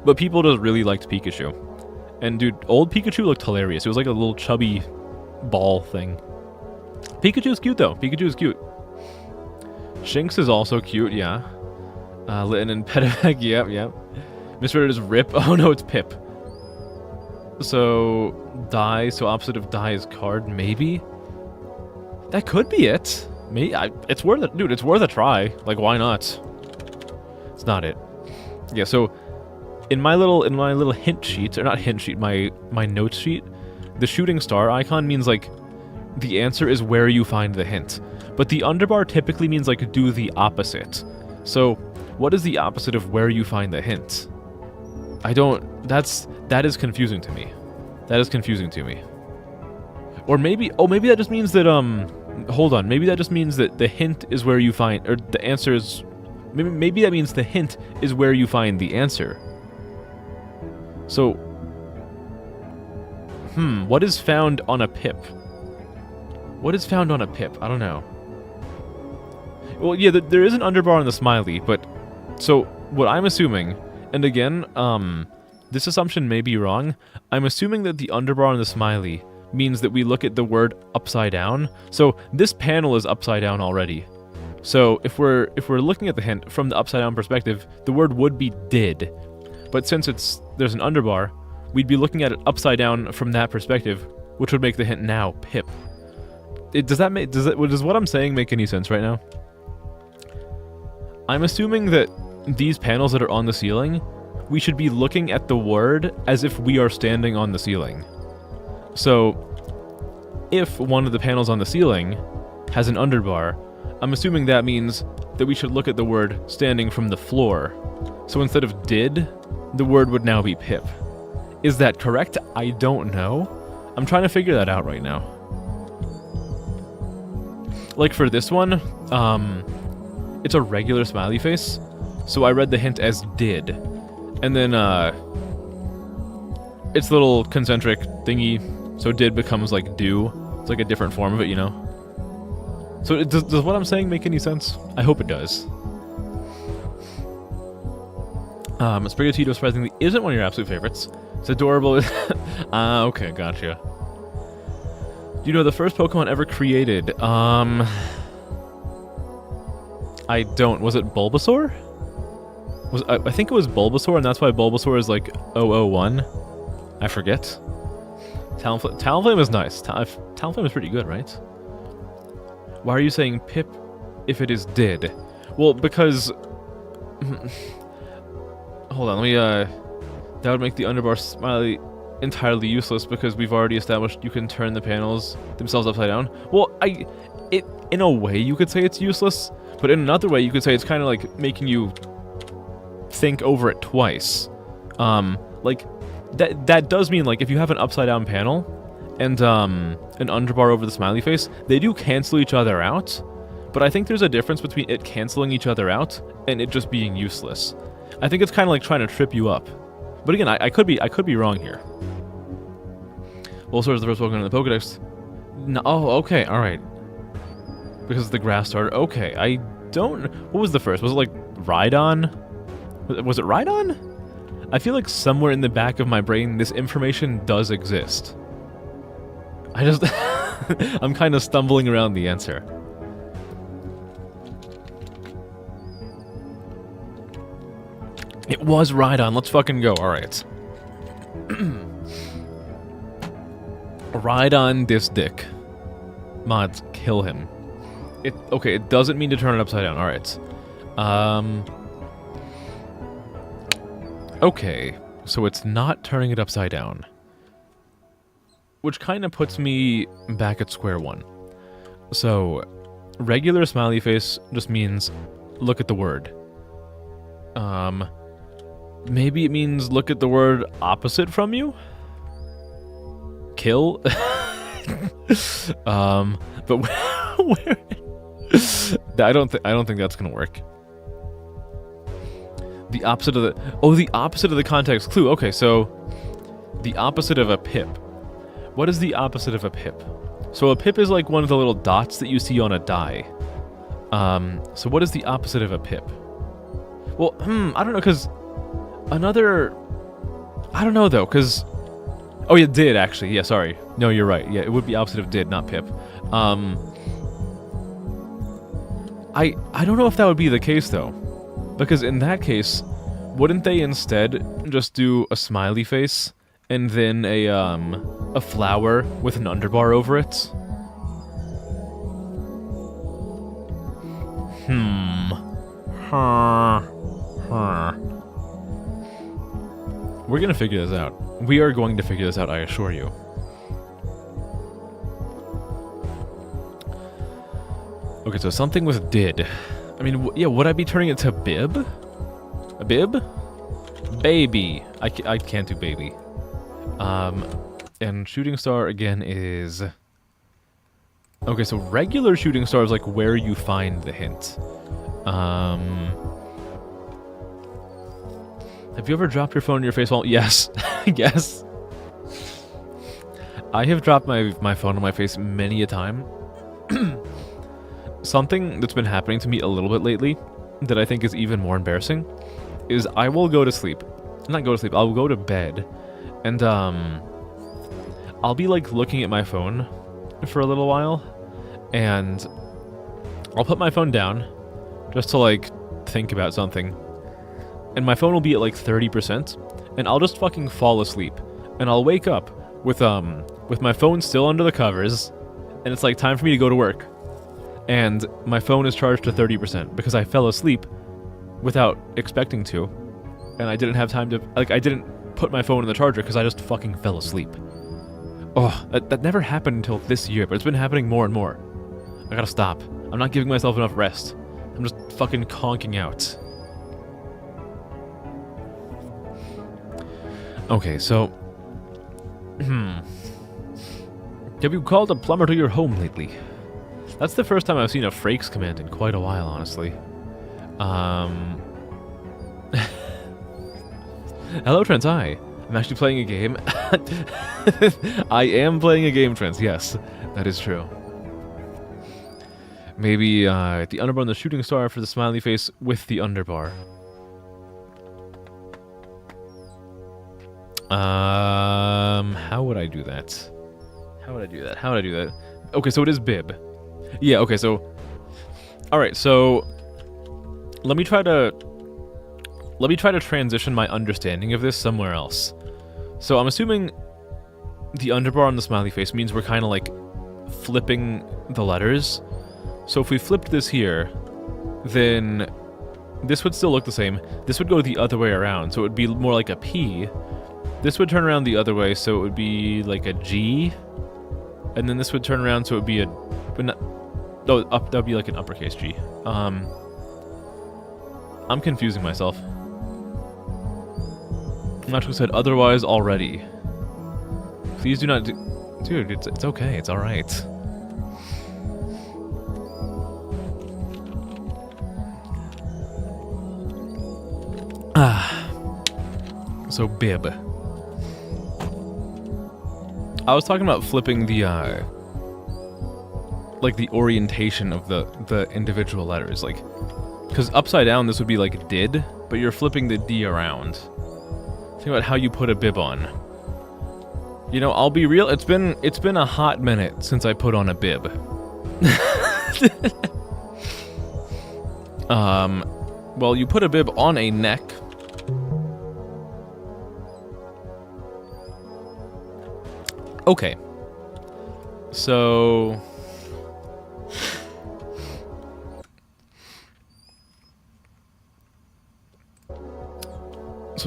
But people just really liked Pikachu. And dude, old Pikachu looked hilarious. It was like a little chubby ball thing. Pikachu's cute though. Pikachu is cute. Shinx is also cute, yeah. Litten and Petibag, yep, yep. Misread is Rip. Oh no, it's Pip. So, Die, so opposite of Die is Card, maybe? That could be it. It's worth it. Dude, it's worth a try. Like, why not? It's not it. Yeah, so, in my little hint sheet, or not hint sheet, my notes sheet, the shooting star icon means, like, the answer is where you find the hint. But the underbar typically means, like, do the opposite. So, what is the opposite of where you find the hint? That is confusing to me. That is confusing to me. Or maybe that just means that, hold on, maybe that just means that the hint is where you find, or the answer is, maybe that means the hint is where you find the answer. So, what is found on a Pip? What is found on a Pip? I don't know. Well, yeah, there is an underbar on the Smiley, but... So, what I'm assuming... And again, this assumption may be wrong. I'm assuming that the underbar on the Smiley means that we look at the word upside down. So, this panel is upside down already. So, if we're looking at the hint from the upside down perspective, the word would be did. But since there's an underbar, we'd be looking at it upside down from that perspective, which would make the hint now Pip. Does what I'm saying make any sense right now? I'm assuming that these panels that are on the ceiling, we should be looking at the word as if we are standing on the ceiling. So, if one of the panels on the ceiling has an underbar, I'm assuming that means that we should look at the word standing from the floor. So instead of did, the word would now be Pip. Is that correct? I don't know. I'm trying to figure that out right now. Like for this one, it's a regular smiley face, so I read the hint as did. And then, it's little concentric thingy, so did becomes like do. It's like a different form of it, you know? So does what I'm saying make any sense? I hope it does. Sprigatito surprisingly isn't one of your absolute favorites. It's adorable. Okay, gotcha. Do you know the first Pokemon ever created? I don't. Was it Bulbasaur? I think it was Bulbasaur, and that's why Bulbasaur is like 001. I forget. Talonflame is nice. Talonflame is pretty good, right? Why are you saying Pip if it is did? Well, because... Hold on, let me, that would make the underbar smiley entirely useless because we've already established you can turn the panels themselves upside down. Well, in a way you could say it's useless, but in another way you could say it's kind of like making you think over it twice. Like, that does mean, like, if you have an upside-down panel and an underbar over the smiley face, they do cancel each other out, but I think there's a difference between it canceling each other out and it just being useless. I think it's kind of like trying to trip you up. But again, I could be wrong here. Volstar is the first Pokemon in the Pokedex. No, oh, okay, alright. Because the grass starter. Okay, I don't... What was the first? Was it like Rhydon? Was it Rhydon? I feel like somewhere in the back of my brain this information does exist. I just... I'm kind of stumbling around the answer. It was Rhydon. Let's fucking go. Alright. Rhydon this dick. Mods, kill him. Okay, it doesn't mean to turn it upside down. Alright. Okay, so it's not turning it upside down. Which kind of puts me back at square one. So, regular smiley face just means look at the word. Maybe it means look at the word opposite from you? Kill? But where? I don't think that's gonna work. The opposite of the... Oh, the opposite of the context clue. Okay, so... The opposite of a pip. What is the opposite of a pip? So a pip is like one of the little dots that you see on a die. So what is the opposite of a pip? Well, I don't know, because... Another... I don't know, though, because... Oh, yeah, did, actually. Yeah, sorry. No, you're right. Yeah, it would be opposite of did, not pip. I don't know if that would be the case, though. Because in that case, wouldn't they instead just do a smiley face and then a flower with an underbar over it? We're gonna figure this out. We are going to figure this out, I assure you. Okay, so something with did. I mean, yeah, would I be turning it to bib? A bib? Baby. I can't do baby. And shooting star, again, is... Okay, so regular shooting star is like where you find the hint. Have you ever dropped your phone in your face while... Yes. Yes. I have dropped my phone on my face many a time. Something that's been happening to me a little bit lately that I think is even more embarrassing is I will go to sleep. Not go to sleep, I'll go to bed. And, I'll be, like, looking at my phone for a little while. And I'll put my phone down just to, like, think about something. And my phone will be at, like, 30%. And I'll just fucking fall asleep. And I'll wake up with my phone still under the covers. And it's, like, time for me to go to work. And my phone is charged to 30% because I fell asleep without expecting to. And I didn't have time to... Like, I didn't put my phone in the charger because I just fucking fell asleep. Oh, that never happened until this year, but it's been happening more and more. I gotta stop. I'm not giving myself enough rest. I'm just fucking conking out. Okay, so... Have you called a plumber to your home lately? That's the first time I've seen a Frakes command in quite a while, honestly. Hello, Trent, hi. I'm actually playing a game. I am playing a game, Trent, yes. That is true. Maybe the underbar and the shooting star for the smiley face with the underbar. How would I do that? How would I do that? How would I do that? Okay, so it is bib. Yeah, okay, so... Alright, so... Let me try to transition my understanding of this somewhere else. So I'm assuming the underbar on the smiley face means we're kind of like flipping the letters. So if we flipped this here, then this would still look the same. This would go the other way around, so it would be more like a P. This would turn around the other way, so it would be like a G. And then this would turn around, so it would be a... Oh, that'd be like an uppercase G. I'm confusing myself. Nacho said otherwise already. Please do not Dude, it's okay. It's alright. So bib. I was talking about flipping the like the orientation of the individual letters, like, because upside down this would be like did, but you're flipping the D around. Think about how you put a bib on. You know, I'll be real. It's been a hot minute since I put on a bib. Well, you put a bib on a neck. Okay. So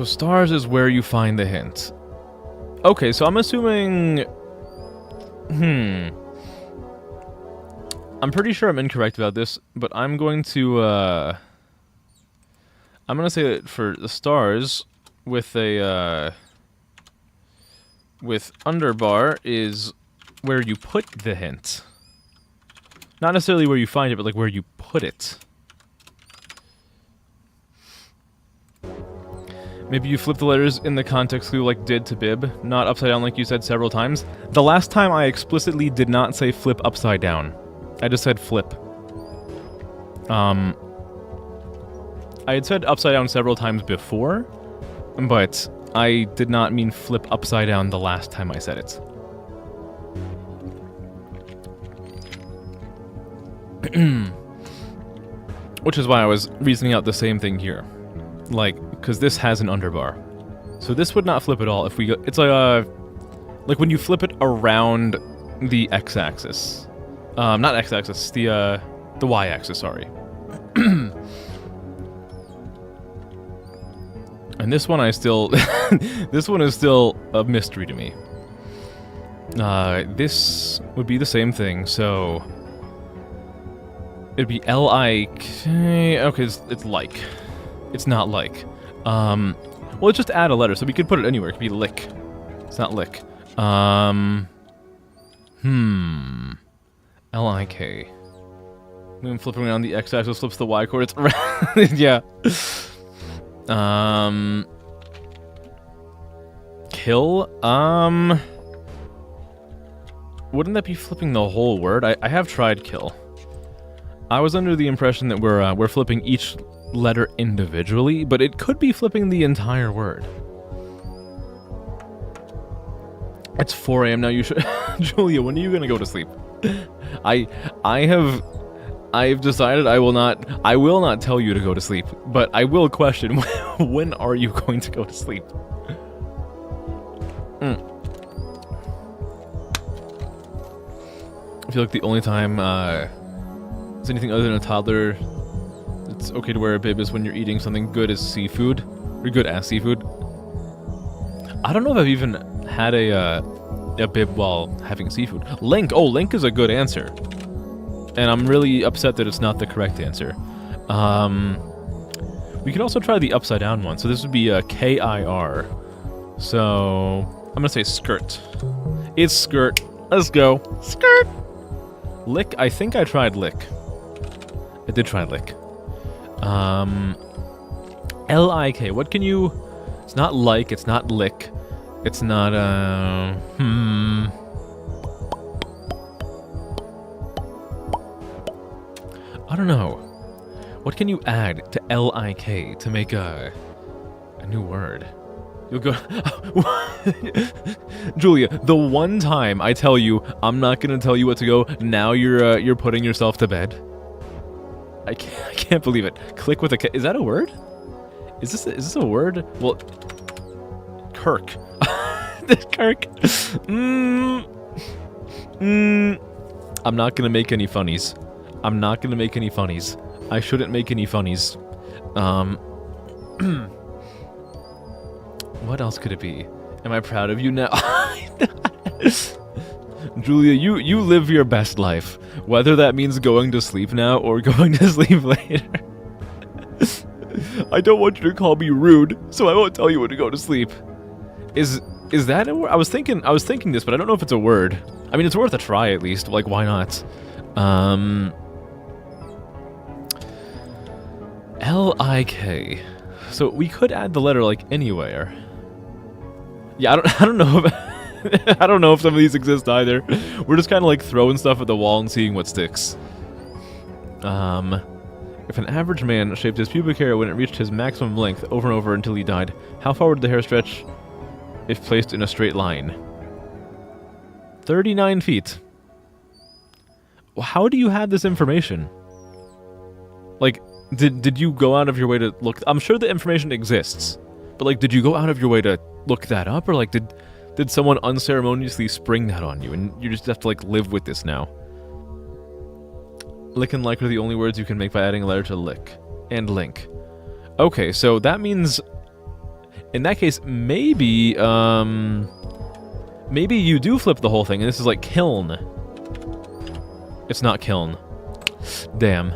stars is where you find the hint. Okay, so I'm assuming... I'm pretty sure I'm incorrect about this, but I'm going to, I'm going to say that for the stars, with a, with underbar is where you put the hint. Not necessarily where you find it, but like where you put it. Maybe you flip the letters in the context clue like did to bib, not upside down like you said several times. The last time I explicitly did not say flip upside down. I just said flip. I had said upside down several times before, but I did not mean flip upside down the last time I said it. Which is why I was reasoning out the same thing here. Like, because this has an underbar. So this would not flip at all if we go... It's like when you flip it around the x-axis. Not x-axis, the y-axis, sorry. And this one I still... this one is still a mystery to me. This would be the same thing, so... It'd be L-I-K... Okay, it's like. It's not like. Well, let's just add a letter, so we could put it anywhere. It could be lick. It's not lick. L-I-K. When flipping around the x-axis flips the y-coordinates around. Yeah. Kill? Wouldn't that be flipping the whole word? I have tried kill. I was under the impression that we're flipping each letter individually, but it could be flipping the entire word. It's 4 a.m. now. You should... Julia, when are you gonna go to sleep? I've decided I will not tell you to go to sleep, but I will question when are you going to go to sleep? I feel like the only time it's anything other than a toddler it's okay to wear a bib is when you're eating something good as seafood, or good as seafood. I don't know if I've even had a bib while having seafood. Link! Oh, Link is a good answer. And I'm really upset that it's not the correct answer. We could also try the upside down one. So this would be a K-I-R. So I'm gonna say skirt. It's skirt. Let's go. Skirt! Lick? I think I tried lick. I did try lick. L-I-K. What can you... It's not like, it's not lick. It's not, I don't know. What can you add to L-I-K to make a new word? You'll go... Julia, the one time I tell you I'm not gonna tell you what to go, now you're putting yourself to bed. I can't believe it. Click with a K. Is that a word? Is this a word? Well, Kirk. Kirk. I'm not gonna make any funnies. I'm not gonna make any funnies. I shouldn't make any funnies. What else could it be? Am I proud of you now? Julia, you live your best life. Whether that means going to sleep now or going to sleep later. I don't want you to call me rude, so I won't tell you when to go to sleep. Is that a word? I was thinking this, but I don't know if it's a word. I mean, it's worth a try at least. Like, why not? L-I-K. So we could add the letter like anywhere. Yeah, I don't know if I don't know if some of these exist either. We're just kind of like throwing stuff at the wall and seeing what sticks. If an average man shaved his pubic hair when it reached his maximum length over and over until he died, how far would the hair stretch if placed in a straight line? 39 feet. How do you have this information? Like, did you go out of your way to look? I'm sure the information exists, but like, did you go out of your way to look that up, or like, did someone unceremoniously spring that on you, and you just have to like live with this now? Lick and like are the only words you can make by adding a letter to lick and link. Okay, so that means, in that case, maybe maybe you do flip the whole thing, and this is like kiln. It's not kiln. Damn.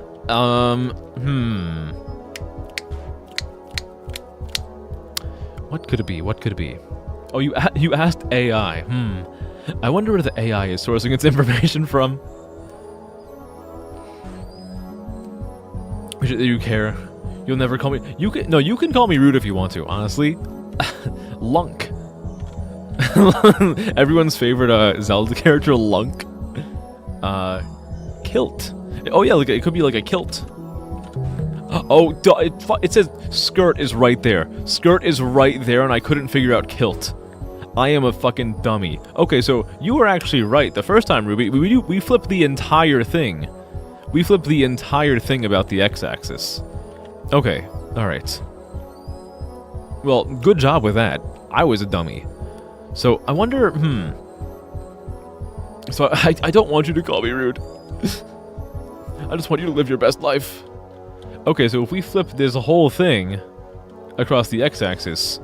What could it be? What could it be? Oh, you asked AI. I wonder where the AI is sourcing its information from. You care. You'll never call me. You can call me rude if you want to. Honestly, Lunk. Everyone's favorite Zelda character, Lunk. Kilt. Oh yeah, like it could be like a kilt. Oh, it says skirt is right there. Skirt is right there, and I couldn't figure out kilt. I am a fucking dummy. Okay, so you were actually right the first time, Ruby. We flipped the entire thing. We flipped the entire thing about the x-axis. Okay, alright. Well, good job with that. I was a dummy. So, I wonder, So, I don't want you to call me rude. I just want you to live your best life. Okay, so if we flip this whole thing across the x-axis,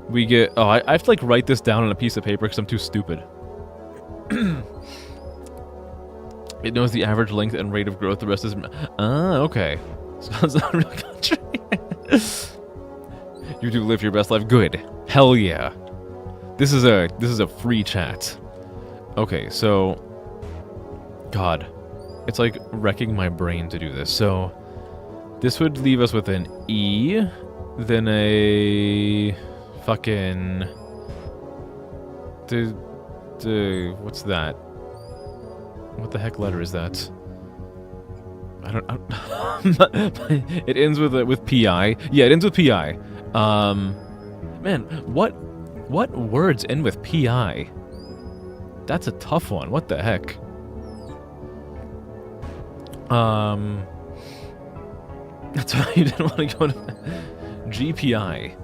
we get... Oh, I have to, like, write this down on a piece of paper because I'm too stupid. It knows the average length and rate of growth. The rest is... okay. So it's not a real country. You do live your best life. Good. Hell yeah. This is a free chat. Okay, so... God. It's like wrecking my brain to do this. So, this would leave us with an E, then a... fucking... what's that? What the heck letter is that? I don't it ends with PI. Yeah, it ends with PI. Man, what words end with PI? That's a tough one. What the heck? That's why you didn't want to go to GPI.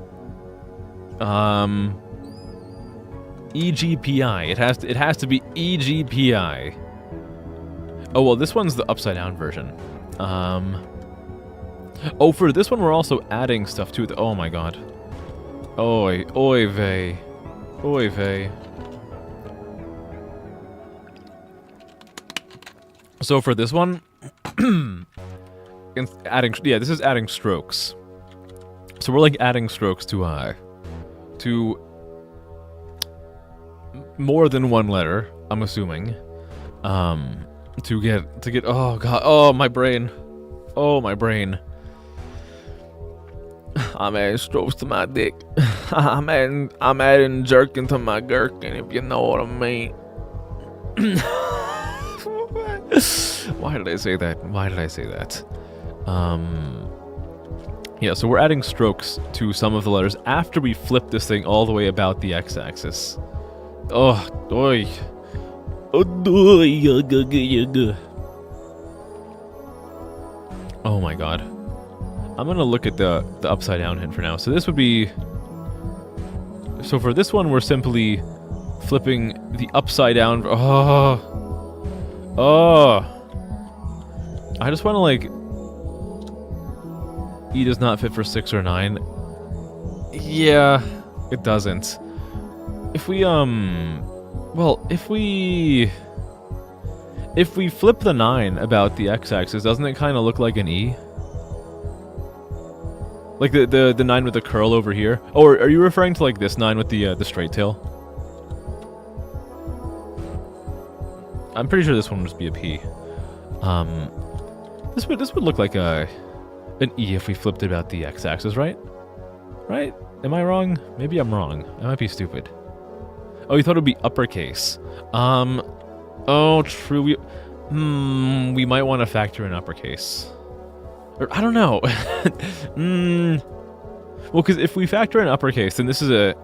EGPI. It has to be EGPI. Oh, well, this one's the upside-down version. Oh, for this one, we're also adding stuff to it. Oh, my God. Oy vey. Oy vey. So, for this one, this is adding strokes. So, we're, like, adding strokes to more than one letter, I'm assuming. To get oh god, oh my brain. I'm adding strokes to my dick. I'm adding jerking to my gherkin, if you know what I mean. Why did I say that? Yeah, so we're adding strokes to some of the letters after we flip this thing all the way about the x-axis. Oh, boy. Oh my god. I'm gonna look at the upside down hint for now. So this would be... So for this one, we're simply flipping the upside down... Oh! I just want to, like... E does not fit for 6 or 9. Yeah, it doesn't. If we, Well, if we flip the 9 about the x-axis, doesn't it kind of look like an E? Like the 9 with the curl over here? Or are you referring to like this 9 with the straight tail? I'm pretty sure this one would just be a P. This would look like an E if we flipped it about the x-axis, right? Right? Am I wrong? Maybe I'm wrong. I might be stupid. Oh, you thought it would be uppercase. Oh, true. We might want to factor in uppercase. Or, I don't know. Well, because if we factor in uppercase, then this is a...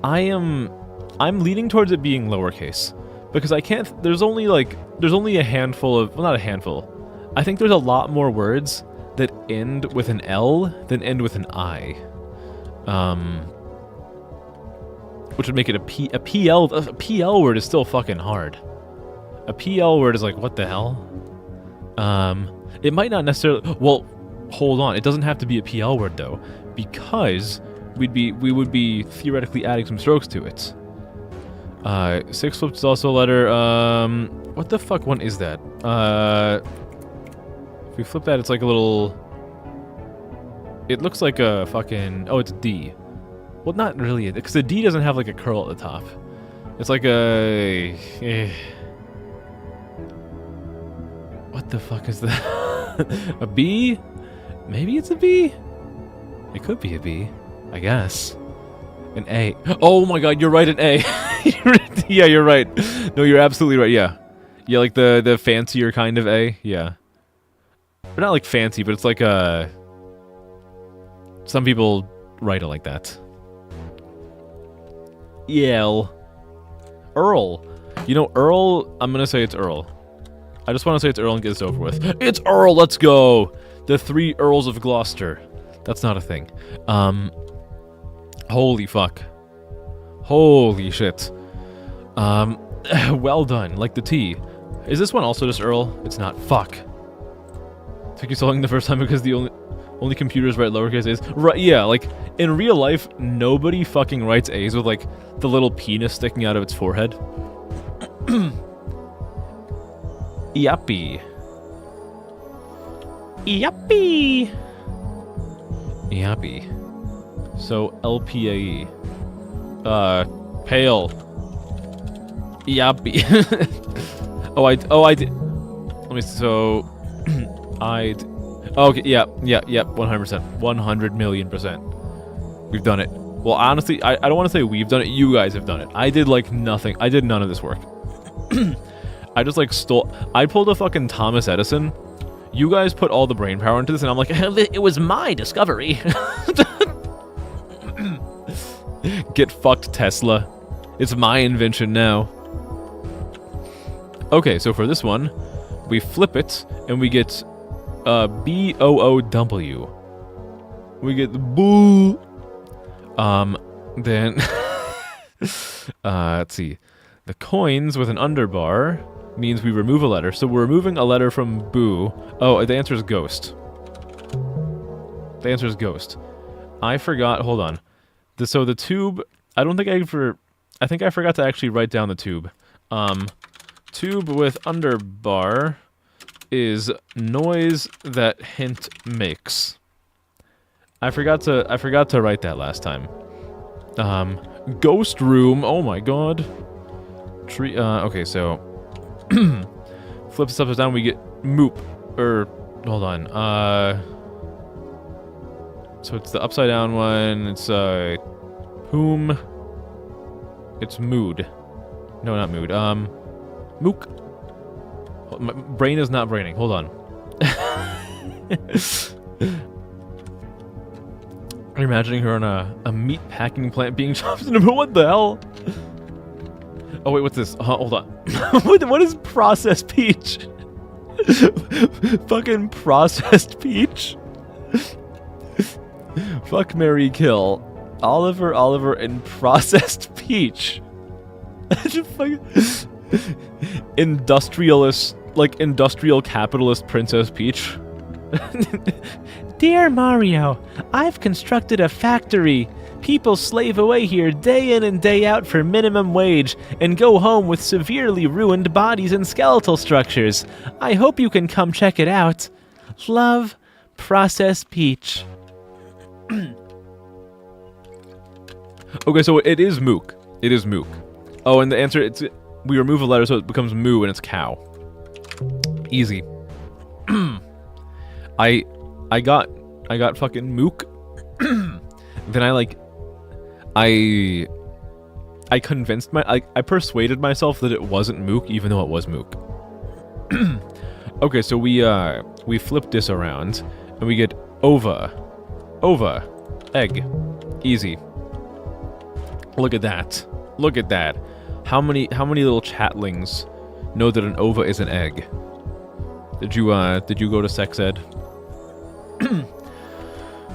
I'm leaning towards it being lowercase. Because I can't... There's only a handful of... Well, not a handful. I think there's a lot more words that end with an L than end with an I. Which would make it a PL... A PL word is still fucking hard. A PL word is like, what the hell? It might not necessarily... Well, hold on. It doesn't have to be a PL word, though. Because we would be theoretically adding some strokes to it. 6 flipped is also a letter. What the fuck one is that? If we flip that, it's like a little... It looks like a fucking... Oh, it's D. Well, not really, because the D doesn't have like a curl at the top. It's like a... What the fuck is that? A B? Maybe it's a B? It could be a B, I guess. An A. Oh my god, you're right, an A. Yeah, you're right. No, you're absolutely right, yeah. Yeah, like the fancier kind of A, yeah. But not like fancy, but it's like a... Some people write it like that. Yale. Earl. You know, Earl, I'm gonna say it's Earl. I just want to say it's Earl and get this over with. It's Earl, let's go! The 3 Earls of Gloucester. That's not a thing. Holy fuck. Holy shit. Well done, like the T. Is this one also just Earl? It's not. Fuck. Took you so long the first time because the only computers write lowercase a's. Right, yeah, like, in real life, nobody fucking writes A's with, like, the little penis sticking out of its forehead. Yuppie. Yuppie. Yuppie. So, LPAE. Pale. Yuppie. oh, I did. Let me, so... Okay, yeah, 100%. 100 million%. We've done it. Well, honestly, I don't want to say we've done it. You guys have done it. I did, like, nothing. I did none of this work. I just, like, I pulled a fucking Thomas Edison. You guys put all the brain power into this, and I'm like, it was my discovery. Get fucked, Tesla. It's my invention now. Okay, so for this one, we flip it, and we get B-O-O-W. We get the boo. Then let's see. The coins with an underbar means we remove a letter. So we're removing a letter from boo. Oh, the answer is ghost. The answer is ghost. I forgot. Hold on. So the tube. I don't think I think I forgot to actually write down the tube. Tube with underbar is noise that hint makes. I forgot to write that last time. Ghost room. Oh my god. Tree. Okay, so flip this upside down. We get moop. Or hold on. So it's the upside down one. It's whom. It's mood. No, not mood. Mook. My brain is not braining. Hold on. I'm imagining her on a meat packing plant being chopped into. What the hell? Oh wait, what's this? Hold on. What is processed peach? Fucking processed peach. Fuck, marry, kill. Oliver, and processed peach. Industrialist, like industrial capitalist Princess Peach. Dear Mario, I've constructed a factory People slave away here day in and day out for minimum wage and go home with severely ruined bodies and skeletal structures. I hope you can come check it out. Love, Process Peach. Okay, so it is Mook. It is Mook. Oh, and the answer, we remove a letter so it becomes Moo and it's cow. Easy. I got fucking Mook. Then I convinced I persuaded myself that it wasn't Mook, even though it was Mook. Okay, so we flip this around and we get ova, egg, easy. Look at that. Look at that. How many little chatlings know that an ova is an egg? Did you go to sex ed?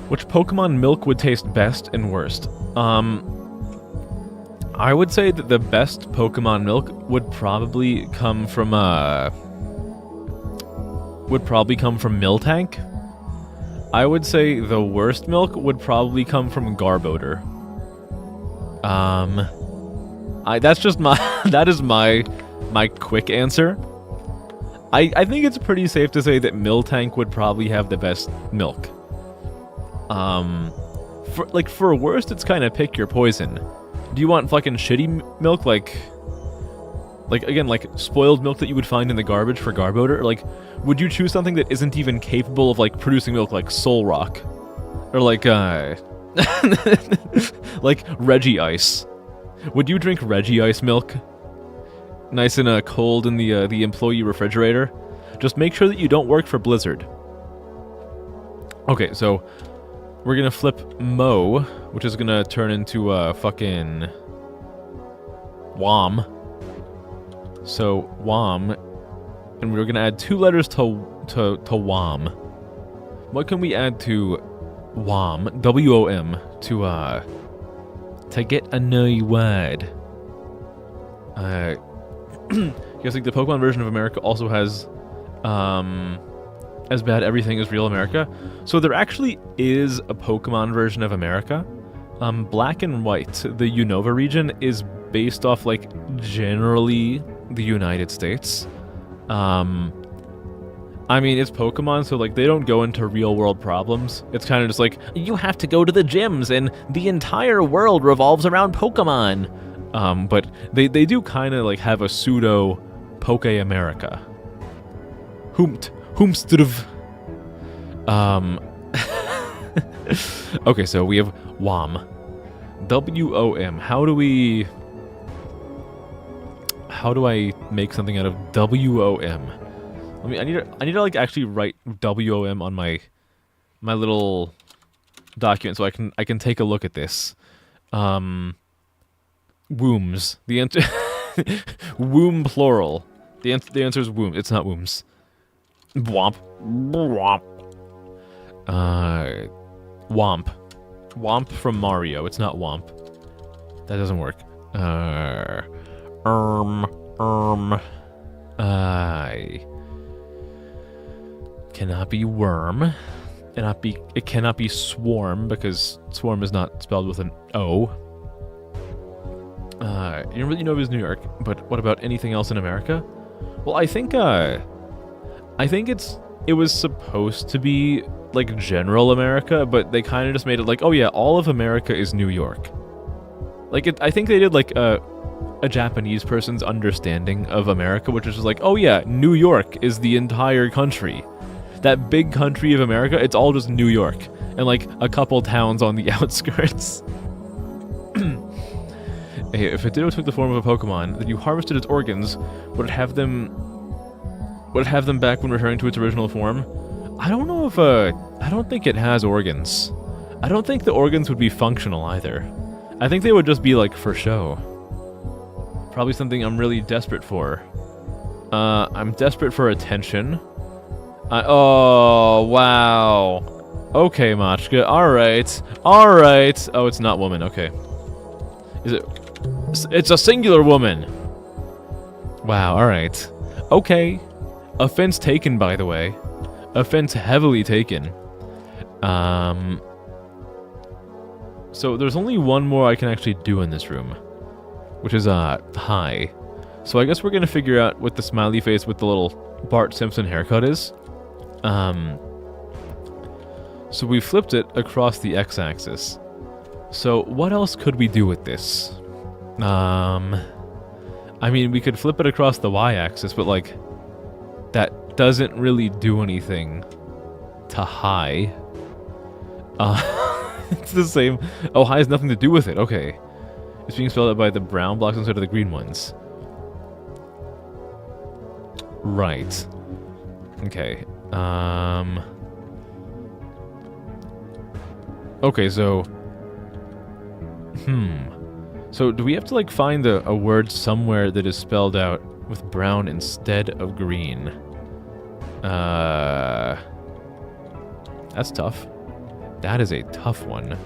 Which Pokemon milk would taste best and worst? I would say that the best Pokemon milk would probably come from Miltank. I would say the worst milk would probably come from Garbodor. That's just that is my quick answer. I think it's pretty safe to say that Miltank would probably have the best milk. For worst, it's kind of pick your poison. Do you want fucking shitty milk, like spoiled milk that you would find in the garbage for Garbodor? Or would you choose something that isn't even capable of producing milk, like Solrock, or like Reggie Ice? Would you drink Reggie Ice milk? Nice and cold in the employee refrigerator. Just make sure that you don't work for Blizzard. Okay, so we're gonna flip Mo, which is gonna turn into fucking Wom. So Wom, and we're gonna add 2 letters to Wom. What can we add to Wom? W-O-M to get a new word. Guessing the Pokemon version of America also has as bad everything as real America. So there actually is a Pokemon version of America. Black and White, the Unova region, is based off generally the United States. I mean, it's Pokemon, so they don't go into real world problems. It's kind of just you have to go to the gyms and the entire world revolves around Pokemon. But they do kind of have a pseudo Poke America. Hoomstv. Okay, so we have Wom. W-O-M. How do I make something out of W-O-M? I need to actually write W-O-M on my little document so I can take a look at this. Wombs. The answer womb plural. The answer is womb. It's not wombs. Womp. Womp. Womp. Womp from Mario. It's not Womp. That doesn't work. Cannot be worm. It cannot be swarm because swarm is not spelled with an O. Unova is New York, but what about anything else in America? Well, I think it was supposed to be general America, but they kind of just made it oh yeah, all of America is New York. I think they did a Japanese person's understanding of America, which is just oh yeah, New York is the entire country. That big country of America, it's all just New York and a couple towns on the outskirts. Hey, if a Ditto took the form of a Pokemon, then you harvested its organs, would it have them back when returning to its original form? I don't know if I don't think it has organs. I don't think the organs would be functional either. I think they would just be for show. Probably something I'm really desperate for. I'm desperate for attention. Oh, wow. Okay, Machka. Alright. Alright. Oh, it's not woman. Okay. Is it? It's a singular woman. Wow, alright. Okay. Offense taken, by the way. Offense heavily taken. So there's only one more I can actually do in this room, which is hi. So I guess we're gonna figure out what the smiley face with the little Bart Simpson haircut is. So we flipped it across the x-axis. So what else could we do with this? I mean, we could flip it across the y-axis, but like, that doesn't really do anything to hi. It's the same. Oh, hi has nothing to do with it. Okay. It's being spelled out by the brown blocks instead of the green ones. Right. Okay. Okay, so... So, do we have to, like, find a word somewhere that is spelled out with brown instead of green? That's tough. That is a tough one.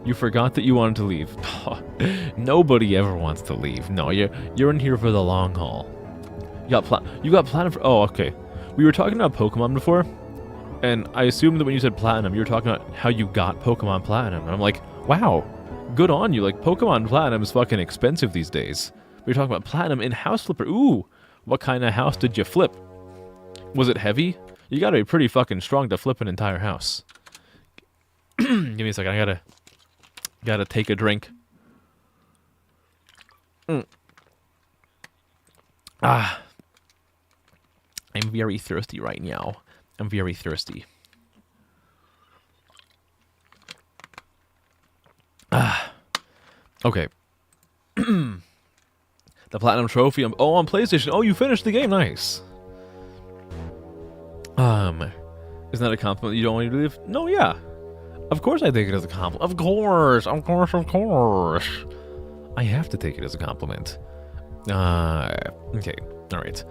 You forgot that you wanted to leave. Nobody ever wants to leave. No, you're in here for the long haul. You got platinum for... Oh, okay. We were talking about Pokemon before, and I assumed that when you said platinum, you were talking about how you got Pokemon Platinum. And I'm like, wow, good on you. Like, Pokemon Platinum is fucking expensive these days. We were talking about platinum in House Flipper. Ooh, what kind of house did you flip? Was it heavy? You gotta be pretty fucking strong to flip an entire house. Give me a second, I gotta take a drink. I'm very thirsty right now. I'm very thirsty. Okay. The Platinum Trophy. On PlayStation. Oh, you finished the game. Nice. Isn't that a compliment you don't want to leave? No, yeah. Of course I take it as a compliment. Of course. I have to take it as a compliment. Okay. Alright.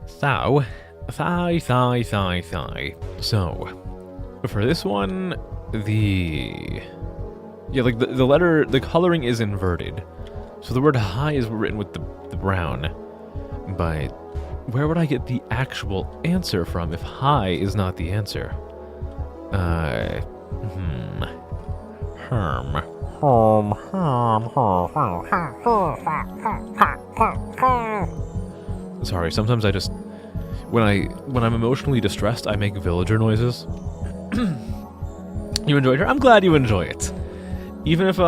So, So, for this one, the coloring is inverted. So the word hi is written with the brown. But where would I get the actual answer from if hi is not the answer? Sorry, sometimes I just... When I'm emotionally distressed, I make villager noises. You enjoyed her? I'm glad you enjoy it. Even if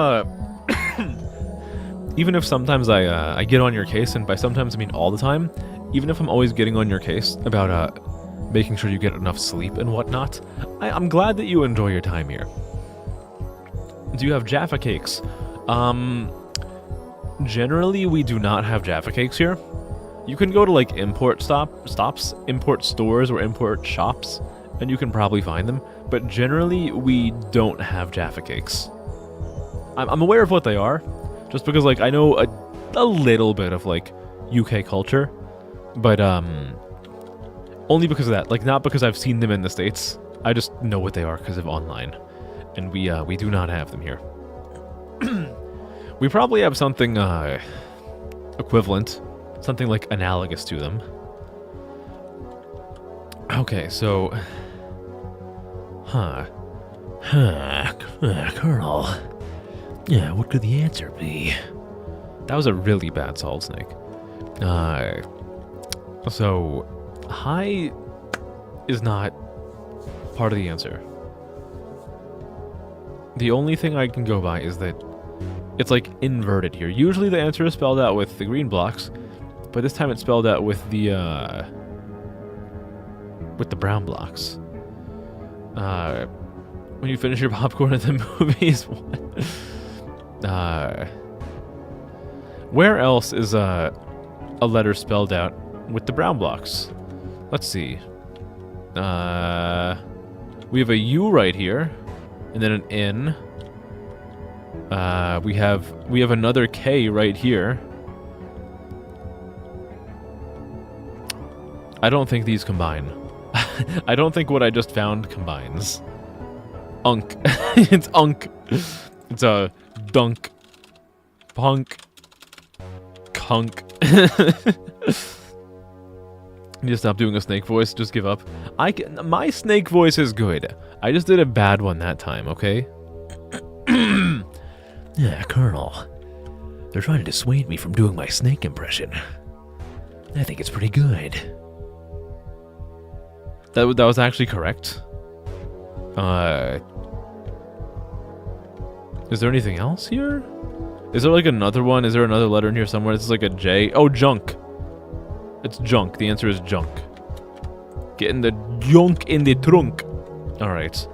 even if sometimes I get on your case, and by sometimes I mean all the time, even if I'm always getting on your case about making sure you get enough sleep and whatnot, I'm glad that you enjoy your time here. Do you have Jaffa cakes? Generally we do not have Jaffa cakes here. You can go to like import stops, import stores, or import shops, and you can probably find them. But generally, we don't have Jaffa cakes. I'm aware of what they are, just because like I know a little bit of like UK culture, but only because of that. Like not because I've seen them in the States. I just know what they are because of online, and we do not have them here. We probably have something equivalent. Something like analogous to them. Okay, so... Colonel. Yeah, what could the answer be? That was a really bad Solid Snake. So... Hi is not part of the answer. The only thing I can go by is that it's like inverted here. Usually the answer is spelled out with the green blocks, but this time it's spelled out with the brown blocks. When you finish your popcorn at the movies, where else is a letter spelled out with the brown blocks? Let's see. We have a U right here, and then an N. We have another K right here. I don't think these combine. I don't think what I just found combines. Unk. It's unk. It's a dunk. Punk. Kunk. You just stop doing a snake voice. Just give up. My snake voice is good. I just did a bad one that time, okay? Yeah, Colonel. They're trying to dissuade me from doing my snake impression. I think it's pretty good. That was actually correct. Is there anything else here? Is there like another one? Is there another letter in here somewhere? This is like a J. Oh, junk. It's junk. The answer is junk. Getting the junk in the trunk. Alright.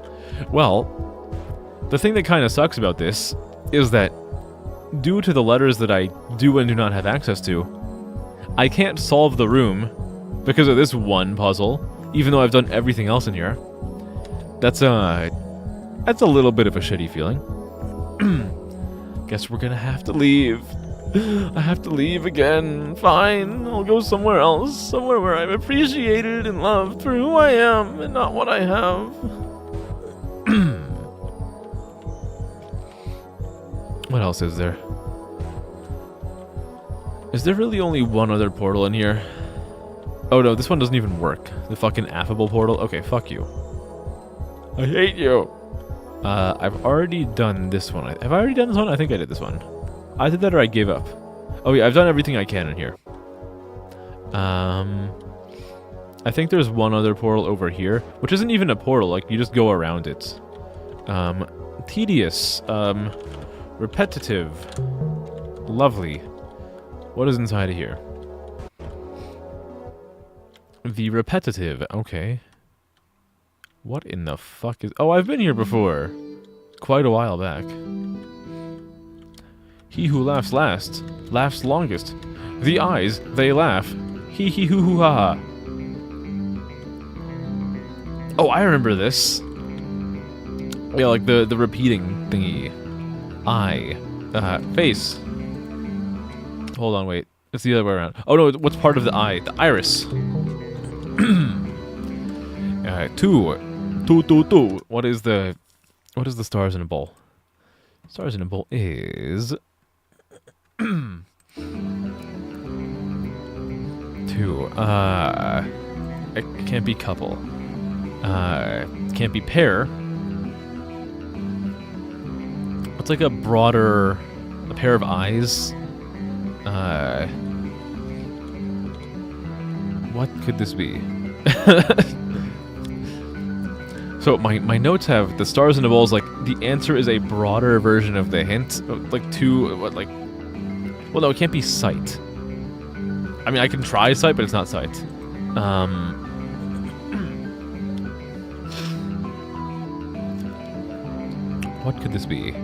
Well, the thing that kind of sucks about this is that due to the letters that I do and do not have access to, I can't solve the room because of this one puzzle, even though I've done everything else in here. That's a little bit of a shitty feeling. Guess we're gonna have to leave. I have to leave again. Fine, I'll go somewhere else. Somewhere where I'm appreciated and loved for who I am and not what I have. What else is there? Is there really only one other portal in here? Oh no, this one doesn't even work. The fucking affable portal? Okay, fuck you. I hate you. I've already done this one. Have I already done this one? I think I did this one. I did that or I gave up. Oh yeah, I've done everything I can in here. I think there's one other portal over here, which isn't even a portal, like you just go around it. Tedious. Repetitive. Lovely. What is inside of here? The repetitive, okay. What in the fuck is... Oh, I've been here before. Quite a while back. He who laughs last, laughs longest. The eyes, they laugh. Hee hee hoo hoo ha ha. Oh, I remember this. Yeah, like the repeating thingy. Eye. Face. Hold on, wait. It's the other way around. Oh no, what's part of the eye? The iris. Two. What is the stars in a bowl? Stars in a bowl is... Two. It can't be couple. Can't be pair. What's like a pair of eyes? What could this be? So my notes have the stars in the bowls, like the answer is a broader version of the hint. Like well no, it can't be sight. I mean I can try sight, but it's not sight. What could this be?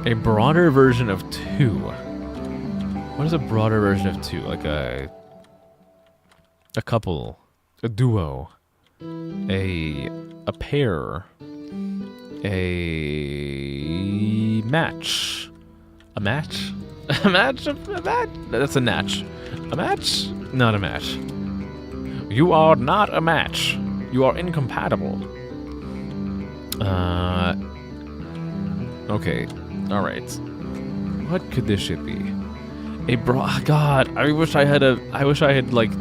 A broader version of two. What is a broader version of two? Like a couple, a duo, a pair, a match, a match, a match, a match. That's a match. A match? Not a match. You are not a match. You are incompatible. Okay. All right. What could this shit be? God, I wish I had like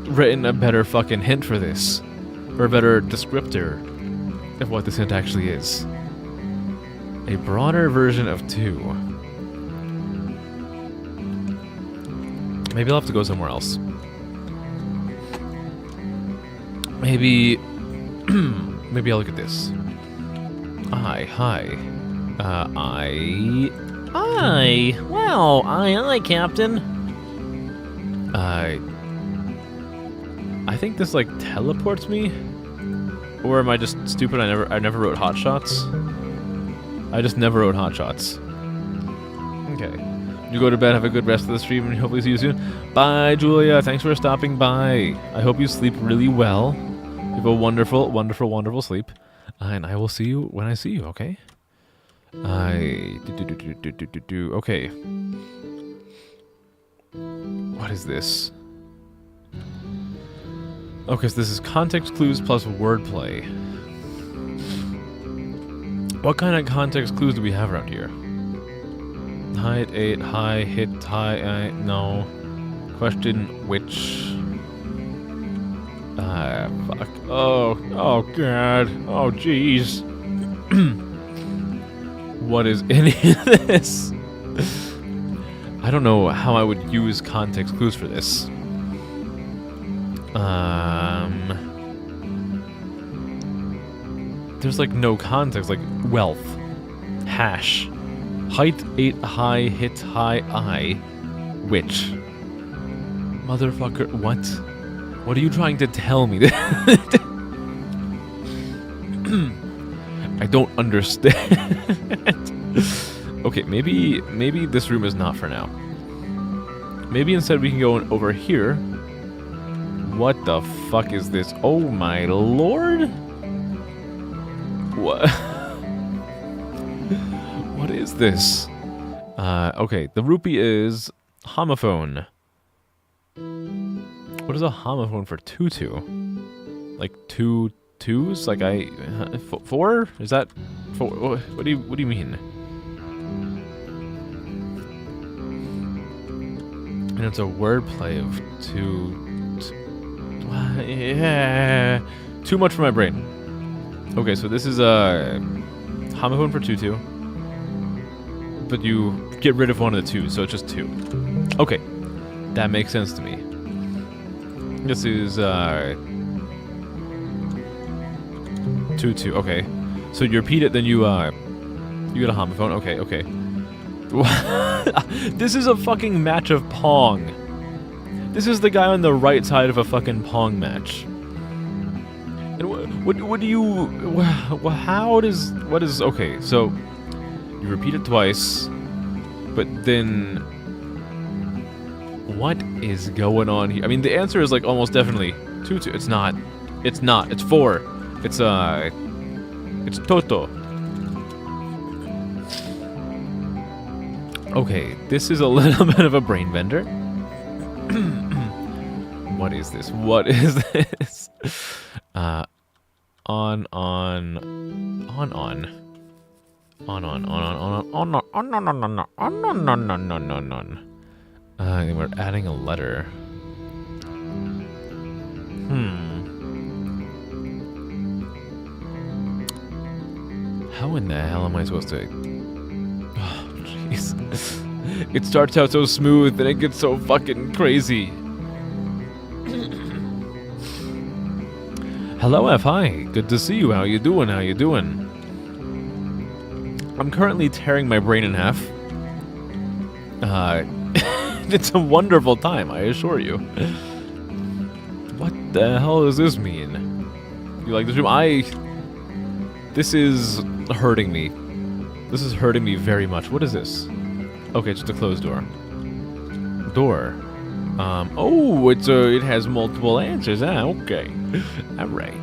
written a better fucking hint for this, or a better descriptor of what this hint actually is. A broader version of two. Maybe I'll have to go somewhere else. Maybe maybe I'll look at this. Hi. Well, aye, Captain. I think this like teleports me, or am I just stupid? I never wrote hot shots. I just never wrote hot shots. Okay, you go to bed. Have a good rest of the stream, and hopefully see you soon. Bye, Julia. Thanks for stopping by. I hope you sleep really well. You have a wonderful, wonderful, wonderful sleep, and I will see you when I see you. Okay. Okay. What is this? Okay, so this is context clues plus wordplay. What kind of context clues do we have around here? Height 8, high, hit, high, no. Question which... fuck. Oh god. Oh, jeez. What is any of this? I don't know how I would use context clues for this. There's like no context, like wealth, hash, height 8 high, hit high I, which? Motherfucker, what? What are you trying to tell me? I don't understand. Okay, maybe this room is not for now. Maybe instead we can go over here. What the fuck is this? Oh my lord? What? What is this? Okay, the rupee is homophone. What is a homophone for tutu? Like 2 twos? Like 4? Is that 4? What do you mean? And it's a wordplay of yeah. Too much for my brain. Okay, so this is a homophone for tutu, but you get rid of one of the twos, so it's just 2. Okay, that makes sense to me. This is 2. Okay, so you repeat it, then you get a homophone. Okay. This is a fucking match of Pong. This is the guy on the right side of a fucking Pong match. And what do you... How does... What is... Okay, so... You repeat it twice. But then... What is going on here? I mean, the answer is like almost definitely 2. It's not. It's not. It's 4. It's It's Toto. Okay, this is a little bit of a brain bender. What is this? What is this? On. We're adding a letter. How in the hell am I supposed to... Oh, jeez. It starts out so smooth and it gets so fucking crazy. Hello, F.I. Good to see you. How you doing? How you doing? I'm currently tearing my brain in half. It's a wonderful time, I assure you. What the hell does this mean? You like this room? This is hurting me. This is hurting me very much. What is this? Okay, just a closed door. Door. Oh, it has multiple answers. Okay. All right.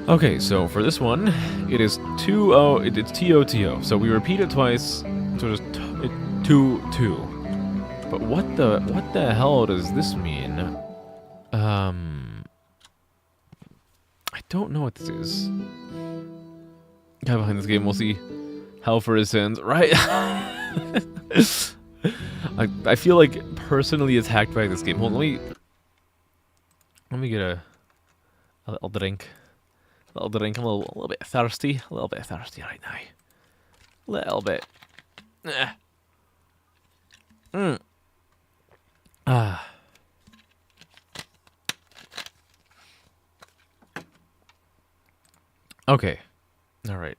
Okay, so for this one, it is 2-0. It's T-O-T-O. So we repeat it twice. So it's 2-2. But what the hell does this mean? I don't know what this is. Guy behind this game will see hell for his sins, right? I feel like personally attacked by this game. Hold on, let me get a little drink. A little drink. I'm a little bit thirsty. A little bit thirsty right now. Little bit. Okay. Alright.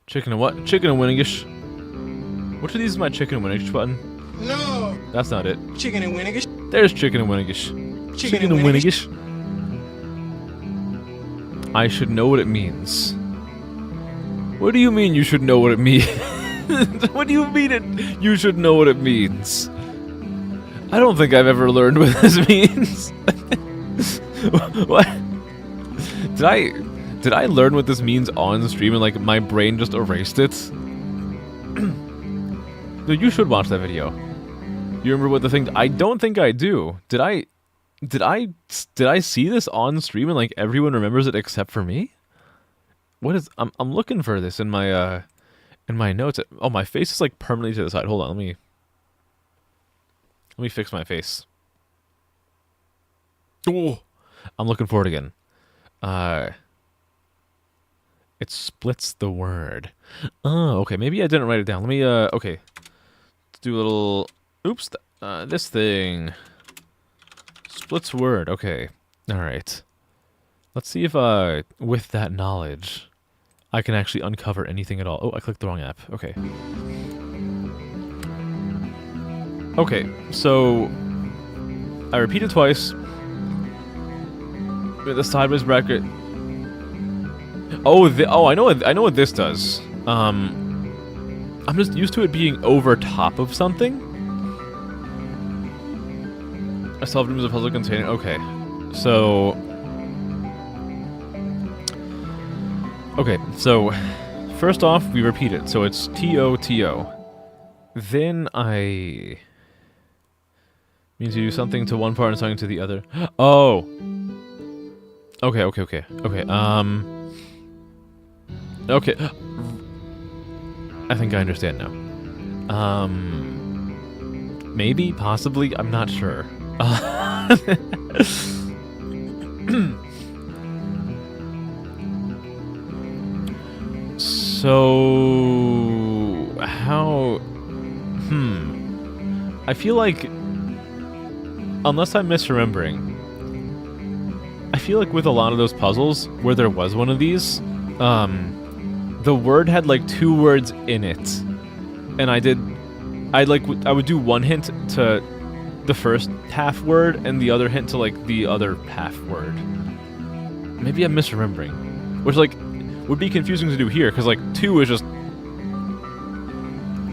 Chicken and what? Chicken and Winnigish. Which of these is my chicken and Winnigish button? No! That's not it. Chicken and Winnigish. There's chicken and Winnigish. Chicken and Winnigish. I should know what it means. What do you mean you should know what it means? What do you mean you should know what it means? I don't think I've ever learned what this means. What? Did I learn what this means on the stream and like my brain just erased it? No, you should watch that video. You remember what the thing? I don't think I do. Did I see this on stream and like everyone remembers it except for me? What is... I'm looking for this in my notes. Oh, my face is like permanently to the side. Hold on, let me fix my face. Oh, I'm looking for it again. It splits the word. Oh, okay. Maybe I didn't write it down. Let me, okay. Let's do a little... Oops. This thing. Splits word. Okay. Alright. Let's see if, with that knowledge, I can actually uncover anything at all. Oh, I clicked the wrong app. Okay. Okay, so... I repeat it twice. With the sideways bracket... Oh, I know what this does. I'm just used to it being over top of something. I solved it as a puzzle containing... Okay. So... Okay, so... First off, we repeat it. So it's T-O-T-O. Then I... Means you do something to one part and something to the other. Oh! Okay. Okay. I think I understand now. Maybe? Possibly? I'm not sure. So... How... I feel like... Unless I'm misremembering, I feel like with a lot of those puzzles, where there was one of these, the word had like 2 words in it. And I would do one hint to the first half word and the other hint to like the other half word. Maybe I'm misremembering. Which like would be confusing to do here, because like 2 is just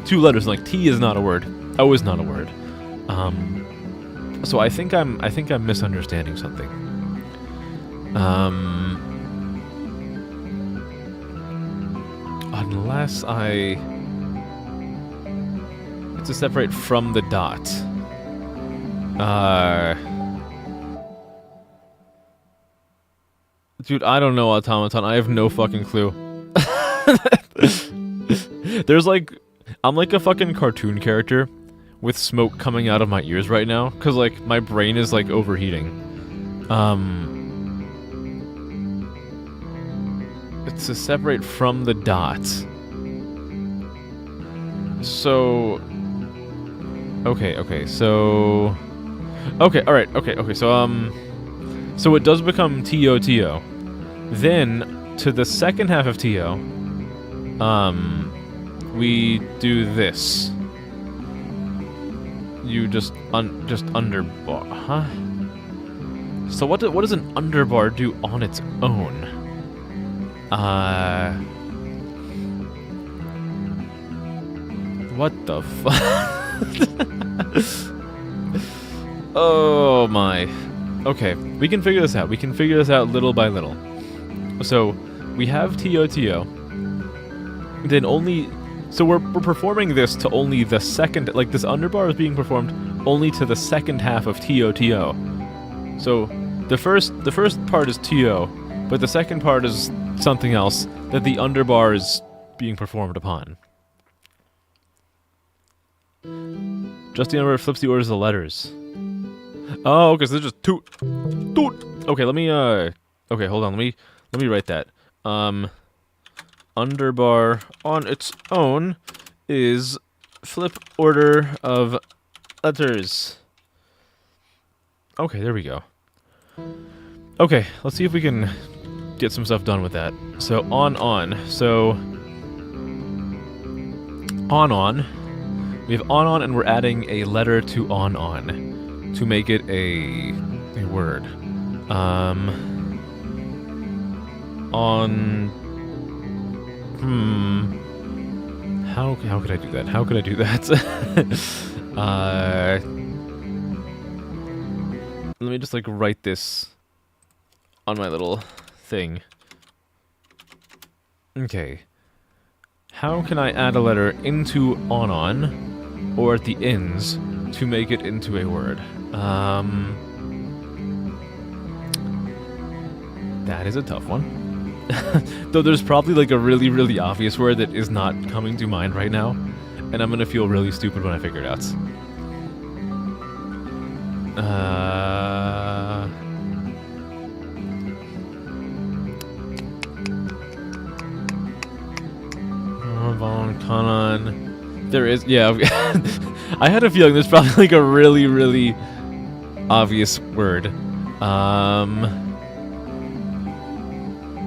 2 letters, and like T is not a word. O is not a word. So I think I'm misunderstanding something. Unless it's to separate from the dot. Dude, I don't know, Automaton. I have no fucking clue. There's like... I'm like a fucking cartoon character with smoke coming out of my ears right now, because, like, my brain is, like, overheating. It's to separate from the dot. So... Okay, so... Okay, alright, okay, so, so it does become T-O-T-O. Then, to the second half of T-O, we do this. You just underbar, huh? So what does an underbar do on its own? What the fuck? Oh my. Okay, we can figure this out. We can figure this out little by little. So we have T-O-T-O. Then only. So we're performing this to only the second, like this underbar is being performed only to the second half of T-O-T-O. So the first part is T-O, but the second part is something else that the underbar is being performed upon. Just the underbar flips the orders of the letters. Oh, okay, so there's just two. Okay, let me okay, hold on, let me write that. Underbar on its own is flip order of letters. Okay, there we go. Okay, let's see if we can get some stuff done with that. So, on. So, on. We have on, and we're adding a letter to on to make it a word. On... How could I do that? How could I do that? Let me just, like, write this on my little thing. Okay. How can I add a letter into on, or at the ends, to make it into a word? That is a tough one. Though there's probably like a really, really obvious word that is not coming to mind right now. And I'm gonna feel really stupid when I figure it out. Kanan. There is, yeah. I had a feeling there's probably like a really, really obvious word.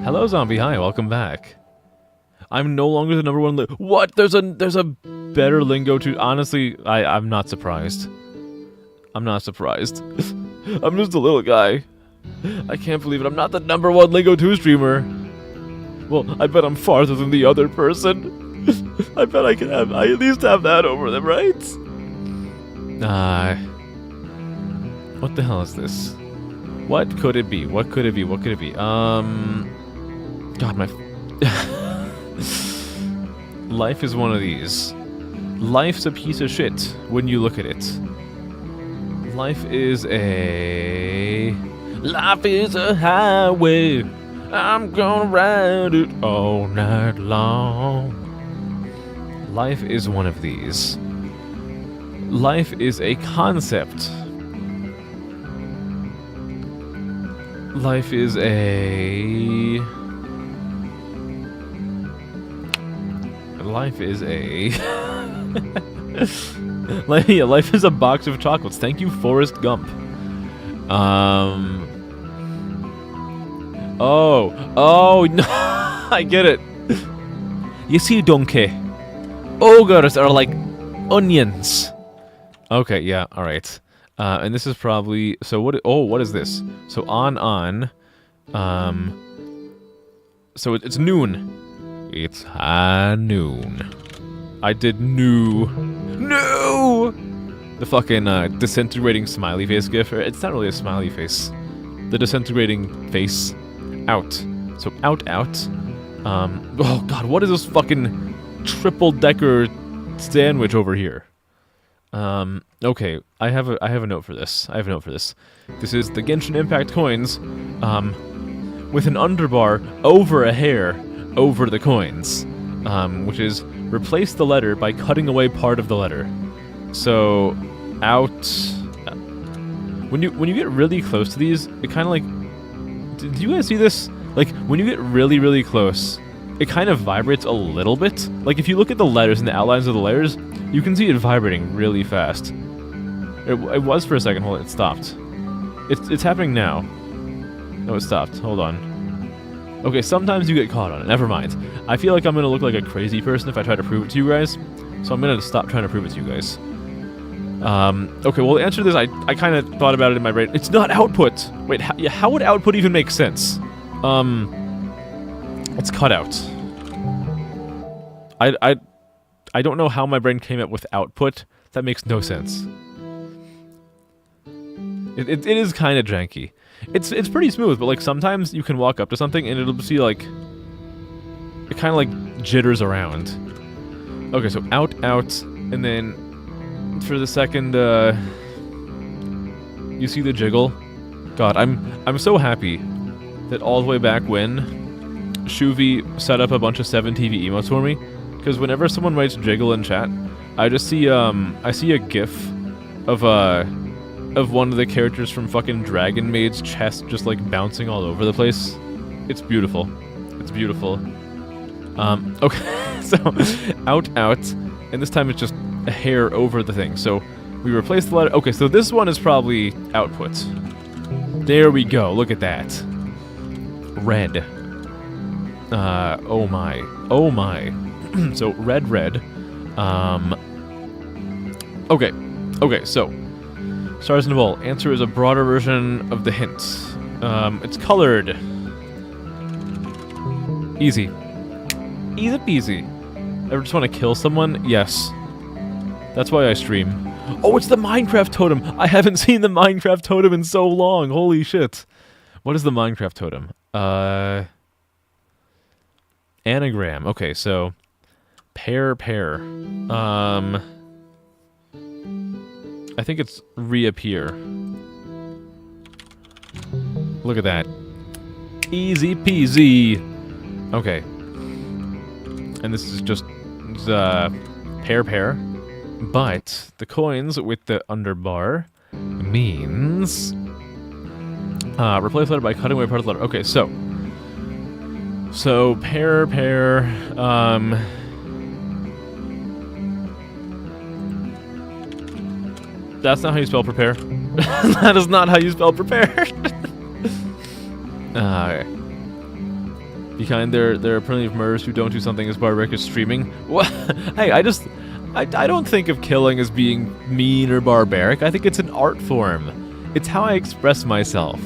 Hello, zombie. Hi, welcome back. I'm no longer the number one. What? There's a better lingo to. Honestly, I'm not surprised. I'm not surprised. I'm just a little guy. I can't believe it. I'm not the number one Lingo 2 streamer. Well, I bet I'm farther than the other person. I bet I can have. I at least have that over them, right? What the hell is this? What could it be? What could it be? What could it be? God, my. Life is one of these. Life's a piece of shit when you look at it. Life is a highway. I'm gonna ride it all night long. Life is one of these. Life is a concept. Life is a... Life is a... life is a box of chocolates. Thank you, Forrest Gump. Oh, no. I get it. You see, donkey. Ogres are like onions. Okay, yeah, alright. And this is probably... So what... Oh, what is this? So on. So it's noon. It's high noon. I did No! The fucking disintegrating smiley face gif. It's not really a smiley face. The disintegrating face. Out. So out. Oh god, what is this fucking triple-decker sandwich over here? Okay, I have a note for this. This is the Genshin Impact coins, with an underbar over a hair over the coins, which is replace the letter by cutting away part of the letter. So, out. When you get really close to these, it kind of like. Do you guys see this? Like when you get really, really close, it kind of vibrates a little bit. Like if you look at the letters and the outlines of the letters, you can see it vibrating really fast. It was for a second. Hold on, it stopped. It's happening now. No, it stopped. Hold on. Okay, sometimes you get caught on it. Never mind. I feel like I'm gonna look like a crazy person if I try to prove it to you guys, so I'm gonna stop trying to prove it to you guys. Okay, well, the answer to this, I kind of thought about it in my brain. It's not output! Wait, how would output even make sense? It's cutout. I don't know how my brain came up with output. That makes no sense. It is kind of janky. It's pretty smooth, but like sometimes you can walk up to something and it'll just be like... It kind of like jitters around. Okay, so out, and then... For the second, you see the jiggle? God, I'm so happy that all the way back when Shuvi set up a bunch of 7TV emotes for me, because whenever someone writes jiggle in chat, I just see I see a GIF of one of the characters from fucking Dragon Maid's chest just like bouncing all over the place. It's beautiful. It's beautiful. Okay, so out, and this time it's just a hair over the thing. So we replace the letter. Okay, so this one is probably output. There we go. Look at that. Red. Oh my. So red. Okay, so Stars in a Bowl. Answer is a broader version of the hint. It's colored. Easy peasy. Ever just want to kill someone? Yes. That's why I stream. Oh, it's the Minecraft totem! I haven't seen the Minecraft totem in so long! Holy shit. What is the Minecraft totem? Anagram. Okay, so... Pair. I think it's reappear. Look at that. Easy peasy. Okay. And this is just the pair. But the coins with the underbar means replace letter by cutting away part of the letter. Okay, so pair. That's not how you spell prepare. That is not how you spell prepare. Be kind. There are plenty of murderers who don't do something as barbaric as streaming. What? Hey, I don't think of killing as being mean or barbaric. I think it's an art form. It's how I express myself.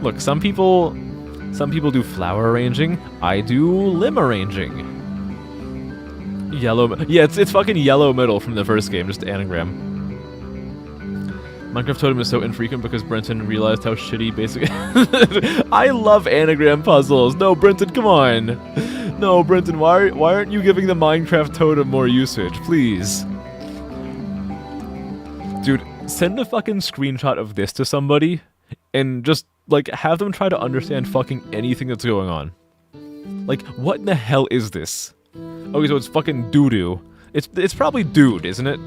Look, some people do flower arranging. I do limb arranging. Yellow. Yeah, it's fucking yellow middle from the first game, just anagram. Minecraft Totem is so infrequent because Brenton realized how shitty basic. I love anagram puzzles. No, Brenton, come on. No, Brenton, why aren't you giving the Minecraft Totem more usage, please? Dude, send a fucking screenshot of this to somebody and just, like, have them try to understand fucking anything that's going on. Like, what in the hell is this? Okay, so it's fucking doo-doo. It's probably dude, isn't it?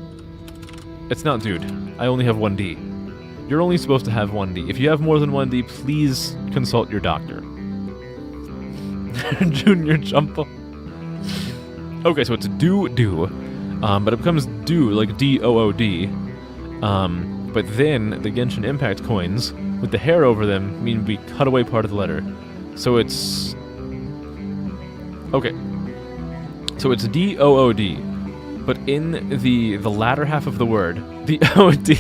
It's not dude. I only have 1D. You're only supposed to have 1D. If you have more than 1D, please consult your doctor. Junior Jumpo. Okay, so it's do, but it becomes do, like D-O-O-D. But then the Genshin Impact coins, with the hair over them, mean we cut away part of the letter. So it's... Okay. So it's D-O-O-D. But in the latter half of the word, the O-D...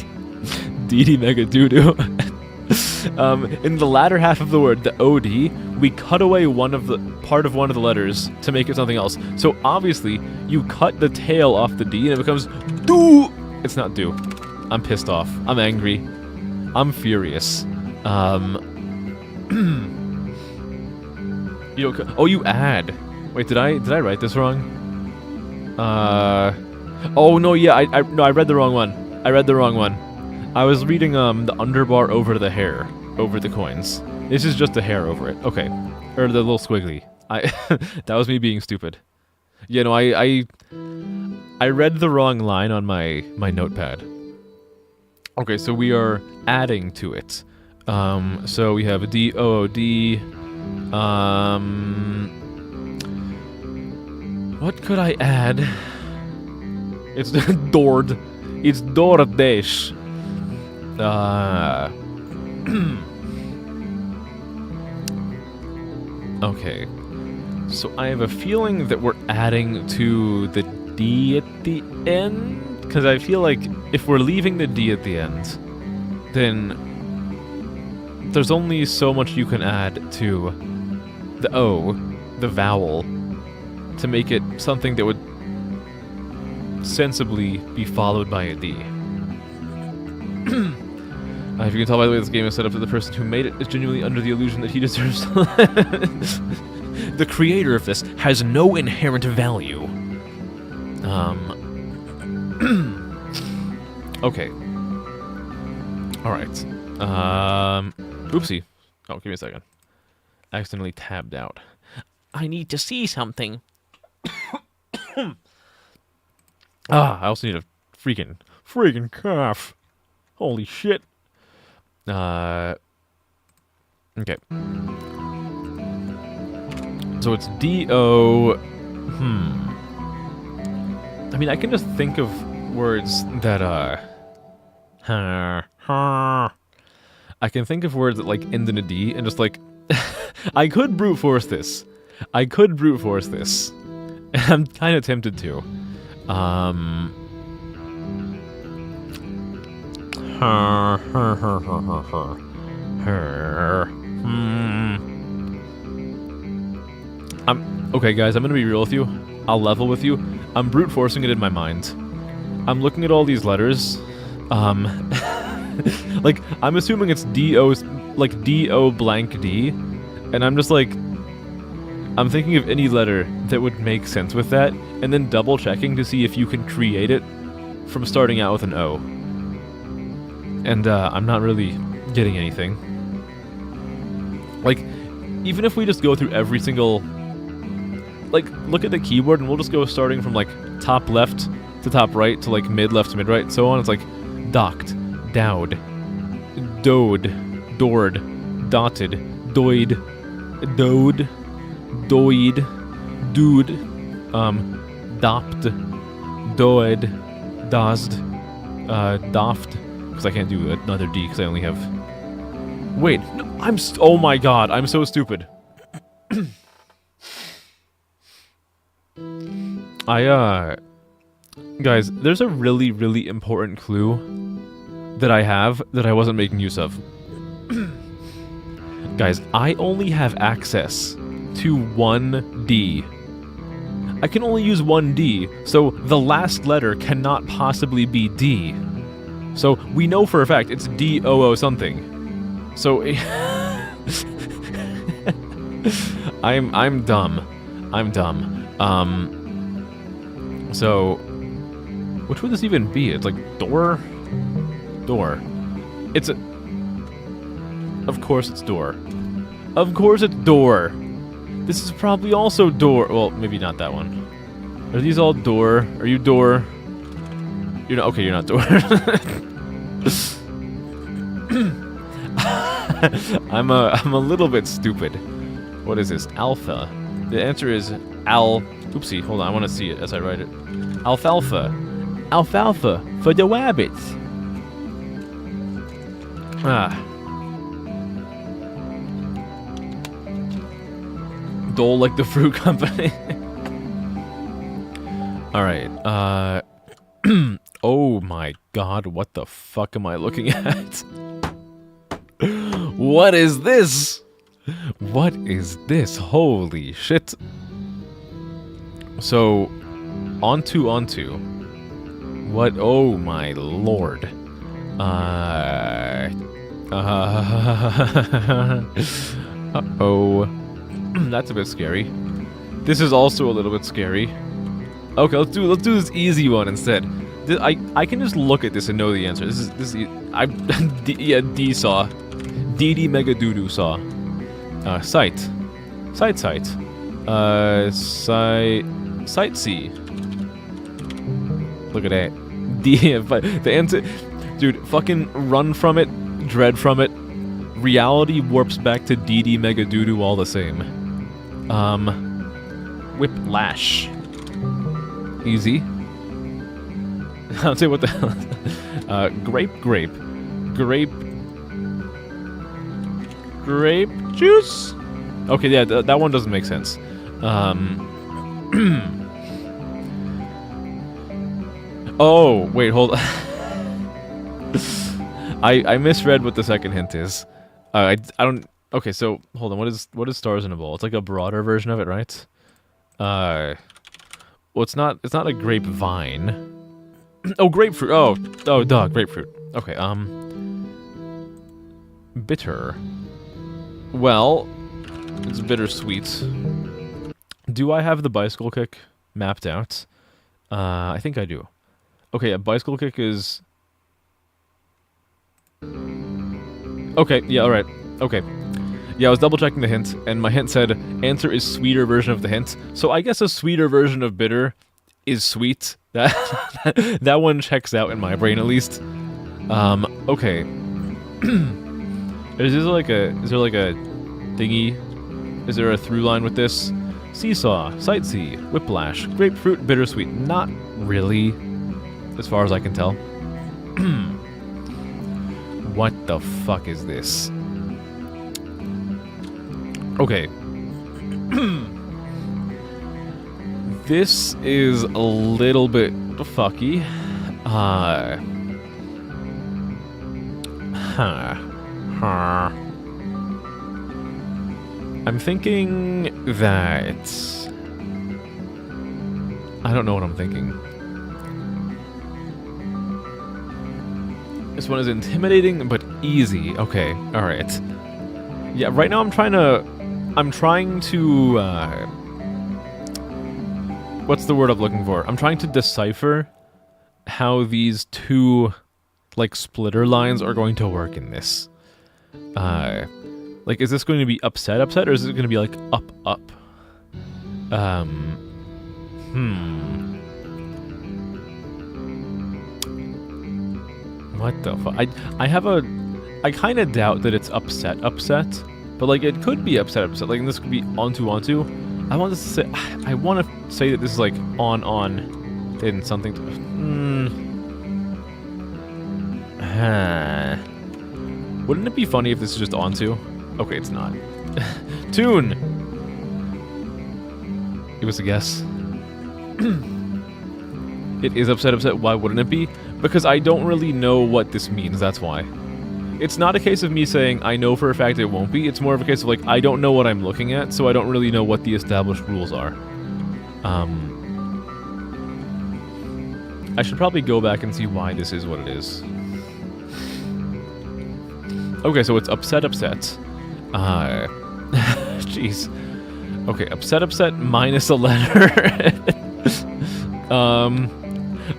DD Mega Doodoo. In the latter half of the word, the O-D, we cut away part of one of the letters to make it something else. So obviously, you cut the tail off the D and it becomes do. It's not do. I'm pissed off. I'm angry. I'm furious. You add. Wait, did I write this wrong? Oh no, yeah, I read the wrong one. I was reading the underbar over the hair, over the coins. This is just the hair over it. Okay, or the little squiggly. That was me being stupid. Yeah, no, I read the wrong line on my notepad. Okay, so we are adding to it. So we have a D-O-O-D. What could I add? It's Dord. It's Dordesh. Okay. So I have a feeling that we're adding to the D at the end? Because I feel like if we're leaving the D at the end, then there's only so much you can add to the O, the vowel, to make it something that would sensibly be followed by a D. If you can tell by the way this game is set up, that the person who made it is genuinely under the illusion that he deserves to live. The creator of this has no inherent value. Okay. Alright. Oopsie. Oh, give me a second. I accidentally tabbed out. I need to see something. I also need a freaking cough. Holy shit. Okay. So it's D-O... I mean, I can just think of words that, I can think of words that, like, end in a D, and just, like... I could brute force this. And I'm kind of tempted to. Okay, guys, I'm gonna be real with you. I'll level with you. I'm brute forcing it in my mind. I'm looking at all these letters. Like, I'm assuming it's D-O, like D-O blank D, and I'm just like, I'm thinking of any letter that would make sense with that, and then double checking to see if you can create it from starting out with an O. And I'm not really getting anything. Like, even if we just go through every single like, look at the keyboard, and we'll just go starting from, like, top left to top right to, like, mid left to mid right, so on. It's like docked, dowed, doed, doored, dotted, doid, doed, doid, dude, dopped, doed, dozed, doffed, because I can't do another D because I only have... Wait, no, oh my god, I'm so stupid. Guys, there's a really, really important clue that I have that I wasn't making use of. Guys, I only have access to one D. I can only use one D, so the last letter cannot possibly be D. So we know for a fact it's D-O-O something. So I'm dumb. I'm dumb. So which would this even be? It's like door? Door. It's a... Of course it's door. Of course it's door. This is probably also door. Well, maybe not that one. Are these all door? Are you door? You're not... Okay, you're not door. I'm a little bit stupid. What is this? Alpha. The answer is Oopsie, hold on, I want to see it as I write it. Alfalfa. Alfalfa for the rabbits. Dole like the fruit company. Alright, oh my god, what the fuck am I looking at? What is this? What is this? Holy shit. So, onto. What? Oh my lord. Uh-oh. That's a bit scary. This is also a little bit scary. Okay, let's do this easy one instead. I can just look at this and know the answer. This is yeah, D saw. DD mega doo-doo saw. Sight. Sight. Sight see. Look at that. But the answer, dude, fucking run from it, dread from it. Reality warps back to DD mega doo-doo all the same. Whiplash. Easy. I'll say what the hell. Grape juice? Okay, yeah, that one doesn't make sense. Oh, wait, hold on. I misread what the second hint is. I don't... Okay, so, hold on, what is Stars in a Bowl? It's like a broader version of it, right? Well, it's not a grapevine. Oh, grapefruit. Oh, duh, grapefruit. Okay, bitter. Well, it's bittersweet. Do I have the bicycle kick mapped out? I think I do. Okay, a bicycle kick is... Okay, yeah, alright. Okay. Yeah, I was double checking the hint, and my hint said, answer is sweeter version of the hint. So I guess a sweeter version of bitter is sweet. That one checks out in my brain, at least. Okay. Is there like a thingy? Is there a through line with this? Seesaw, sightsee, whiplash, grapefruit, bittersweet. Not really, as far as I can tell. What the fuck is this? Okay. This is a little bit fucky. I'm thinking that... I don't know what I'm thinking. This one is intimidating, but easy. Okay, alright. Yeah, right now I'm trying to... what's the word I'm looking for? I'm trying to decipher how these two, like, splitter lines are going to work in this. Like, is this going to be upset, or is it going to be, like, up? What the fuck? I kind of doubt that it's upset, but like it could be upset. Like this could be onto. I want to say that this is like on, in something. Wouldn't it be funny if this is just onto? Okay, it's not. Tune. It was a guess. It is upset. Why wouldn't it be? Because I don't really know what this means, that's why. It's not a case of me saying I know for a fact it won't be, it's more of a case of like, I don't know what I'm looking at, so I don't really know what the established rules are. I should probably go back and see why this is what it is. Okay, so it's upset. Jeez. Okay, upset minus a letter.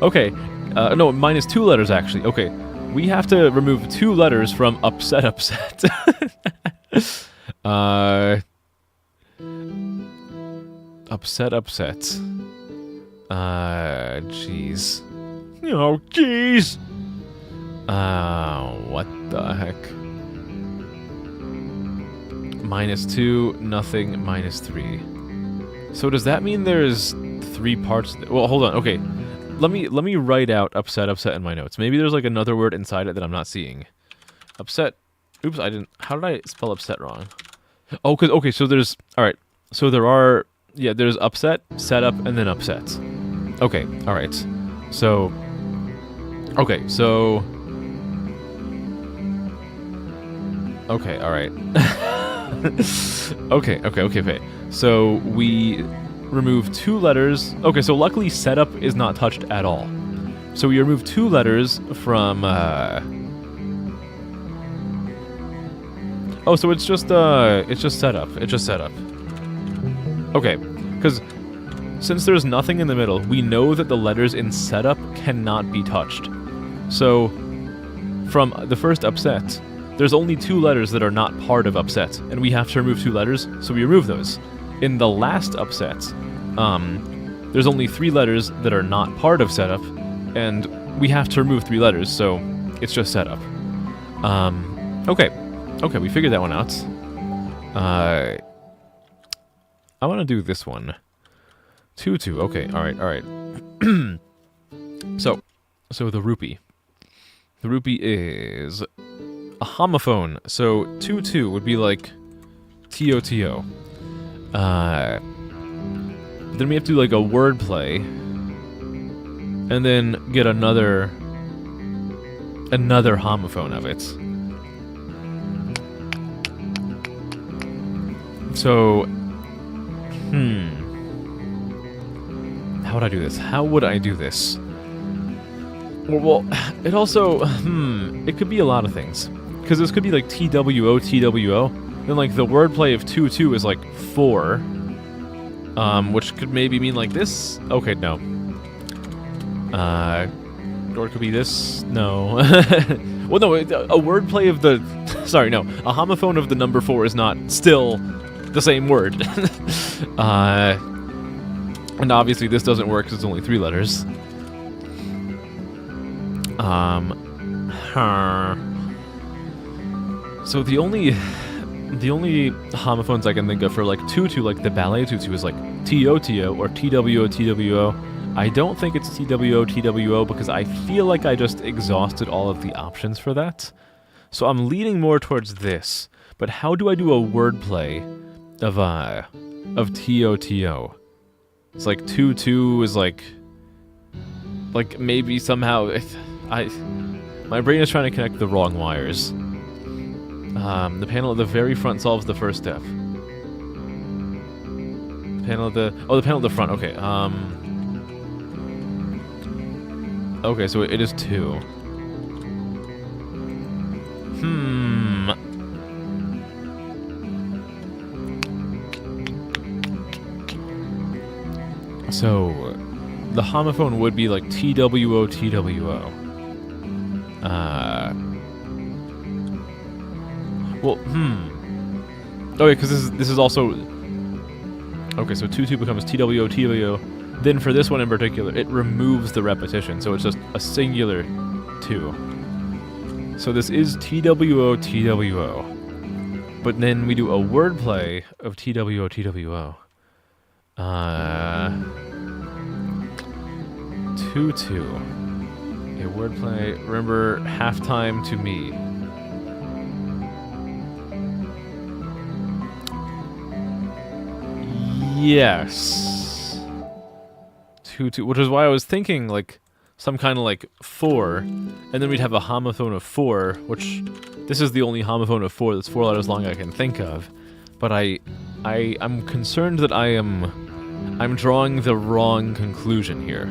Okay. No, minus 2 letters, actually. Okay. We have to remove 2 letters from upset. Upset. Jeez. Oh, jeez! What the heck? Minus 2, nothing, minus 3. So does that mean there's 3 parts? Well, hold on. Okay. Let me write out upset in my notes. Maybe there's like another word inside it that I'm not seeing. Upset. Oops, I didn't. How did I spell upset wrong? Oh, okay, so there's, all right. So there's upset, setup, and then upset. Okay, all right. So okay, all right. Okay. So we remove 2 letters. Okay, so luckily setup is not touched at all. So we remove 2 letters from oh, so it's just setup. Okay, because since there's nothing in the middle, we know that the letters in setup cannot be touched. So from the first upset, there's only 2 letters that are not part of upset, and we have to remove 2 letters, so we remove those. In the last upset, there's only 3 letters that are not part of setup, and we have to remove 3 letters, so it's just setup. Okay, we figured that one out. I want to do this one. 2-2. Okay, all right. So the rupee. The rupee is a homophone. So 2-2 would be like TOTO. Then we have to do like a word play, and then get another homophone of it. So, how would I do this? Well, it also, it could be a lot of things. Because this could be like TWO. Then like the wordplay of 2-2 is like 4. Which could maybe mean like this. Okay, no. Or it could be this. No. Well, no, a wordplay of the... Sorry, no. A homophone of the number 4 is not still the same word. And obviously this doesn't work because it's only 3 letters. So the only homophones I can think of for like 2-2, like the ballet 2-2, is like TOTO or TWO. I don't think it's TWO because I feel like I just exhausted all of the options for that. So I'm leaning more towards this. But how do I do a wordplay of TOTO? It's like 2-2 is like maybe somehow my brain is trying to connect the wrong wires. The panel at the very front solves the first step. The panel at the front. Okay. Okay, so it is 2. So the homophone would be like TWO. Well, okay, because this is also... Okay, so 2-2 becomes TWO, TWO. Then for this one in particular, it removes the repetition, so it's just a singular 2. So this is TWO, TWO. But then we do a wordplay of TWO, TWO. 2-2. A wordplay. Remember, halftime to me. Yes. 2-2, which is why I was thinking like some kind of like 4, and then we'd have a homophone of 4, which this is the only homophone of 4 that's 4 letters long I can think of. But I'm concerned that I'm drawing the wrong conclusion here.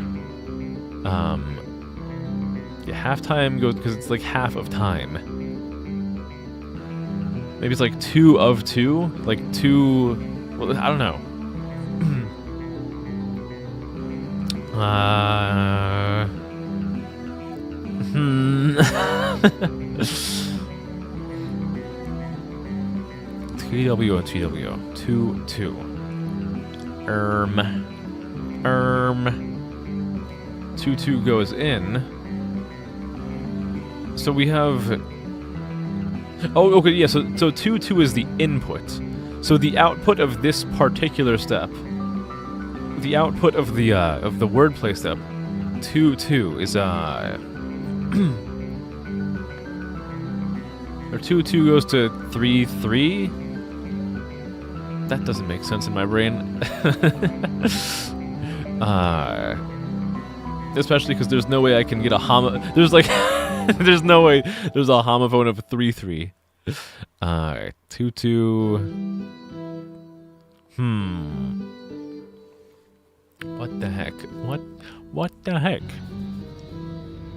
Yeah, halftime goes because it's like half of time. Maybe it's like 2 of 2, like 2. Well, I don't know. TWO, TWO. 2-2. 2-2 goes in. So we have... Oh, okay, yeah, so 2-2 is the input. So the output of this particular step, the output of the wordplay step, 2-2 is or 2-2 goes to 3-3. That doesn't make sense in my brain. Especially because there's no way I can get a there's like there's no way there's a homophone of 3-3. 2-2. What the heck? What the heck?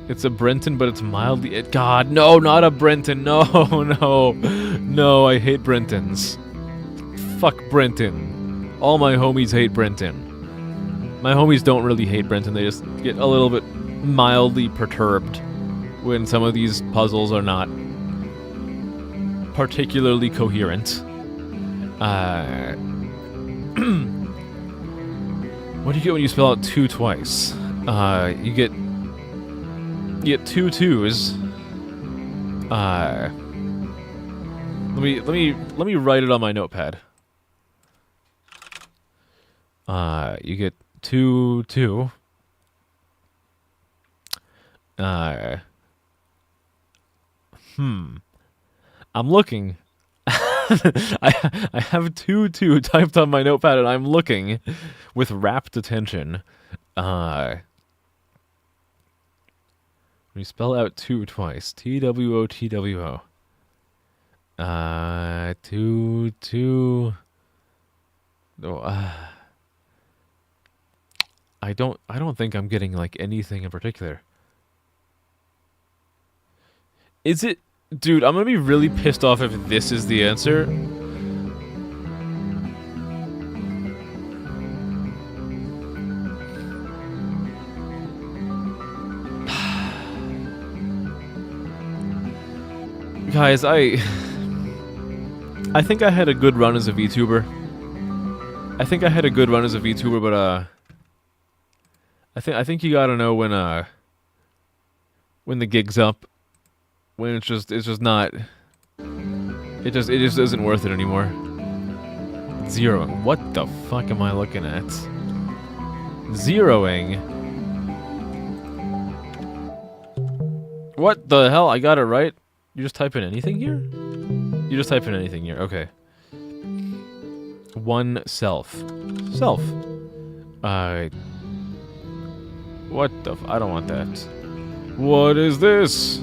It's a Brenton, but it's mildly... God, no, not a Brenton. No, no. No, I hate Brentons. Fuck Brenton. All my homies hate Brenton. My homies don't really hate Brenton. They just get a little bit mildly perturbed when some of these puzzles are not particularly coherent. What do you get when you spell out 2 twice? You get 2 2s. Let me write it on my notepad. You get 2 2. I'm looking. I have 2 2 typed on my notepad, and I'm looking with rapt attention. We spell out 2 twice. TWO, TWO. 2 2. Oh, I don't think I'm getting like anything in particular. Is it? Dude, I'm gonna be really pissed off if this is the answer. Guys, I think I had a good run as a VTuber. I think I had a good run as a VTuber, but I think you gotta know when the gig's up. When it's just not. It just isn't worth it anymore. Zeroing. What the fuck am I looking at? Zeroing. What the hell? I got it right. You just type in anything here? You just type in anything here. Okay. One self. Self. What the I don't want that. What is this?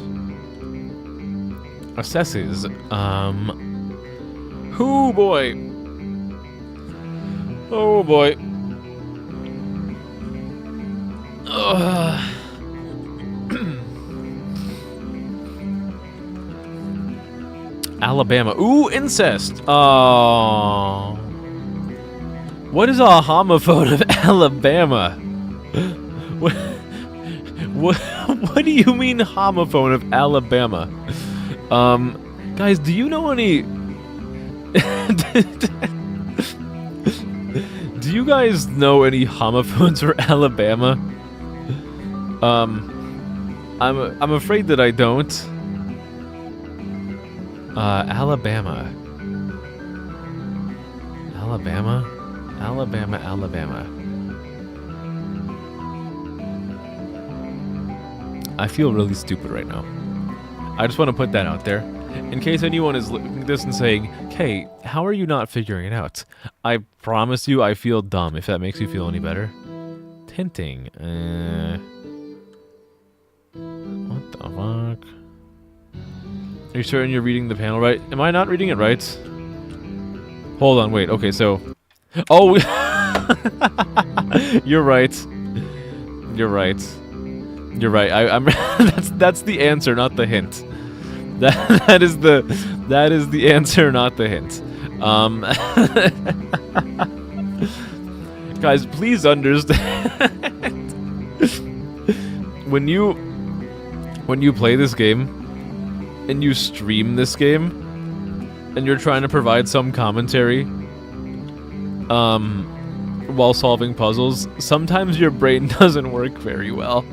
Assesses. Oh boy. Oh boy. Alabama. Ooh, incest. Oh. What is a homophone of Alabama? What do you mean homophone of Alabama? Guys, do you know any Do you guys know any homophones for Alabama? I'm afraid that I don't. Alabama. I feel really stupid right now. I just want to put that out there. In case anyone is looking at this and saying, "Hey, how are you not figuring it out?" I promise you I feel dumb, if that makes you feel any better. Tinting. What the fuck? Are you certain you're reading the panel right? Am I not reading it right? Hold on, wait. Okay, so... Oh! You're right. You're right. You're right. I'm that's the answer, not the hint. That is the answer, not the hint. Guys, please understand. When you play this game and you stream this game and you're trying to provide some commentary while solving puzzles, sometimes your brain doesn't work very well.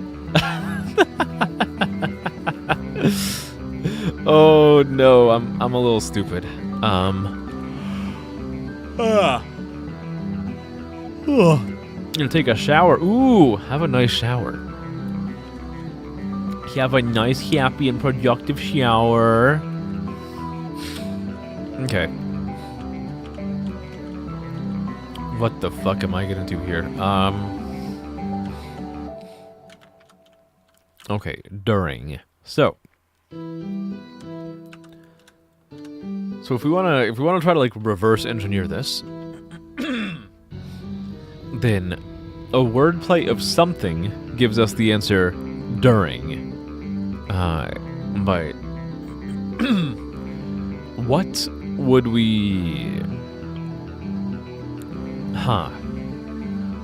Oh no, I'm a little stupid. Gonna take a shower. Ooh, have a nice shower. Have a nice, happy, and productive shower. Okay. What the fuck am I gonna do here? Okay, during. So if we wanna try to like reverse engineer this, then a wordplay of something gives us the answer during. But what would we?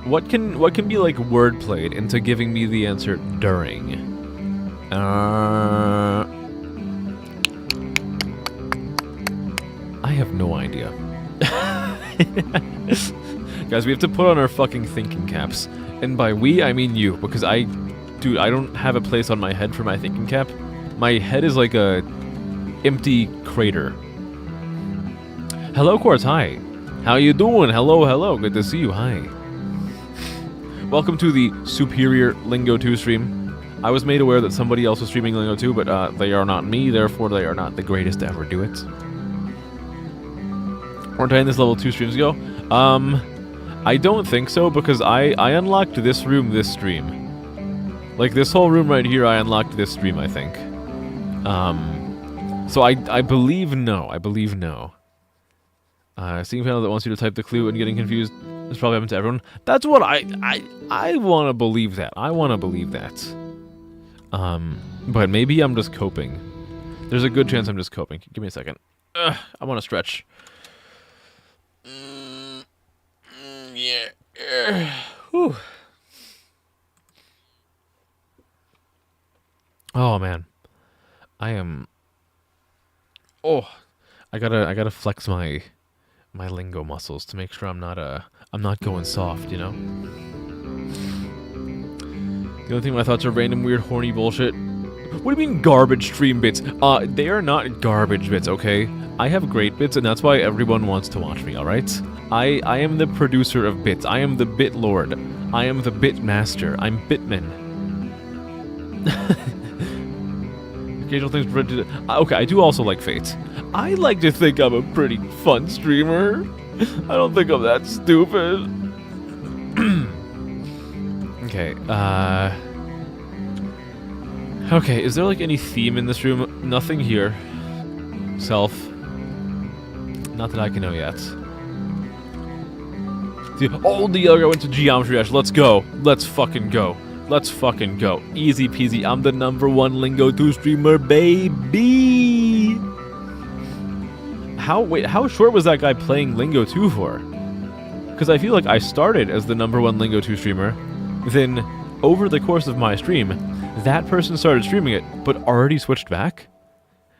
What can be like wordplayed into giving me the answer during? I have no idea. Guys, we have to put on our fucking thinking caps. And by we, I mean you, because I don't have a place on my head for my thinking cap. My head is like a empty crater. Hello, Quartz, hi. How you doing? Hello, hello, good to see you, hi. Welcome to the Superior Lingo 2 stream. I was made aware that somebody else was streaming Lingo 2, but they are not me, therefore they are not the greatest to ever do it. Weren't I in this level 2 streams ago? I don't think so, because I unlocked this room this stream. Like, this whole room right here, I unlocked this stream, I think. So I believe no. I believe no. Seeing a panel that wants you to type the clue and getting confused is probably happened to everyone. That's what I want to believe that. I want to believe that. But maybe I'm just coping. There's a good chance I'm just coping. Give me a second. I want to stretch. Yeah. Whew. Oh man, I am. Oh, I gotta flex my lingo muscles to make sure I'm not going soft, you know. The only thing my thoughts are random, weird, horny bullshit. What do you mean garbage stream bits? They are not garbage bits, okay? I have great bits, and that's why everyone wants to watch me, alright? I am the producer of bits. I am the bit lord. I am the bit master. I'm Bitman. Occasional things... Okay, I do also like Fate. I like to think I'm a pretty fun streamer. I don't think I'm that stupid. Okay, okay, is there like any theme in this room? Nothing here. Self. Not that I can know yet. Oh, the other guy went to Geometry Dash. Let's go. Let's fucking go. Let's fucking go. Easy peasy. I'm the #1 Lingo 2 streamer, baby. How short was that guy playing Lingo 2 for? Because I feel like I started as the #1 Lingo 2 streamer. Then, over the course of my stream, that person started streaming it, but already switched back?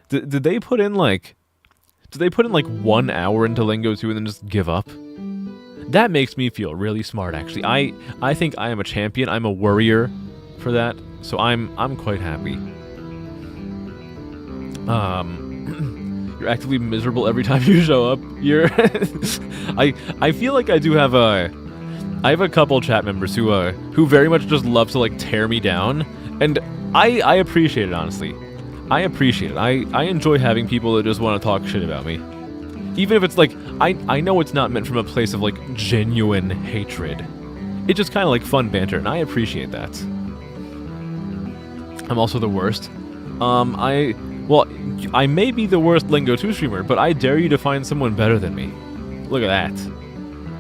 Did they put in like... Did they put in like 1 hour into Lingo 2 and then just give up? That makes me feel really smart, actually. I think I am a champion. I'm a warrior for that, so I'm quite happy. You're actively miserable every time you show up. You're I feel like I do have a couple chat members who very much just love to like tear me down, and I appreciate it, honestly. I appreciate it. I enjoy having people that just want to talk shit about me. Even if it's like, I know it's not meant from a place of like genuine hatred. It's just kind of like fun banter, and I appreciate that. I'm also the worst. I may be the worst Lingo 2 streamer, but I dare you to find someone better than me. Look at that.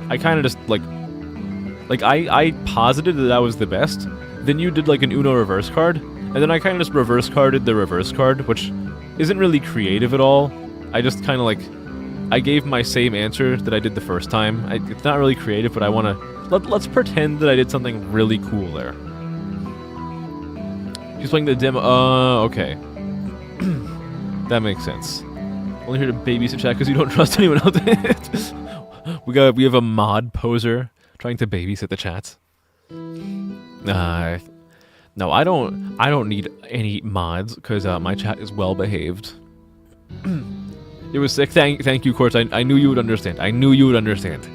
I kind of just, like I posited that I was the best, then you did, like, an Uno reverse card, and then I kind of just reverse carded the reverse card, which isn't really creative at all. I just kind of, like, I gave my same answer that I did the first time. It's not really creative, but I want to... Let's pretend that I did something really cool there. She's playing the demo... okay. That makes sense. Only here to babysit chat because you don't trust anyone else. we have a mod poser trying to babysit the chat. No, I don't need any mods because my chat is well behaved. It was sick. Thank you, Quartz. I knew you would understand. I knew you would understand.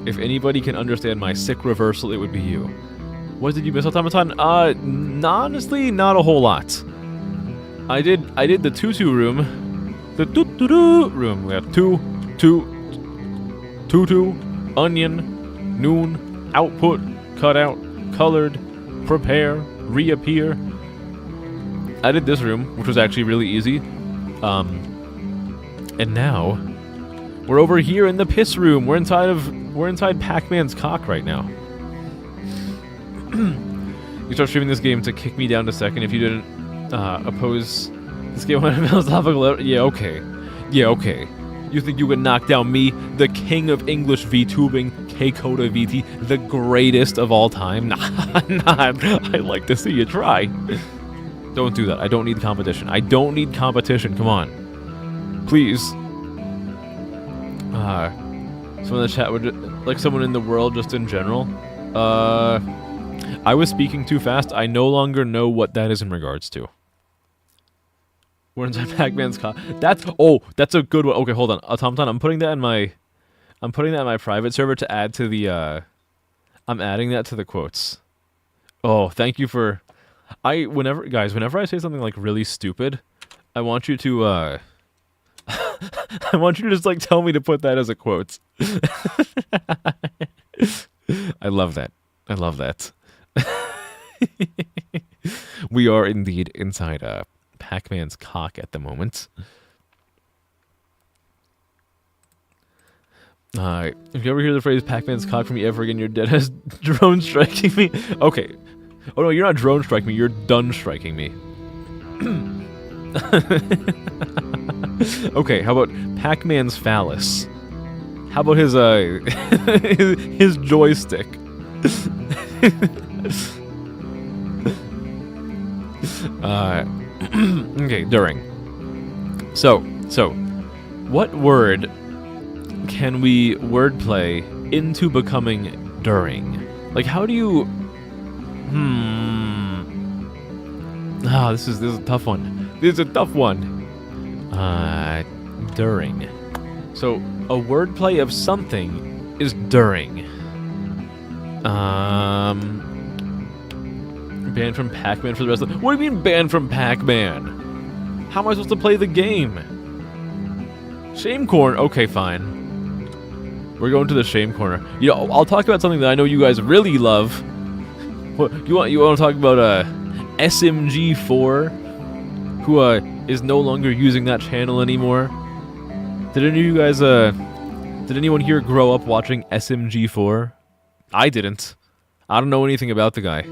If anybody can understand my sick reversal, it would be you. What did you miss automaton? Honestly, not a whole lot. I did the tutu room. The tutu room. We have tutu, onion, noon, output, cutout, colored, prepare, reappear. I did this room, which was actually really easy. And now we're over here in the piss room. We're inside Pac-Man's cock right now. You start streaming this game to kick me down to second if you didn't oppose this game on a philosophical level. Yeah, okay. Yeah, okay. You think you can knock down me, the king of English VTubing, K-Coda VT, the greatest of all time? Nah, I'd like to see you try. Don't do that. I don't need competition. I don't need competition. Come on. Please. Someone in the chat would... Like someone in the world just in general. I was speaking too fast. I no longer know what that is in regards to. We're inside Pac-Man's car. That's a good one. Okay, hold on. Automaton, I'm putting that in my private server to add to the I'm adding that to the quotes. Oh, thank you for whenever I say something like really stupid, I want you to I want you to just like tell me to put that as a quote. I love that. I love that. We are indeed inside Pac-Man's cock at the moment. If you ever hear the phrase Pac-Man's cock from me ever again, you're dead as drone striking me. Okay. Oh no, you're not drone striking me, you're done striking me. Okay, how about Pac-Man's phallus? How about his his joystick? Okay, during. So, what word can we wordplay into becoming during? Like, how do you... This is a tough one. This is a tough one. During. So, a wordplay of something is during. Banned from Pac-Man for the rest of the... What do you mean banned from Pac-Man? How am I supposed to play the game? Shame corner. Okay, fine. We're going to the shame corner. You know, I'll talk about something that I know you guys really love. What you want to talk about? SMG4, who is no longer using that channel anymore. Did any of you guys did anyone here grow up watching SMG4? I didn't. I don't know anything about the guy.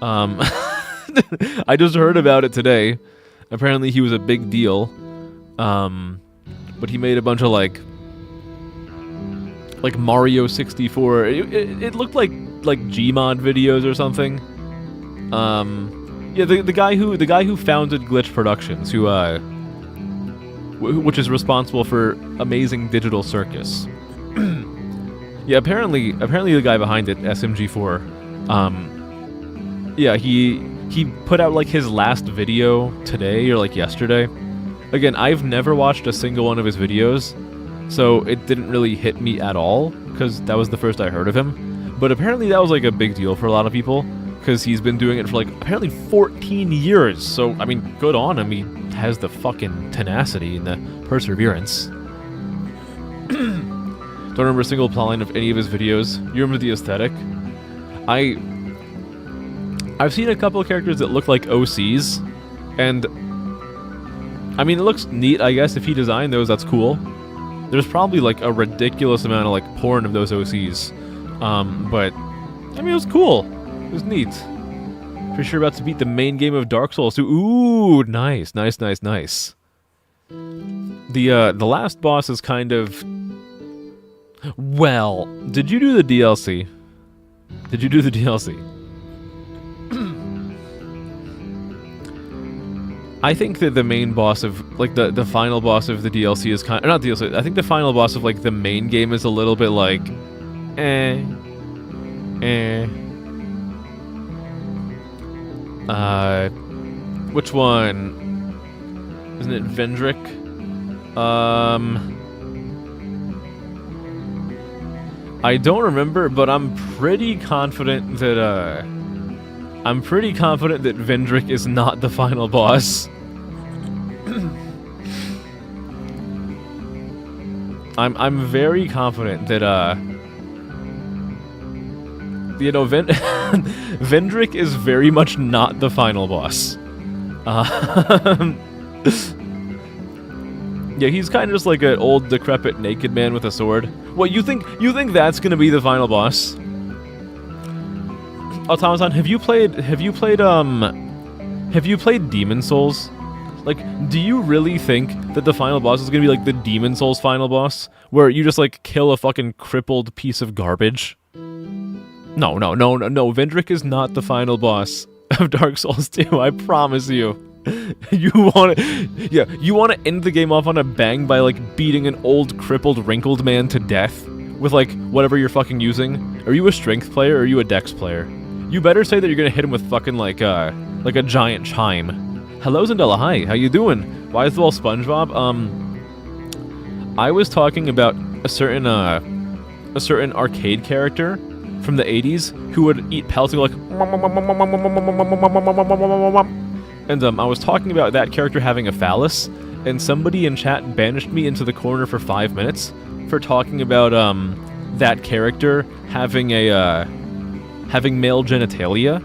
I just heard about it today. Apparently he was a big deal. But he made a bunch of like Mario 64. It looked like Gmod videos or something. Yeah, the guy who founded Glitch Productions, which is responsible for Amazing Digital Circus. Yeah, apparently the guy behind it, SMG4, yeah, he put out like his last video today or like yesterday. Again, I've never watched a single one of his videos, so it didn't really hit me at all, because that was the first I heard of him. But apparently that was like a big deal for a lot of people, because he's been doing it for like apparently 14 years. So, I mean, good on him. He has the fucking tenacity and the perseverance. Don't remember a single plotline of any of his videos. You remember the aesthetic? I've seen a couple of characters that look like OCs, and I mean, it looks neat, I guess. If he designed those, that's cool. There's probably like a ridiculous amount of like porn of those OCs, but I mean, it was cool. It was neat. For sure about to beat the main game of Dark Souls too. Ooh, nice. The last boss is kind of... Well, did you do the DLC? Did you do the DLC? I think that the main boss of, like, the final boss of the DLC is kind of... Not DLC, I think the final boss of, like, the main game is a little bit like... Which one? Isn't it Vendrick? I don't remember, but I'm pretty confident that, Vendrick is not the final boss. I'm very confident that, you know, Vendrick is very much not the final boss. Yeah, he's kind of just like an old, decrepit, naked man with a sword. What, you think that's gonna be the final boss? Automaton, have you played Demon Souls? Like, do you really think that the final boss is gonna be like the Demon Souls final boss? Where you just, like, kill a fucking crippled piece of garbage? No, Vendrick is not the final boss of Dark Souls 2, I promise you. You want to end the game off on a bang by, like, beating an old, crippled, wrinkled man to death with, like, whatever you're fucking using? Are you a strength player or are you a dex player? You better say that you're gonna hit him with fucking, like a giant chime. Hello, Zendella, hi, how you doing? Why is the wall SpongeBob? I was talking about a certain arcade character from the 80s who would eat pellets and go like... And I was talking about that character having a phallus, and somebody in chat banished me into the corner for 5 minutes for talking about that character having male genitalia,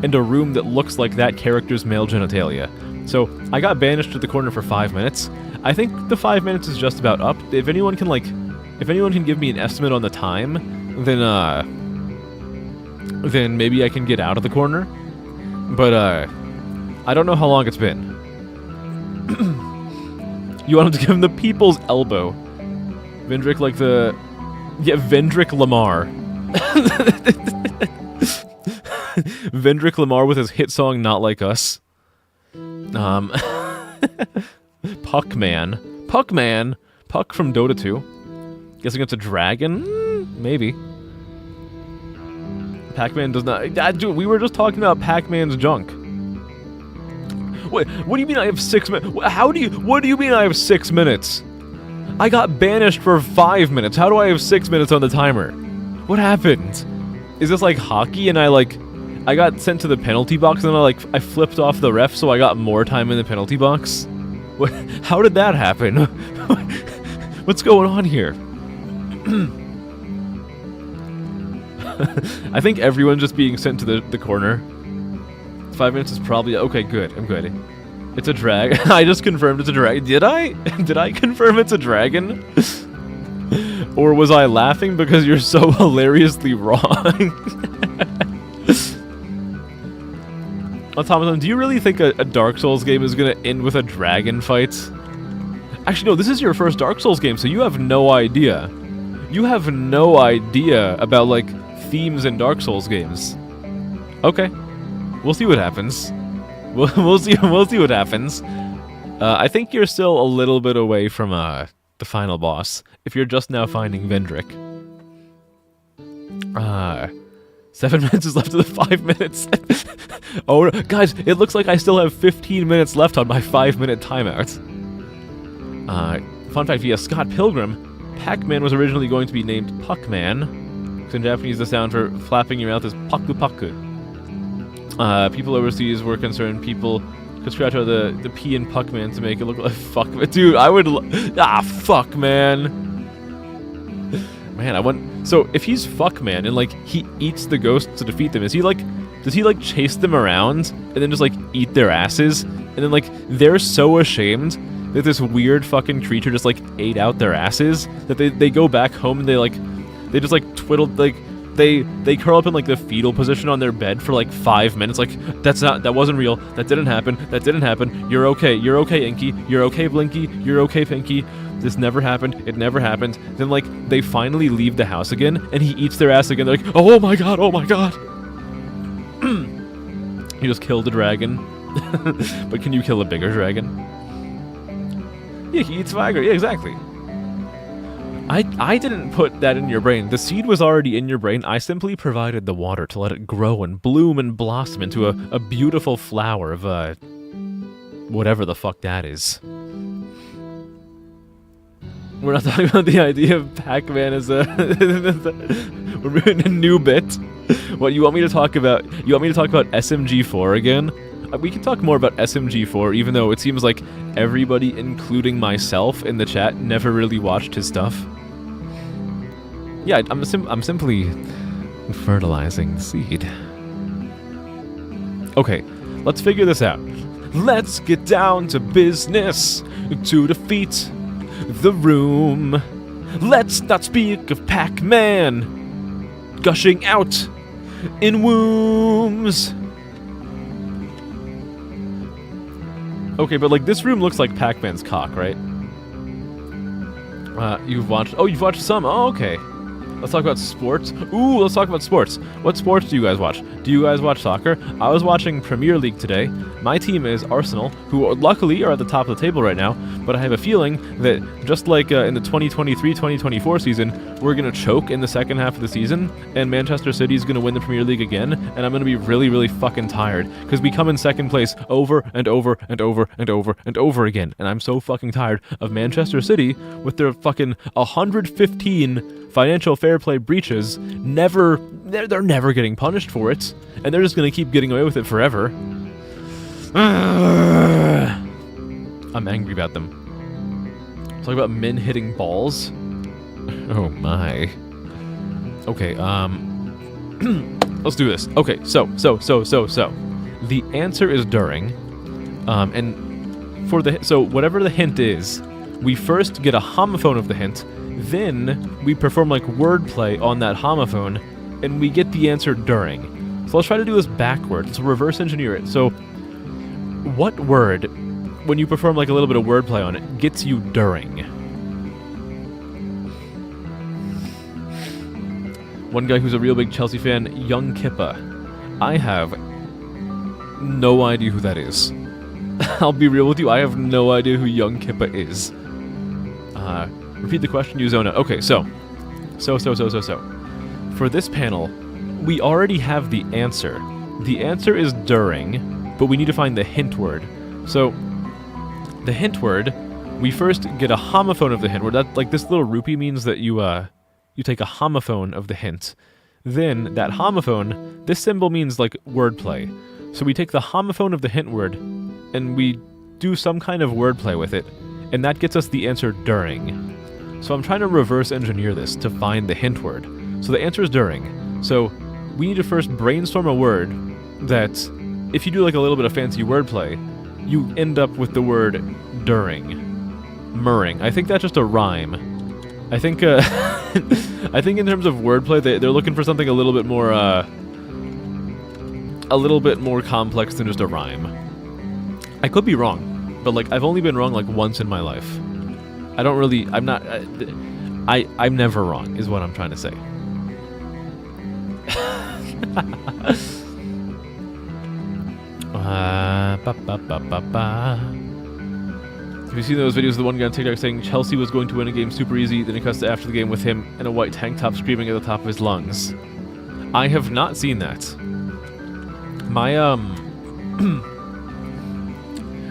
and a room that looks like that character's male genitalia. So I got banished to the corner for 5 minutes. I think the 5 minutes is just about up. If anyone can give me an estimate on the time, then maybe I can get out of the corner. But I don't know how long it's been. You want him to give him the people's elbow. Vendrick like the... Yeah, Vendrick Lamar. Vendrick Lamar with his hit song Not Like Us. Puckman. Puck from Dota 2. Guessing it's a dragon? Maybe. Pac-Man does not... Dude, we were just talking about Pac-Man's junk. Wait, what do you mean I have 6 minutes? What do you mean I have 6 minutes? I got banished for 5 minutes. How do I have 6 minutes on the timer? What happened? Is this like hockey and I got sent to the penalty box and then I flipped off the ref so I got more time in the penalty box? What, how did that happen? What's going on here? I think everyone's just being sent to the corner. 5 minutes is probably... Okay, good. I'm good. It's a drag. I just confirmed it's a dragon. Did I? Did I confirm it's a dragon? Or was I laughing because you're so hilariously wrong? Automaton, do you really think a Dark Souls game is gonna end with a dragon fight? Actually, no, this is your first Dark Souls game, so you have no idea. You have no idea about, like, themes in Dark Souls games. Okay. We'll see what happens. We'll see what happens. I think you're still a little bit away from the final boss if you're just now finding Vendrick. 7 minutes is left of the 5 minutes. Oh, guys, it looks like I still have 15 minutes left on my 5-minute timeout. Fun fact via Scott Pilgrim, Pac-Man was originally going to be named Puckman, because in Japanese the sound for flapping your mouth is paku paku. People overseas were concerned people could scratch out the P in Puckman to make it look like fuck. Dude, I would... fuck, man. Man, I want... So, if he's fuckman and, like, he eats the ghosts to defeat them, is he, like... Does he, like, chase them around and then just, like, eat their asses? And then, like, they're so ashamed that this weird fucking creature just, like, ate out their asses that they go back home and they just, like, twiddle, like... They curl up in, like, the fetal position on their bed for, like, 5 minutes. Like, that wasn't real. That didn't happen. That didn't happen. You're okay. You're okay, Inky. You're okay, Blinky. You're okay, Pinky. This never happened. It never happened. Then, like, they finally leave the house again, and he eats their ass again. They're like, oh my god, oh my god. He just killed a dragon. But can you kill a bigger dragon? Yeah, he eats Viagra. Yeah, exactly. I didn't put that in your brain. The seed was already in your brain. I simply provided the water to let it grow and bloom and blossom into a beautiful flower of, whatever the fuck that is. We're not talking about the idea of Pac-Man as a... We're doing a new bit. What, you want me to talk about? You want me to talk about SMG4 again? We can talk more about SMG4, even though it seems like everybody, including myself in the chat, never really watched his stuff. Yeah, I'm simply fertilizing the seed. Okay, let's figure this out. Let's get down to business to defeat the room. Let's not speak of Pac-Man gushing out in wombs. Okay, but like this room looks like Pac-Man's cock, right? You've watched some. Oh, okay. Let's talk about sports. Ooh, let's talk about sports. What sports do you guys watch? Do you guys watch soccer? I was watching Premier League today. My team is Arsenal, who luckily are at the top of the table right now, but I have a feeling that just like in the 2023-2024 season, we're going to choke in the second half of the season, and Manchester City is going to win the Premier League again, and I'm going to be really, really fucking tired, because we come in second place over and over and over and over and over again, and I'm so fucking tired of Manchester City with their fucking 115 financial fair play breaches. They're never getting punished for it, and they're just going to keep getting away with it forever. I'm angry about them. Talk about men hitting balls. Oh my. Okay, let's do this. Okay, so. The answer is during. And for so whatever the hint is, we first get a homophone of the hint, then we perform like wordplay on that homophone, and we get the answer during. So let's try to do this backwards. Let's reverse engineer it. So what word, when you perform like a little bit of wordplay on it, gets you during? One guy who's a real big Chelsea fan, Young Kippa. I have no idea who that is. I'll be real with you, I have no idea who Young Kippa is. Repeat the question, you zone out. Okay, so. For this panel, we already have the answer. The answer is during, but we need to find the hint word. So, the hint word, we first get a homophone of the hint word. That, like, this little rupee means that you take a homophone of the hint. Then, that homophone, this symbol means, like, wordplay. So we take the homophone of the hint word, and we do some kind of wordplay with it, and that gets us the answer during. So I'm trying to reverse engineer this to find the hint word. So the answer is during. So we need to first brainstorm a word that, if you do like a little bit of fancy wordplay, you end up with the word during. Murring. I think that's just a rhyme. I think I think in terms of wordplay, they're looking for something a little bit more complex than just a rhyme. I could be wrong, but like I've only been wrong like once in my life. I'm never wrong, is what I'm trying to say. Have you seen those videos of the one guy on TikTok saying Chelsea was going to win a game super easy, then it cuts to after the game with him in a white tank top screaming at the top of his lungs? I have not seen that. My,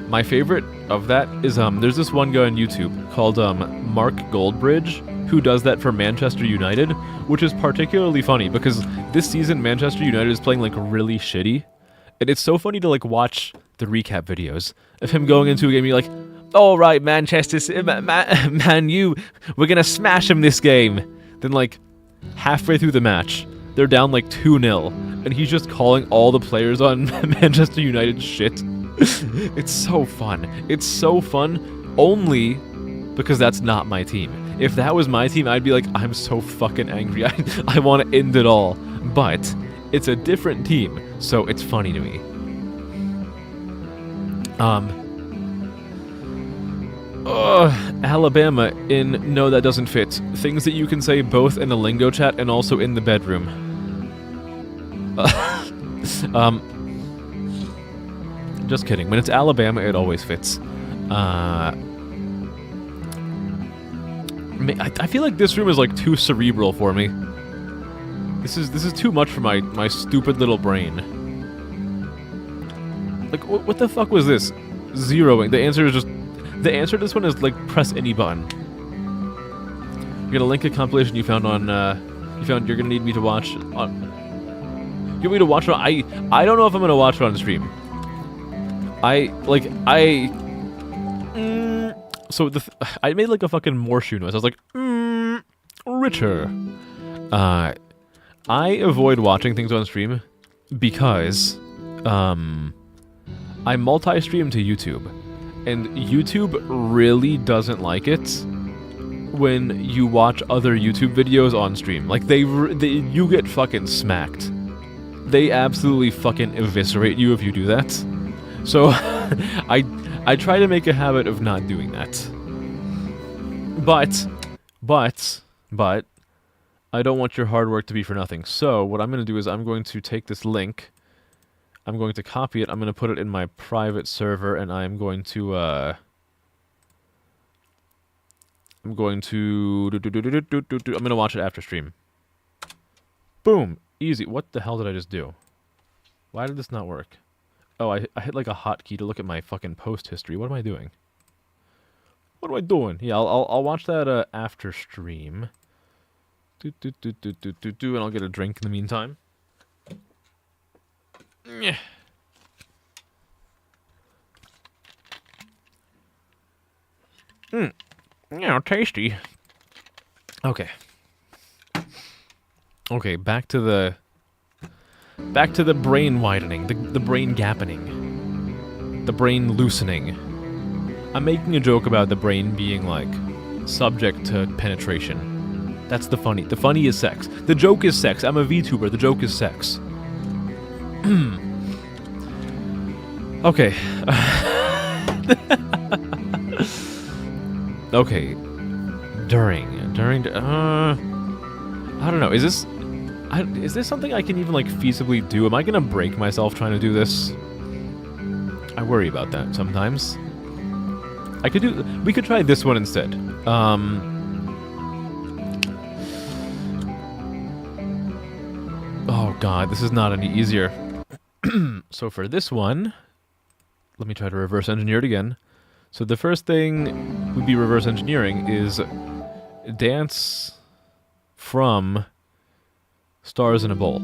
my favorite of that is, there's this one guy on YouTube called, Mark Goldbridge, who does that for Manchester United, which is particularly funny because this season Manchester United is playing, like, really shitty. And it's so funny to, like, watch the recap videos of him going into a game and you're like, all right, Manchester, Man U, we're gonna smash him this game. Then, like, halfway through the match, they're down, like, 2-0, and he's just calling all the players on Manchester United shit. It's so fun. It's so fun only because that's not my team. If that was my team, I'd be like, I'm so fucking angry. I want to end it all. But it's a different team, so it's funny to me. Alabama in No That Doesn't Fit. Things that you can say both in the lingo chat and also in the bedroom. Just kidding. When it's Alabama, it always fits. I feel like this room is like too cerebral for me. This is too much for my stupid little brain. Like, what the fuck was this? Zeroing. The answer to this one is, like, press any button. You're gonna link a compilation you found on, you're gonna need me to watch on... You want me to watch it on... I don't know if I'm gonna watch it on stream. So I made, like, a fucking Morshoe noise. I was like, Richer. I avoid watching things on stream because, I multi-stream to YouTube, and YouTube really doesn't like it when you watch other YouTube videos on stream. Like, you get fucking smacked. They absolutely fucking eviscerate you if you do that. So, I try to make a habit of not doing that. But, I don't want your hard work to be for nothing. So, what I'm going to do is I'm going to take this link, I'm going to copy it, I'm going to put it in my private server, and I'm going to, I'm going to watch it after stream. Boom! Easy. What the hell did I just do? Why did this not work? Oh, I hit like a hotkey to look at my fucking post history. What am I doing? What am I doing? Yeah, I'll watch that after stream. And I'll get a drink in the meantime. Yeah. Yeah, tasty. Okay. Okay, back to the brain widening, the brain gappening, the brain loosening. I'm making a joke about the brain being, like, subject to penetration. That's the funny. The funny is sex. The joke is sex. I'm a VTuber. The joke is sex. Okay. Okay. I don't know. Is this something I can even, like, feasibly do? Am I gonna break myself trying to do this? I worry about that sometimes. We could try this one instead. Oh god, this is not any easier. So for this one, let me try to reverse engineer it again. So the first thing would be reverse engineering is dance from Stars in a Bowl.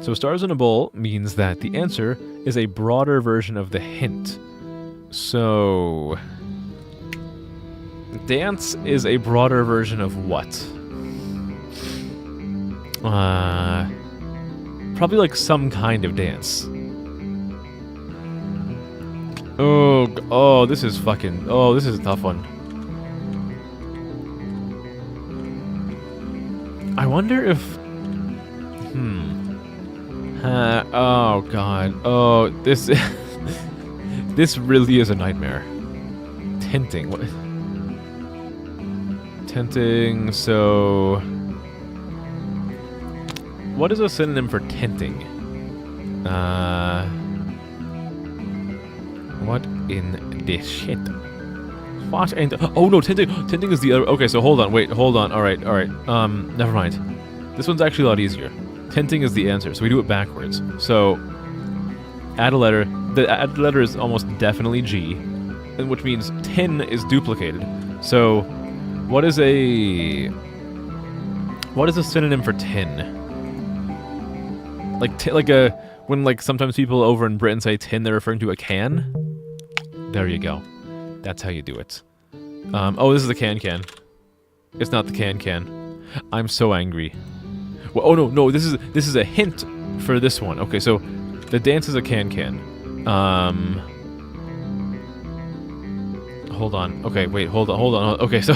So Stars in a Bowl means that the answer is a broader version of the hint. So dance is a broader version of what? Probably like some kind of dance. Oh, this is fucking... Oh, this is a tough one. I wonder if... oh, God. Oh, this... this really is a nightmare. Tenting. What? Tenting, so... What is a synonym for tenting? What in this shit? What? And oh no, tinting is the other. Okay, so hold on, wait, hold on. All right. Never mind. This one's actually a lot easier. Tinting is the answer, so we do it backwards. So add a letter. The added letter is almost definitely G, and which means tin is duplicated. So what is a synonym for tin? Like when like sometimes people over in Britain say tin, they're referring to a can. There you go. That's how you do it. Oh, this is the can. It's not the can. I'm so angry. Well, oh no, this is a hint for this one. Okay, so the dance is a can. Hold on. Okay, wait, hold on. Okay, so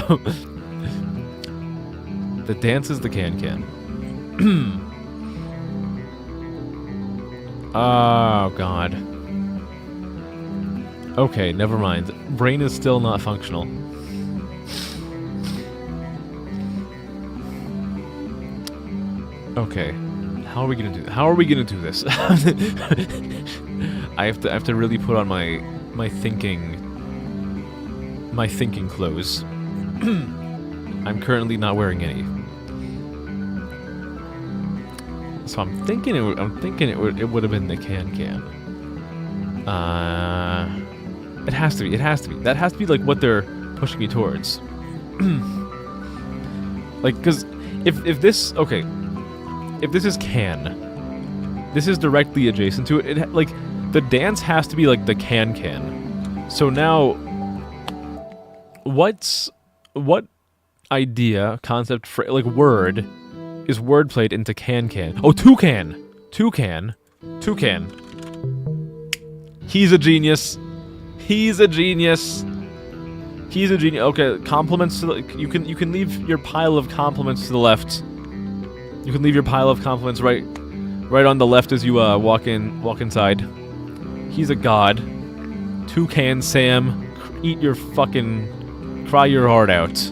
the dance is the can. Oh god. Okay, never mind. Brain is still not functional. Okay. How are we gonna do this? I have to really put on my thinking clothes. I'm currently not wearing any. So I'm thinking it would have been the can. It has to be. That has to be like what they're pushing me towards. Like, cause if this is can, this is directly adjacent to it. Like the dance has to be like the can. So now, what idea, concept, like word is word played into can? Oh, toucan. He's a genius. Okay, compliments to you can leave your pile of compliments to the left. You can leave your pile of compliments right on the left as you walk inside. He's a god. Toucan Sam, cry your heart out.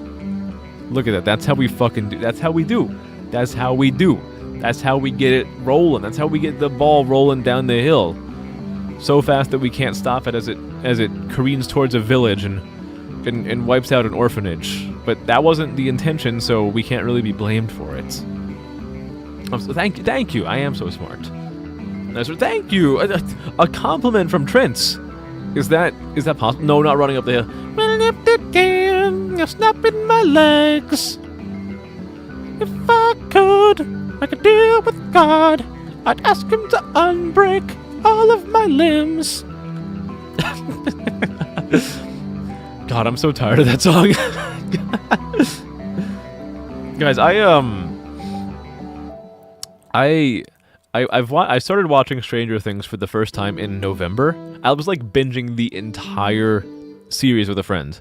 Look at that. That's how we fucking do. That's how we do. That's how we get it rolling. That's how we get the ball rolling down the hill. So fast that we can't stop it as it careens towards a village and wipes out an orphanage. But that wasn't the intention, so we can't really be blamed for it. So thank you. I am so smart. Thank you. A compliment from Trent. Is that possible? No, not running up the hill. Well, if it can, you're snapping my legs. If I could make a deal with God, I'd ask him to unbreak all of my limbs. God, I'm so tired of that song. Guys, I started watching Stranger Things for the first time in November. I was like binging the entire series with a friend.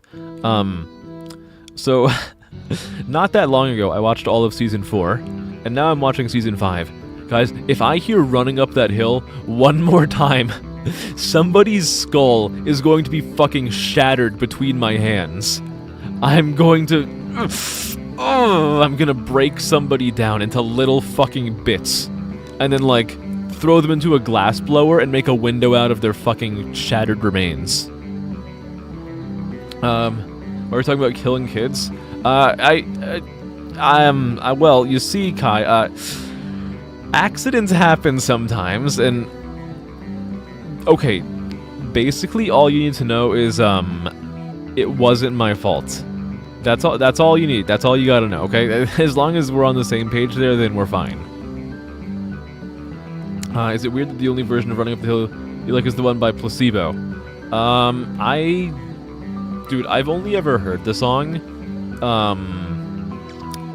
So not that long ago, I watched all of season 4, and now I'm watching season 5. Guys, if I hear running up that hill one more time, somebody's skull is going to be fucking shattered between my hands. I'm gonna break somebody down into little fucking bits, and then like throw them into a glass blower and make a window out of their fucking shattered remains. We're talking about killing kids. Well, you see, Kai, accidents happen sometimes, and okay, basically all you need to know is it wasn't my fault. That's all you need. That's all you gotta know, okay? As long as we're on the same page there, then we're fine. Is it weird that the only version of Running Up the Hill you like is the one by Placebo? Dude, I've only ever heard the song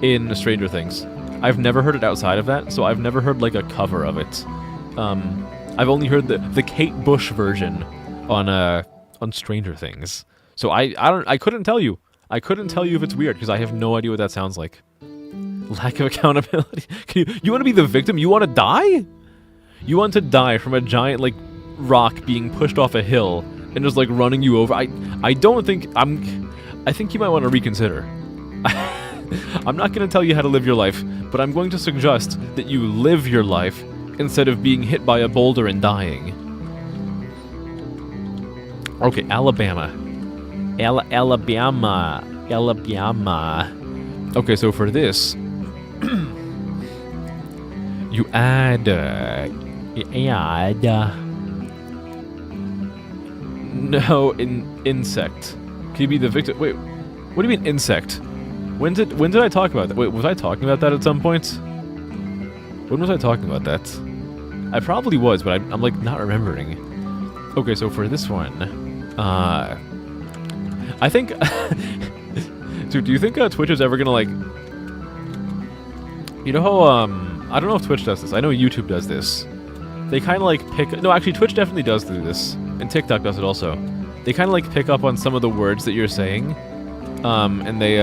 in Stranger Things. I've never heard it outside of that, so I've never heard like a cover of it. I've only heard the Kate Bush version on Stranger Things. So I couldn't tell you. I couldn't tell you if it's weird because I have no idea what that sounds like. Lack of accountability. You want to be the victim? You want to die? You want to die from a giant like rock being pushed off a hill and just like running you over? I think you might want to reconsider. I'm not going to tell you how to live your life, but I'm going to suggest that you live your life instead of being hit by a boulder and dying. Okay, Alabama. Alabama. Alabama. Okay, so for this, you add, no, insect. Can you be the victim? Wait, what do you mean insect? When did I talk about that? Wait, was I talking about that at some point? When was I talking about that? I probably was, but I'm like not remembering. Okay, so for this one, I think, dude, do you think Twitch is ever gonna like, you know how I don't know if Twitch does this. I know YouTube does this. They kind of like no, actually Twitch definitely does do this, and TikTok does it also. They kind of like pick up on some of the words that you're saying, and they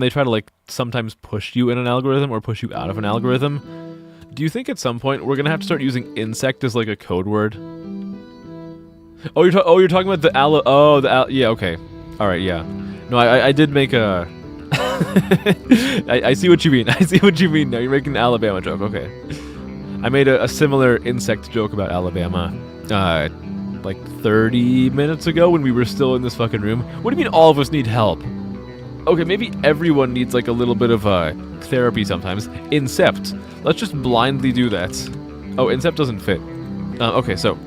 try to like sometimes push you in an algorithm or push you out of an algorithm. Do you think at some point we're gonna have to start using insect as like a code word? Oh, you're talking about the yeah, okay. Alright, yeah. No, I did make a... I see what you mean. I see what you mean now. You're making an Alabama joke, okay. I made a similar insect joke about Alabama, like 30 minutes ago when we were still in this fucking room. What do you mean all of us need help? Okay, maybe everyone needs like a little bit of therapy sometimes. Incept. Let's just blindly do that. Oh, Incept doesn't fit. Okay, so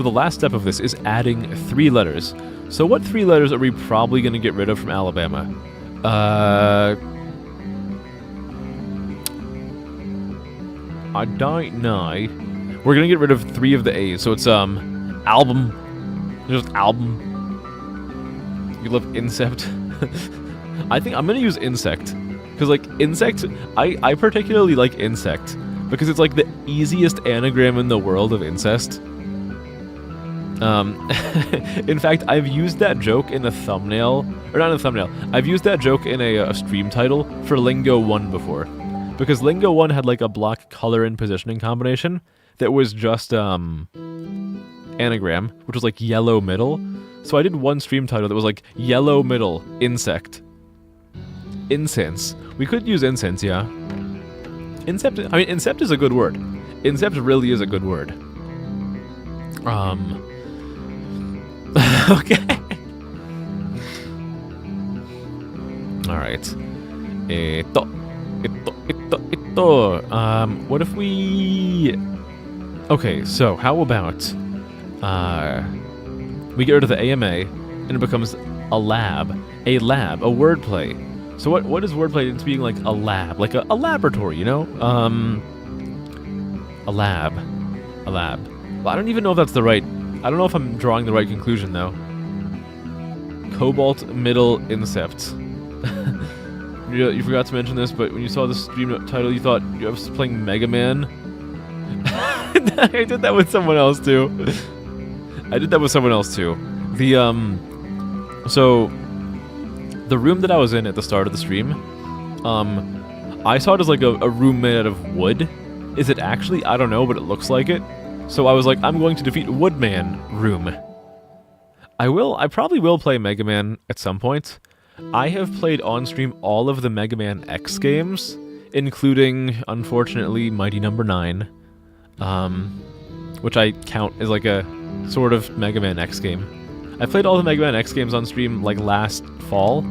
the last step of this is adding 3 letters. So what 3 letters are we probably going to get rid of from Alabama? I don't know. We're going to get rid of 3 of the A's. So it's album. Just album. You love Incept. I think I'm going to use insect. Because, like, insect, I particularly like insect. Because it's, like, the easiest anagram in the world of incest. In fact, I've used that joke in a thumbnail. Or not in a thumbnail. I've used that joke in a stream title for Lingo 1 before. Because Lingo 1 had, like, a block color and positioning combination that was just, anagram, which was, like, yellow middle. So I did one stream title that was, like, yellow middle, insect. Incense. We could use incense, yeah. Incept is a good word. Incept really is a good word. Okay. Alright. What if we... Okay, so how about... we get rid of the AMA, and it becomes a lab. A lab, a wordplay. So what is wordplay into being like a lab? Like a laboratory, you know? A lab. A lab. Well, I don't even know if that's the right... I don't know if I'm drawing the right conclusion, though. Cobalt Middle Incept. You forgot to mention this, but when you saw the stream title, you thought you was playing Mega Man. I did that with someone else, too. So... The room that I was in at the start of the stream, I saw it as like a room made out of wood. Is it actually? I don't know, but it looks like it. So I was like, I'm going to defeat Woodman room. I probably will play Mega Man at some point. I have played on stream all of the Mega Man X games, including, unfortunately, Mighty Number 9, which I count as like a sort of Mega Man X game. I played all the Mega Man X games on stream, like, last fall.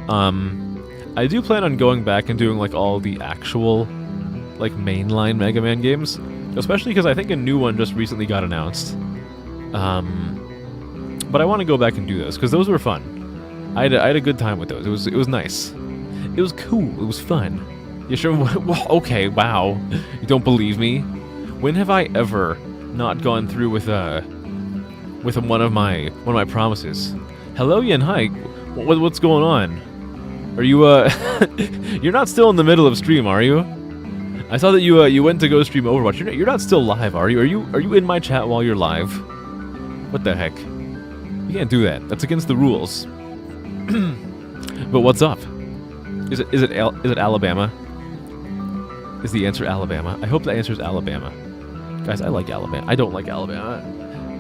I do plan on going back and doing, like, all the actual, like, mainline Mega Man games. Especially because I think a new one just recently got announced. But I want to go back and do those, because those were fun. I had a good time with those. It was nice. It was cool. It was fun. You sure? Okay, wow. You don't believe me? When have I ever not gone through with one of my promises? Hello, Yen Hike. What's going on? Are you you're not still in the middle of stream, are you? I saw that you went to go stream Overwatch. You're not still live, are you? Are you in my chat while you're live? What the heck? You can't do that. That's against the rules. But what's up? Is it Alabama? Is the answer Alabama? I hope the answer is Alabama. Guys, I like Alabama. I don't like Alabama.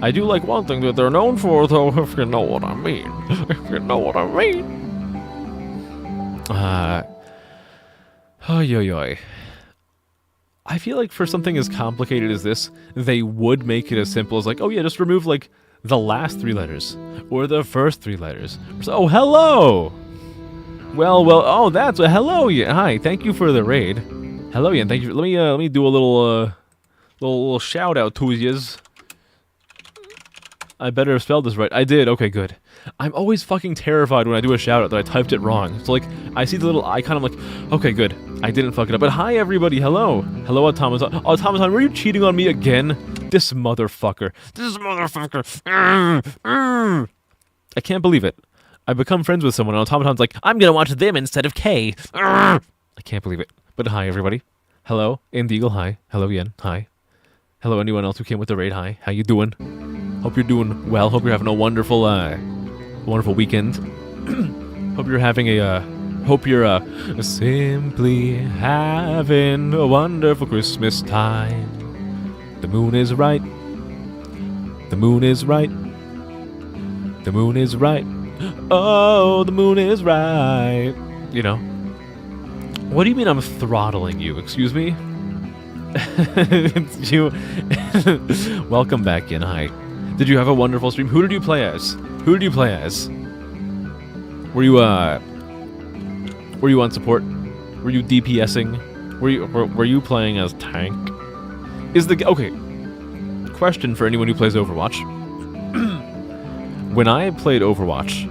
I do like one thing that they're known for, though, if you know what I mean. If you know what I mean. Oy. I feel like for something as complicated as this, they would make it as simple as like, oh yeah, just remove like the last 3 letters or the first 3 letters. So, oh, hello. Well, oh, that's a hello. Yeah, hi. Thank you for the raid. Hello, yeah. Thank you. Let me do a little shout out to yous. I better have spelled this right. I did. Okay, good. I'm always fucking terrified when I do a shout out that I typed it wrong. So like, I see the little icon. I'm like, okay, good. I didn't fuck it up. But hi, everybody. Hello. Hello, Automaton. Automaton, were you cheating on me again? This motherfucker. This motherfucker. I can't believe it. I become friends with someone and Automaton's like, I'm gonna watch them instead of K. I can't believe it. But hi, everybody. Hello, Indeagle, hi. Hello, Yen, hi. Hello, anyone else who came with the raid, hi. How you doing? Hope you're doing well. Hope you're having a wonderful, wonderful weekend. Hope you're having simply having a wonderful Christmas time. The moon is right. The moon is right. The moon is right. Oh, the moon is right. You know. What do you mean I'm throttling you? Excuse me? It's you. Welcome back in. Hi. Did you have a wonderful stream? Who did you play as? Who did you play as? Were you on support? Were you DPSing? Were you playing as tank? Okay. Question for anyone who plays Overwatch. When I played Overwatch,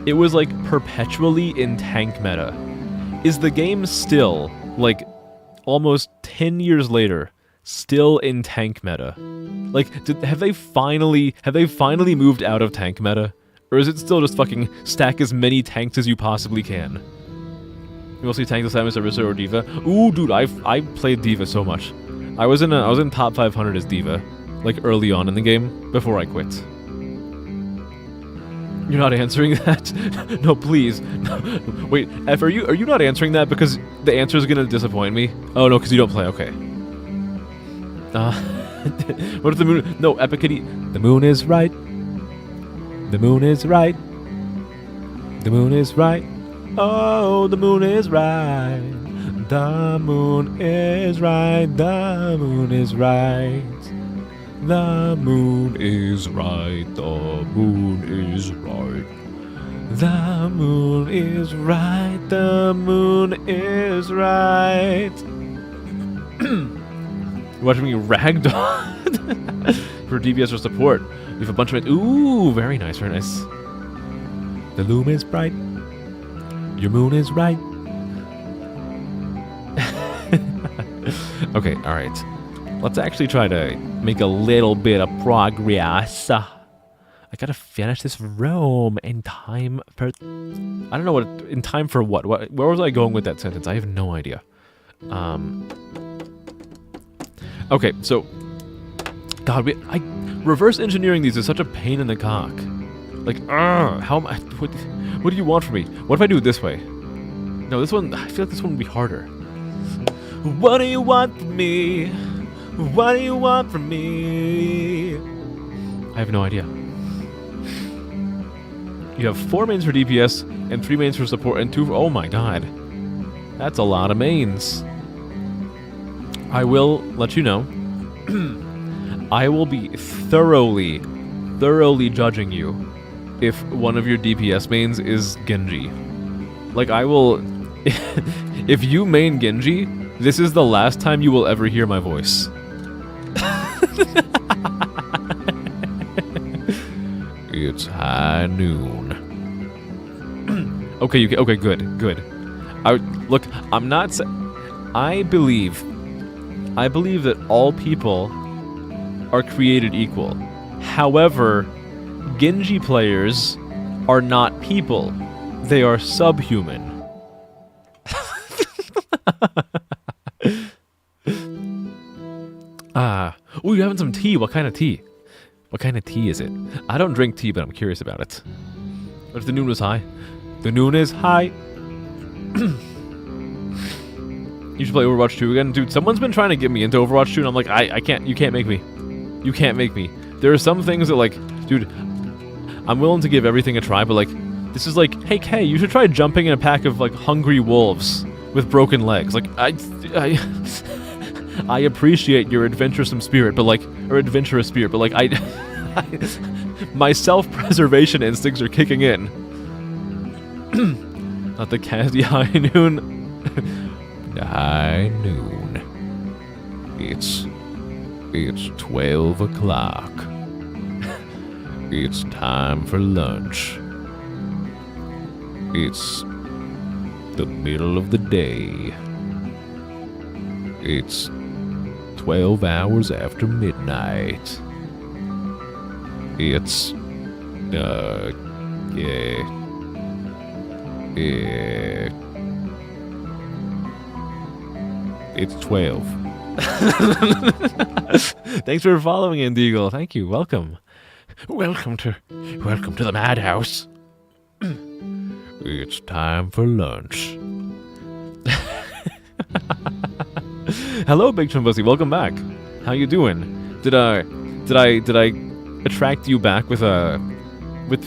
it was like perpetually in tank meta. Is the game still, like, almost 10 years later, still in tank meta? Like, have they finally moved out of tank meta? Or is it still just fucking stack as many tanks as you possibly can? You mostly tank the Samus, Orisa, or D.Va? Ooh, dude, I played D.Va so much. I was in top 500 as D.Va, like early on in the game, before I quit. You're not answering that? No, please. No. Wait, F, are you not answering that because the answer is gonna disappoint me? Oh no, because you don't play. Okay. What if the moon? No, Epic Kitty. The moon is right. The moon is right. The moon is right. Oh, the moon is right. The moon is right. The moon is right. The moon is right. The moon is right. The moon is right. The moon is right. Watching me ragdoll for DPS or support. We have a bunch of it. Ooh, very nice, very nice. The loom is bright. Your moon is right. Okay, all right. Let's actually try to make a little bit of progress. I gotta finish this room in time for... I don't know what... In time for what? Where was I going with that sentence? I have no idea. Okay, so... God, reverse engineering these is such a pain in the cock. Like, how am I... What do you want from me? What if I do it this way? No, this one... I feel like this one would be harder. What do you want from me? What do you want from me? I have no idea. You have 4 mains for DPS, and 3 mains for support, and 2 for... Oh my god. That's a lot of mains. I will let you know. I will be thoroughly judging you if one of your DPS mains is Genji. Like, I will... If you main Genji, this is the last time you will ever hear my voice. It's high noon. Okay, okay, good. Look, I'm not... I believe that all people are created equal. However, Genji players are not people. They are subhuman. Ooh, you're having some tea. What kind of tea? What kind of tea is it? I don't drink tea, but I'm curious about it. What if the noon was high? The noon is high. You should play Overwatch 2 again. Dude, someone's been trying to get me into Overwatch 2, and I'm like, I can't, you can't make me. You can't make me. There are some things that, like, dude, I'm willing to give everything a try, but, like, this is like, hey, Kay, you should try jumping in a pack of, like, hungry wolves with broken legs. Like, I appreciate your adventuresome spirit, but like, or adventurous spirit, but like, my self-preservation instincts are kicking in. Not the Cassie high noon. High noon. It's 12 o'clock. It's time for lunch. It's the middle of the day. It's 12 hours after midnight. It's, it's 12. Thanks for following, Indeagle. Thank you. Welcome. Welcome to the madhouse. It's time for lunch. Hello, Big Chumbussy. Welcome back. How you doing? Did I attract you back with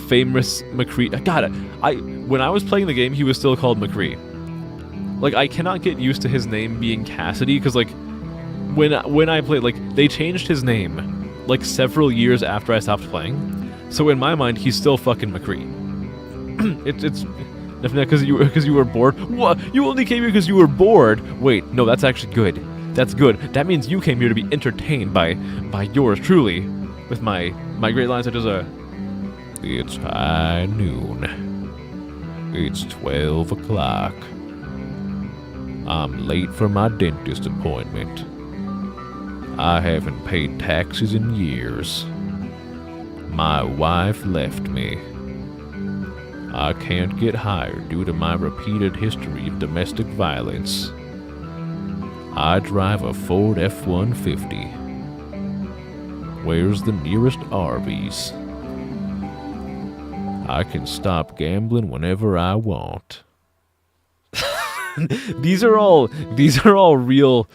famous McCree? God, when I was playing the game, he was still called McCree. Like, I cannot get used to his name being Cassidy, because like when I played, like, they changed his name like several years after I stopped playing. So in my mind, he's still fucking McCree. it's definitely because you were bored. What? You only came here because you were bored? Wait, no, that's actually good. That's good. That means you came here to be entertained by yours truly, with my great lines such as it's high noon. It's 12 o'clock. I'm late for my dentist appointment. I haven't paid taxes in years. My wife left me. I can't get hired due to my repeated history of domestic violence. I drive a Ford F-150. Where's the nearest Arby's? I can stop gambling whenever I want. These are all real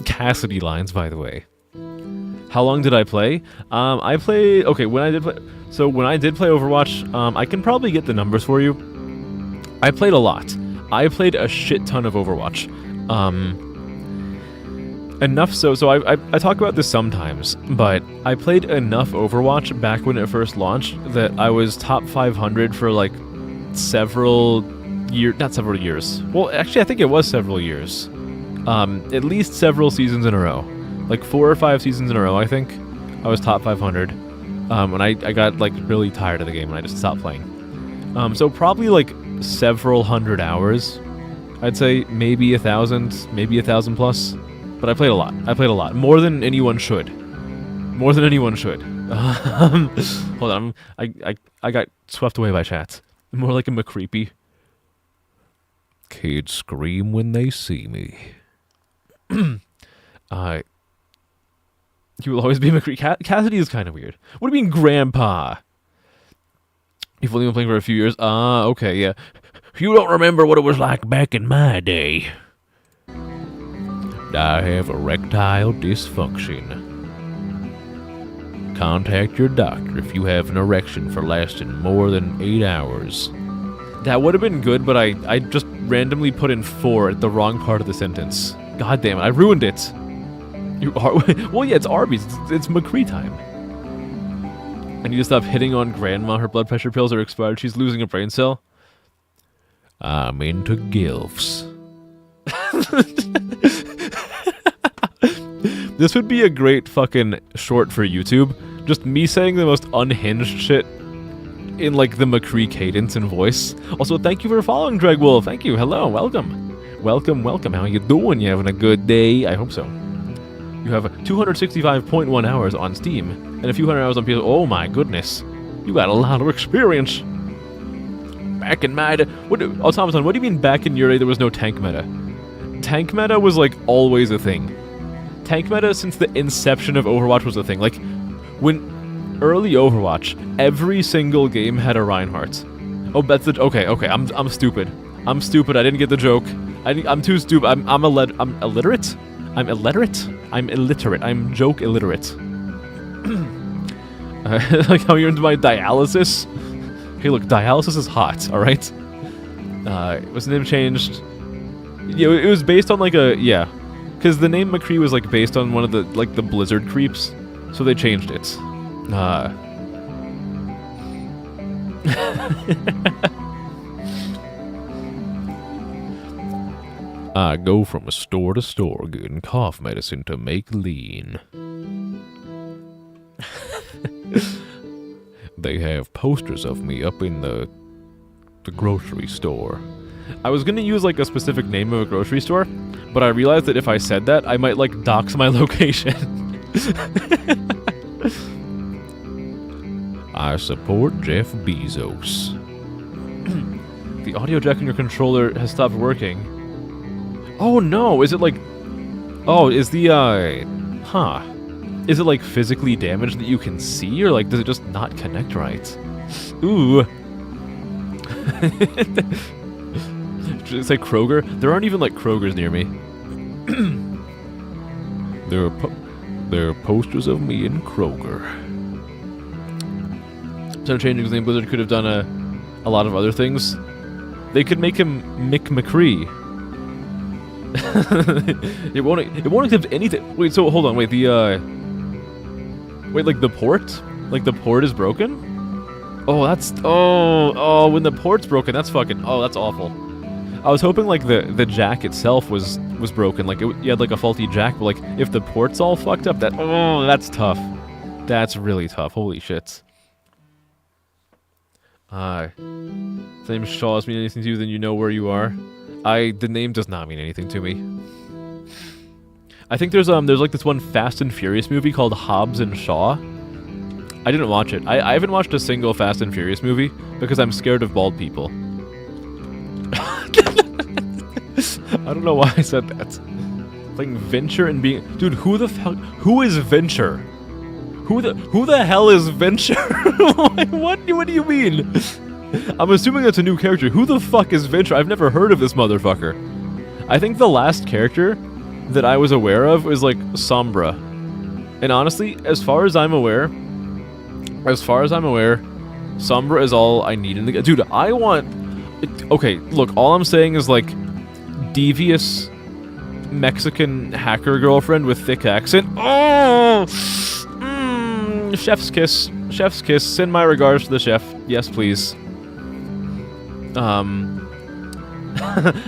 Cassidy lines, by the way. How long did I play? I played... Okay, when I did play Overwatch, I can probably get the numbers for you. I played a lot. I played a shit ton of Overwatch. Enough so I talk about this sometimes, but I played enough Overwatch back when it first launched that I was top 500 for like several years. Not several years. Well, actually, I think it was several years. At least several seasons in a row. Like 4 or 5 seasons in a row, I think. I was top 500. And I got like really tired of the game and I just stopped playing. So probably like several hundred hours. I'd say maybe 1,000, maybe 1,000 plus. But I played a lot. More than anyone should. Hold on, I got swept away by chat. More like a McCreepy. Kids scream when they see me. You will always be McCree. Cassidy is kind of weird. What do you mean, Grandpa? You've only been playing for a few years. Okay, yeah. You don't remember what it was like back in my day. I have erectile dysfunction. Contact your doctor if you have an erection for lasting more than 8 hours. That would have been good, but I just randomly put in 4 at the wrong part of the sentence. God damn it, I ruined it. Well, yeah, it's Arby's. It's McCree time. I need to stop hitting on Grandma. Her blood pressure pills are expired. She's losing a brain cell. I'm into gilfs. This would be a great fucking short for YouTube. Just me saying the most unhinged shit in like the McCree cadence and voice. Also, thank you for following, Dregwolf. Thank you. Hello. Welcome. Welcome. How you doing? You having a good day? I hope so. You have 265.1 hours on Steam and a few hundred hours on PS. Oh my goodness. You got a lot of experience. Back in my day. Automaton, what do you mean back in your day there was no tank meta? Tank meta was like always a thing. Tank meta since the inception of Overwatch was a thing. Like, when early Overwatch, every single game had a Reinhardt. Oh, that's the... Okay, I'm stupid. I didn't get the joke. I'm too stupid. I'm illiterate? I'm illiterate? I'm joke illiterate. Like how you're into my dialysis? Hey, look, dialysis is hot, alright? Was the name changed? Yeah, it was based on like a... Yeah. Because the name McCree was, like, based on one of the, like, the Blizzard creeps. So they changed it. I go from store to store getting cough medicine to make lean. They have posters of me up in the grocery store. I was gonna use like a specific name of a grocery store, but I realized that if I said that, I might like dox my location. I support Jeff Bezos. The audio jack in your controller has stopped working. Oh no, is it like... Oh, is the, Is it like physically damaged that you can see, or like does it just not connect right? Ooh. Should it say Kroger? There aren't even like Krogers near me. There are posters of me in Kroger. So changing his name, Blizzard could have done a lot of other things. They could make him Mick McCree. it won't accept anything. Wait, so hold on, wait, wait, like the port? Like the port is broken? Oh, that's... Oh, when the port's broken, that's fucking... Oh, that's awful. I was hoping, like, the jack itself was broken. Like, you had, like, a faulty jack, but, like, if the port's all fucked up, that... Oh, that's tough. That's really tough. Holy shit. Same Shaw doesn't mean anything to you, then you know where you are. The name does not mean anything to me. I think there's like this one Fast and Furious movie called Hobbs and Shaw. I didn't watch it. I haven't watched a single Fast and Furious movie because I'm scared of bald people. I don't know why I said that. Playing Venture and being... Dude, who the fuck... Who is Venture? Who the hell is Venture? What do you mean? I'm assuming that's a new character. Who the fuck is Venture? I've never heard of this motherfucker. I think the last character that I was aware of was like Sombra. And honestly, as far as I'm aware, Sombra is all I need in the game. Dude, I want... Okay, look, all I'm saying is like devious Mexican hacker girlfriend with thick accent. Oh! Chef's kiss. Chef's kiss. Send my regards to the chef. Yes, please.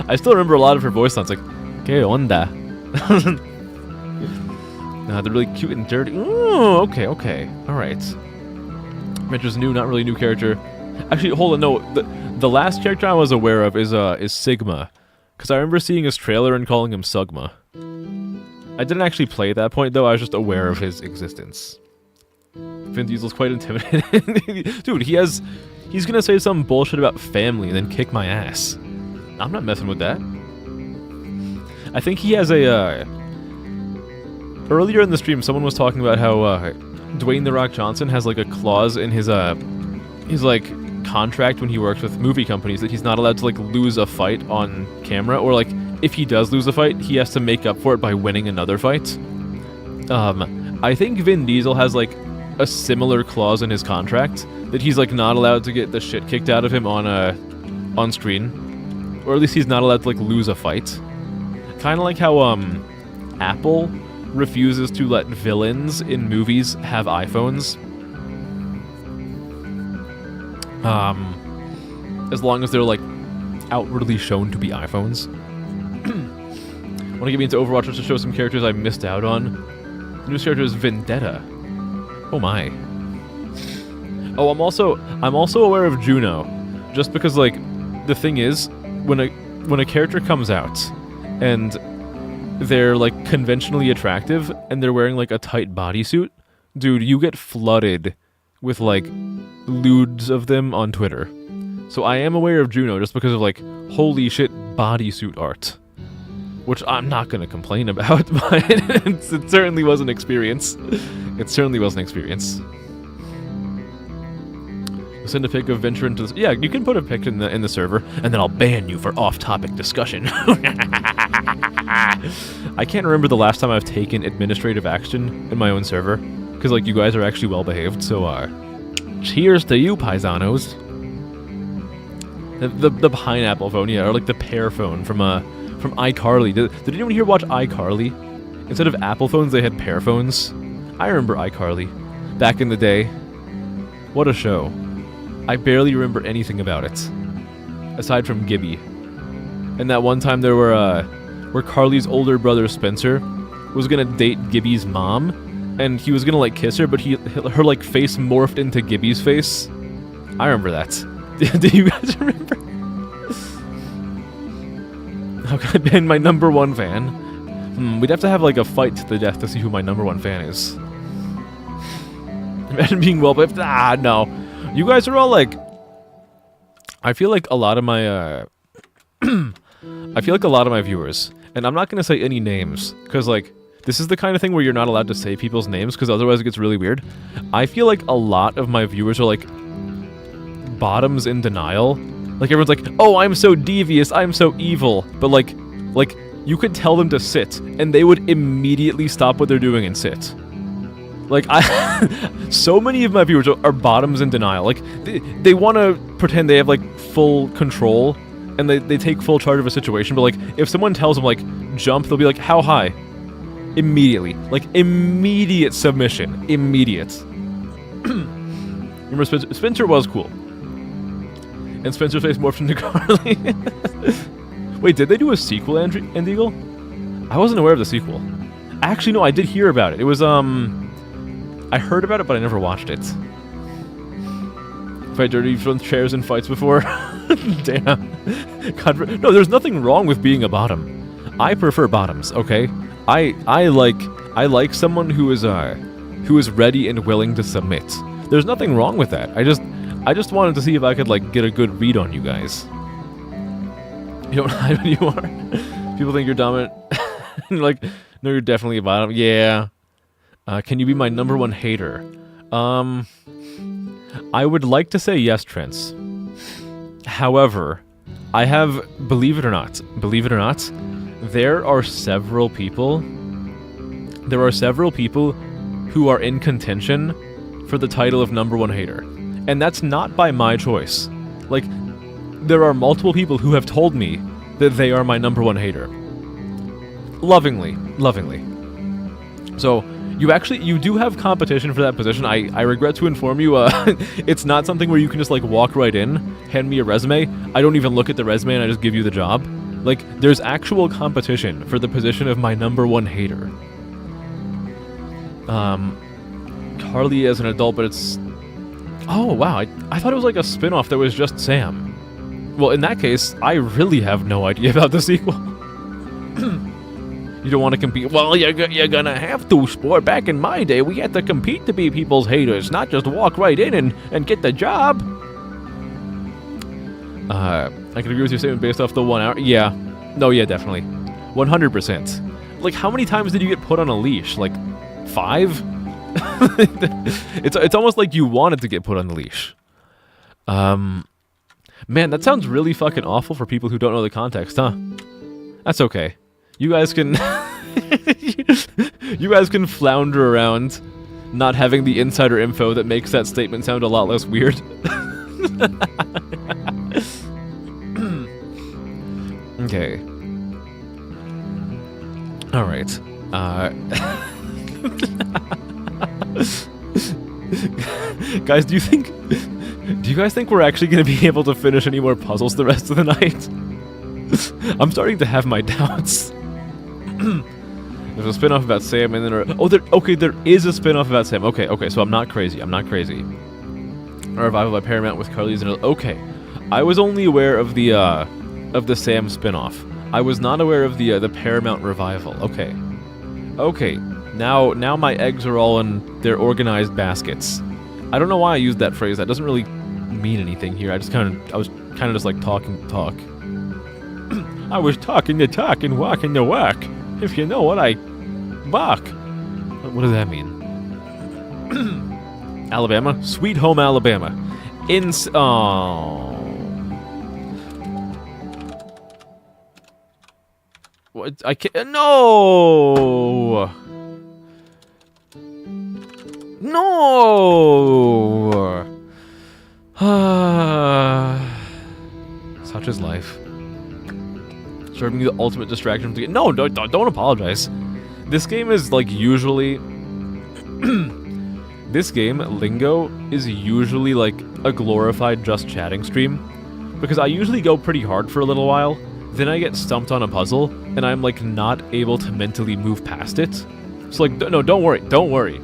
I still remember a lot of her voice sounds like, ¿Qué onda? They're really cute and dirty. Ooh, okay. Alright. Venture's new, not really new character. Actually, hold on, no. The last character I was aware of is Sigma. Because I remember seeing his trailer and calling him Sugma. I didn't actually play at that point, though. I was just aware of his existence. Vin Diesel's quite intimidating. Dude, he's gonna say some bullshit about family and then kick my ass. I'm not messing with that. I think he has a, earlier in the stream, someone was talking about how, Dwayne The Rock Johnson has, like, a clause in his like, contract when he works with movie companies that he's not allowed to, like, lose a fight on camera, or, like, if he does lose a fight, he has to make up for it by winning another fight. I think Vin Diesel has, like, a similar clause in his contract that he's like not allowed to get the shit kicked out of him on screen, or at least he's not allowed to like lose a fight. Kind of like how Apple refuses to let villains in movies have iPhones, as long as they're like outwardly shown to be iPhones. Want to get me into Overwatch just to show some characters I missed out on. The newest character is Vendetta. Oh my. Oh, I'm also aware of Juno, just because like the thing is when a character comes out and they're like conventionally attractive and they're wearing like a tight bodysuit, dude, you get flooded with like lewds of them on Twitter. So I am aware of Juno just because of like holy shit bodysuit art, which I'm not gonna complain about, but it certainly was an experience. It certainly was an experience. Send a pic of Venture into the... Yeah, you can put a pic in the server, and then I'll ban you for off-topic discussion. I can't remember the last time I've taken administrative action in my own server, because like you guys are actually well behaved. So cheers to you, paisanos. The pineapple phone, yeah, or like the pear phone from from iCarly. Did anyone here watch iCarly? Instead of Apple phones, they had pear phones. I remember iCarly. Back in the day. What a show. I barely remember anything about it. Aside from Gibby. And that one time there were, where Carly's older brother Spencer was gonna date Gibby's mom, and he was gonna, like, kiss her, but her, like, face morphed into Gibby's face. I remember that. Do you guys remember? How could I be my number one fan? We'd have to have, like, a fight to the death to see who my number one fan is. Imagine being well-behaved. Ah, no. You guys are all, like... I feel like a lot of my, I feel like a lot of my viewers, and I'm not gonna say any names, because, like, this is the kind of thing where you're not allowed to say people's names, because otherwise it gets really weird. I feel like a lot of my viewers are, like, bottoms in denial. Like, everyone's like, oh, I'm so devious, I'm so evil. But, like, you could tell them to sit, and they would immediately stop what they're doing and sit. Like, so many of my viewers are bottoms in denial. Like, they want to pretend they have, like, full control, and they take full charge of a situation, but, like, if someone tells them, like, jump, they'll be like, how high? Immediately. Like, immediate submission. Immediate. Remember, Spencer was cool. And Spencer's face morphed into Carly. Wait, did they do a sequel, End Eagle? I wasn't aware of the sequel. Actually, no, I did hear about it. It was, I heard about it, but I never watched it. Fight dirty, you've thrown chairs in fights before? Damn. God, no, there's nothing wrong with being a bottom. I prefer bottoms, okay? I like someone who is ready and willing to submit. There's nothing wrong with that. I just wanted to see if I could, like, get a good read on you guys. You don't hide when you are. People think you're dominant. Like, no, you're definitely a bottom. Yeah. Can you be my number one hater? I would like to say yes, Trents. However, I have, believe it or not, there are several people who are in contention for the title of number one hater. And that's not by my choice. Like, there are multiple people who have told me that they are my number one hater. Lovingly. So, you do have competition for that position. I regret to inform you, it's not something where you can just, like, walk right in, hand me a resume, I don't even look at the resume and I just give you the job. Like, there's actual competition for the position of my number one hater. Carly as an adult, but it's... Oh, wow, I thought it was like a spin-off that was just Sam. Well, in that case, I really have no idea about the sequel. You don't want to compete? Well, you're gonna have to, sport. Back in my day, we had to compete to be people's haters, not just walk right in and get the job. I can agree with your statement based off the 1 hour. Yeah. No, yeah, definitely. 100%. Like, how many times did you get put on a leash? Like, 5? It's almost like you wanted to get put on the leash. Man, that sounds really fucking awful for people who don't know the context, huh? That's okay. You guys can... you guys can flounder around not having the insider info that makes that statement sound a lot less weird. Okay. Alright. Guys, do you guys think we're actually going to be able to finish any more puzzles the rest of the night? I'm starting to have my doubts. There's a spin-off about Sam, and then... there is a spin-off about Sam. Okay, so I'm not crazy. A revival by Paramount with Carly's and... Okay. I was only aware of the Sam spin-off. I was not aware of the Paramount revival. Okay. Now my eggs are all in their organized baskets. I don't know why I used that phrase. That doesn't really mean anything here. I was kind of just like talking to talk. I was talking the talk and walking the walk. If you know what I walk. What does that mean? Alabama? Sweet home Alabama. What? I can't... No! No! Such is life. Serving the ultimate distraction from the game. No, don't apologize. This game is like usually... This game, Lingo, is usually like a glorified just chatting stream. Because I usually go pretty hard for a little while, then I get stumped on a puzzle, and I'm like not able to mentally move past it. So like, no, don't worry.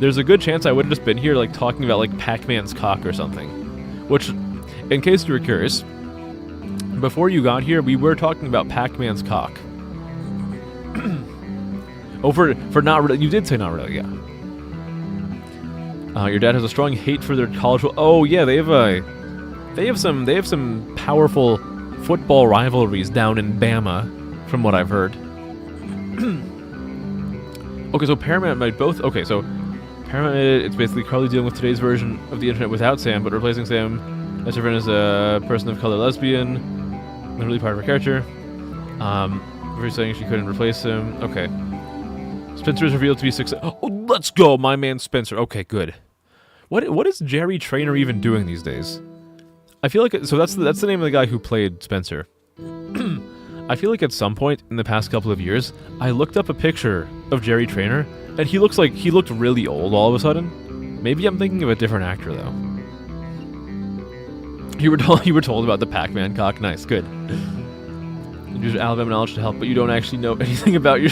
There's a good chance I would have just been here like talking about like Pac-Man's cock or something. Which, in case you were curious, before you got here, we were talking about Pac-Man's cock. For not really, you did say not really, yeah. Your dad has a strong hate for their college. Oh yeah, they have some powerful football rivalries down in Bama, from what I've heard. Okay, so Paramount might both. Okay, so Paramount, it's basically Carly dealing with today's version of the internet without Sam, but replacing Sam as her friend as a person of color lesbian. Not really part of her character. Very saying she couldn't replace him. Okay. Spencer is revealed to be success. Oh, let's go, my man Spencer. Okay, good. What is Jerry Trainer even doing these days? I feel like so that's the name of the guy who played Spencer. I feel like at some point in the past couple of years, I looked up a picture of Jerry Trainer, and he looked really old all of a sudden. Maybe I'm thinking of a different actor though. You were told about the Pac-Man cock. Nice, good. You use Alabama knowledge to help, but you don't actually know anything about your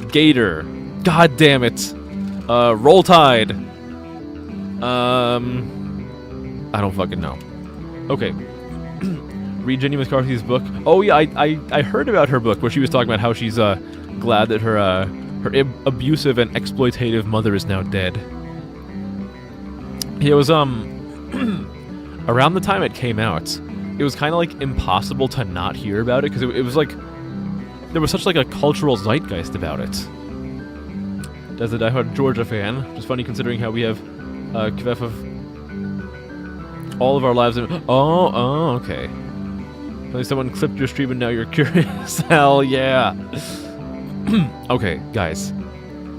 Gator. God damn it. Roll Tide. I don't fucking know. Okay. Read Jenny McCarthy's book. Oh yeah, I heard about her book where she was talking about how she's glad that her abusive and exploitative mother is now dead. It was around the time it came out, it was kind of like impossible to not hear about it because it was like there was such like a cultural zeitgeist about it. As a diehard Georgia fan, which is funny considering how we have Kvef of all of our lives in. Oh, okay. Like someone clipped your stream and now you're curious. Hell yeah. Okay, guys,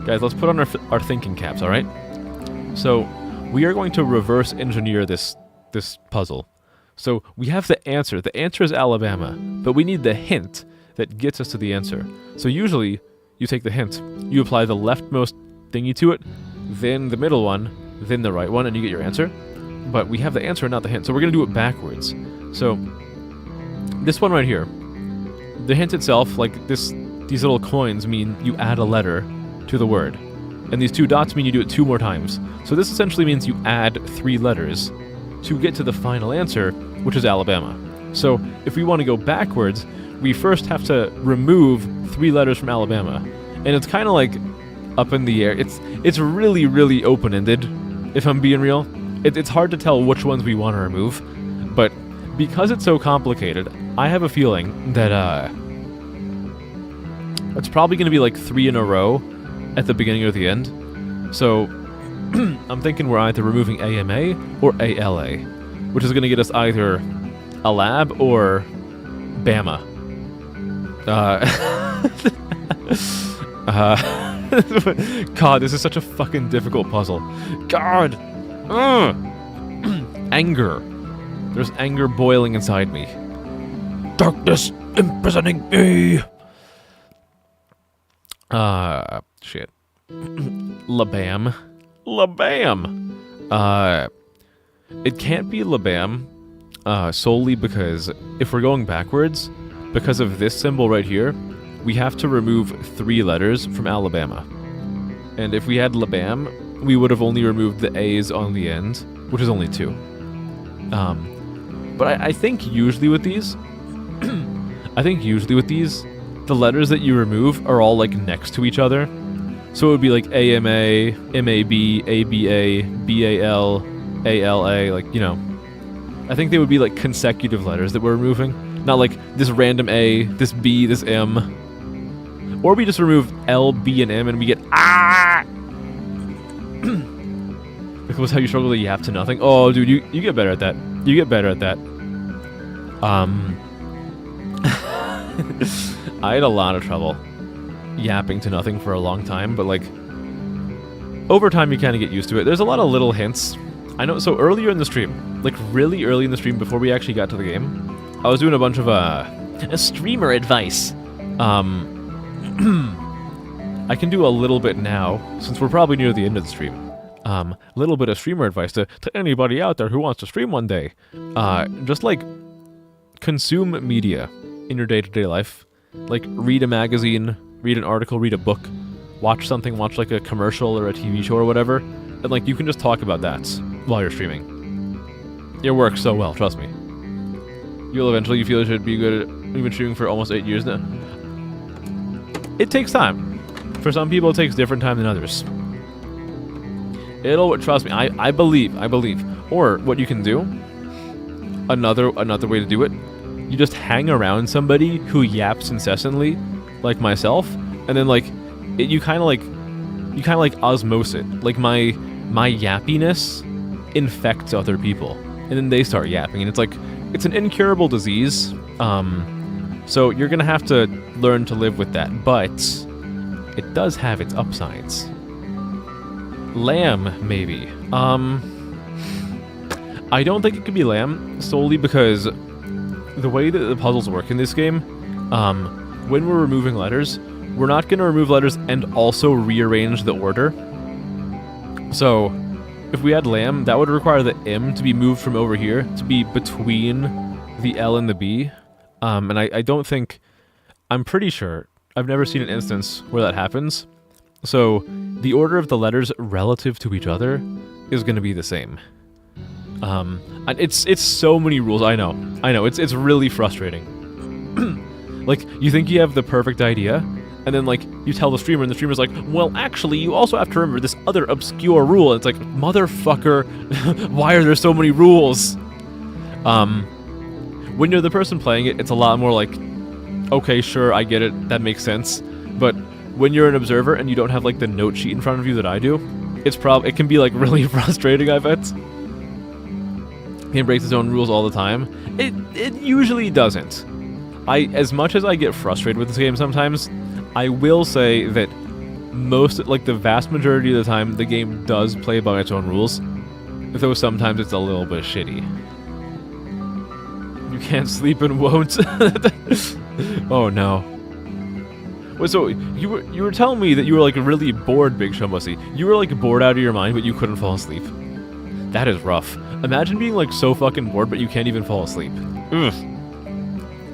let's put on our thinking caps. All right. So we are going to reverse engineer this puzzle. So we have the answer. The answer is Alabama, but we need the hint that gets us to the answer. So usually, you take the hint, you apply the leftmost thingy to it, then the middle one, then the right one, and you get your answer. But we have the answer and not the hint, so we're going to do it backwards. So, this one right here, the hint itself, like these little coins mean you add a letter to the word. And these two dots mean you do it 2 more times. So this essentially means you add 3 letters to get to the final answer, which is Alabama. So, if we want to go backwards, we first have to remove 3 letters from Alabama. And it's kind of like up in the air. It's really, really open-ended, if I'm being real. It's hard to tell which ones we want to remove. But because it's so complicated, I have a feeling that it's probably going to be like 3 in a row at the beginning or the end. So I'm thinking we're either removing AMA or ALA, which is going to get us either a lab or Bama. God, this is such a fucking difficult puzzle. God! Anger. There's anger boiling inside me. Darkness imprisoning me! Shit. Labam. It can't be Labam, solely because if we're going backwards, because of this symbol right here, we have to remove 3 letters from Alabama. And if we had Labam, we would have only removed the A's on the end, which is only 2. But I think usually with these, the letters that you remove are all like next to each other. So it would be like AMA, MAB, ABA, BAL, ALA, like, you know. I think they would be like consecutive letters that we're removing. Not like this random A, this B, this M. Or we just remove L, B, and M and we get ah! That was how you struggle to yap to nothing. Oh, dude, you get better at that. You get better at that. I had a lot of trouble yapping to nothing for a long time, but like over time you kind of get used to it. There's a lot of little hints. I know, so earlier in the stream, like really early in the stream before we actually got to the game, I was doing a bunch of streamer advice. I can do a little bit now, since we're probably near the end of the stream. A little bit of streamer advice to anybody out there who wants to stream one day. Just like consume media in your day-to-day life. Like read a magazine, read an article, read a book, watch something, watch like a commercial or a TV show or whatever, and like you can just talk about that while you're streaming. It works so well, trust me. You'll eventually feel you should be good at. We've been streaming for almost 8 years now. It takes time. For some people, it takes different time than others. Trust me, I believe. Or what you can do, another way to do it, you just hang around somebody who yaps incessantly, like myself, and then like, you kind of like osmose it. Like my yappiness infects other people, and then they start yapping, and it's an incurable disease. So you're gonna have to learn to live with that, but it does have its upsides. Lamb, maybe. I don't think it could be lamb, solely because the way that the puzzles work in this game, when we're removing letters, we're not gonna remove letters and also rearrange the order. So, if we had lamb, that would require the M to be moved from over here to be between the L and the B. And I don't think... I'm pretty sure. I've never seen an instance where that happens. So, the order of the letters relative to each other is going to be the same. It's so many rules, I know. It's really frustrating. Like, you think you have the perfect idea, and then, like, you tell the streamer, and the streamer's like, well, actually, you also have to remember this other obscure rule. And it's like, motherfucker, why are there so many rules? When you're the person playing it, it's a lot more like, okay, sure, I get it, that makes sense. But when you're an observer and you don't have like the note sheet in front of you that I do, it can be like really frustrating, I bet. It breaks its own rules all the time. It usually doesn't. As much as I get frustrated with this game sometimes, I will say that the vast majority of the time, the game does play by its own rules, though sometimes it's a little bit shitty. You can't sleep and won't. Oh no. Wait, so you were telling me that you were like really bored, Big Shumbussy. You were like bored out of your mind, but you couldn't fall asleep. That is rough. Imagine being like so fucking bored, but you can't even fall asleep. Ugh.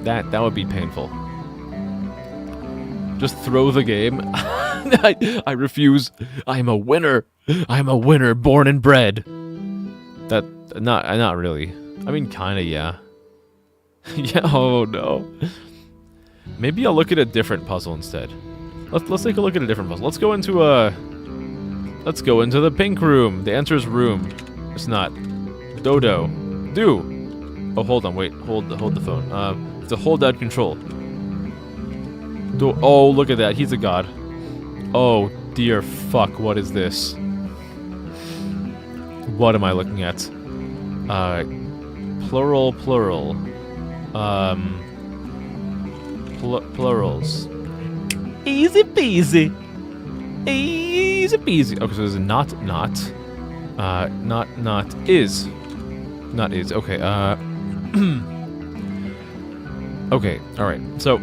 That would be painful. Just throw the game. I refuse. I'm a winner. I'm a winner, born and bred. Not really. I mean, kinda, yeah. Yeah, oh no. Maybe I'll look at a different puzzle instead. Let's take a look at a different puzzle. Let's go into the pink room. The answer is room. It's not. Dodo. Do. Oh, hold on, wait. Hold the phone. It's a hold out control. Oh, look at that. He's a god. Oh, dear fuck. What is this? What am I looking at? Plural. Plurals. Easy peasy. Easy peasy. Okay, so there's not is. Not is. Okay, okay, alright. So,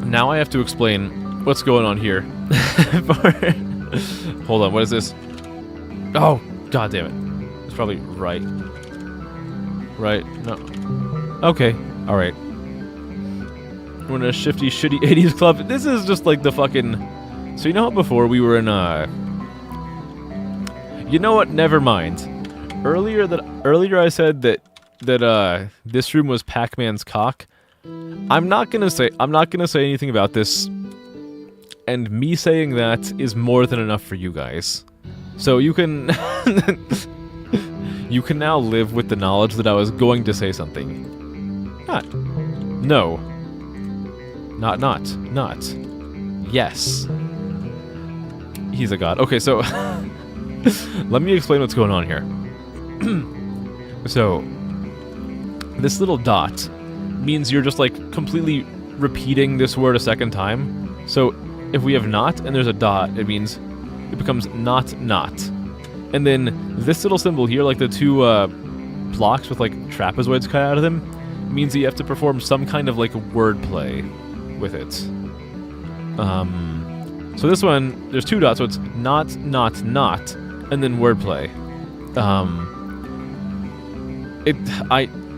now I have to explain what's going on here. Hold on, what is this? Oh, god damn it. It's probably right. Right? No. Okay, alright. We're in a shifty, shitty 80s club. This is just like the fucking... So you know how before we were in, You know what? Never mind. Earlier I said that this room was Pac-Man's cock. I'm not gonna say anything about this. And me saying that is more than enough for you guys. So you can... You can now live with the knowledge that I was going to say something. No. Not. Yes. He's a god. Okay, so... let me explain what's going on here. So... this little dot means you're just, like, completely repeating this word a second time. So, if we have not and there's a dot, it means it becomes not. And then this little symbol here, like the two blocks with, like, trapezoids cut out of them, means that you have to perform some kind of like wordplay with it. So this one, there's 2 dots, so it's not, and then wordplay.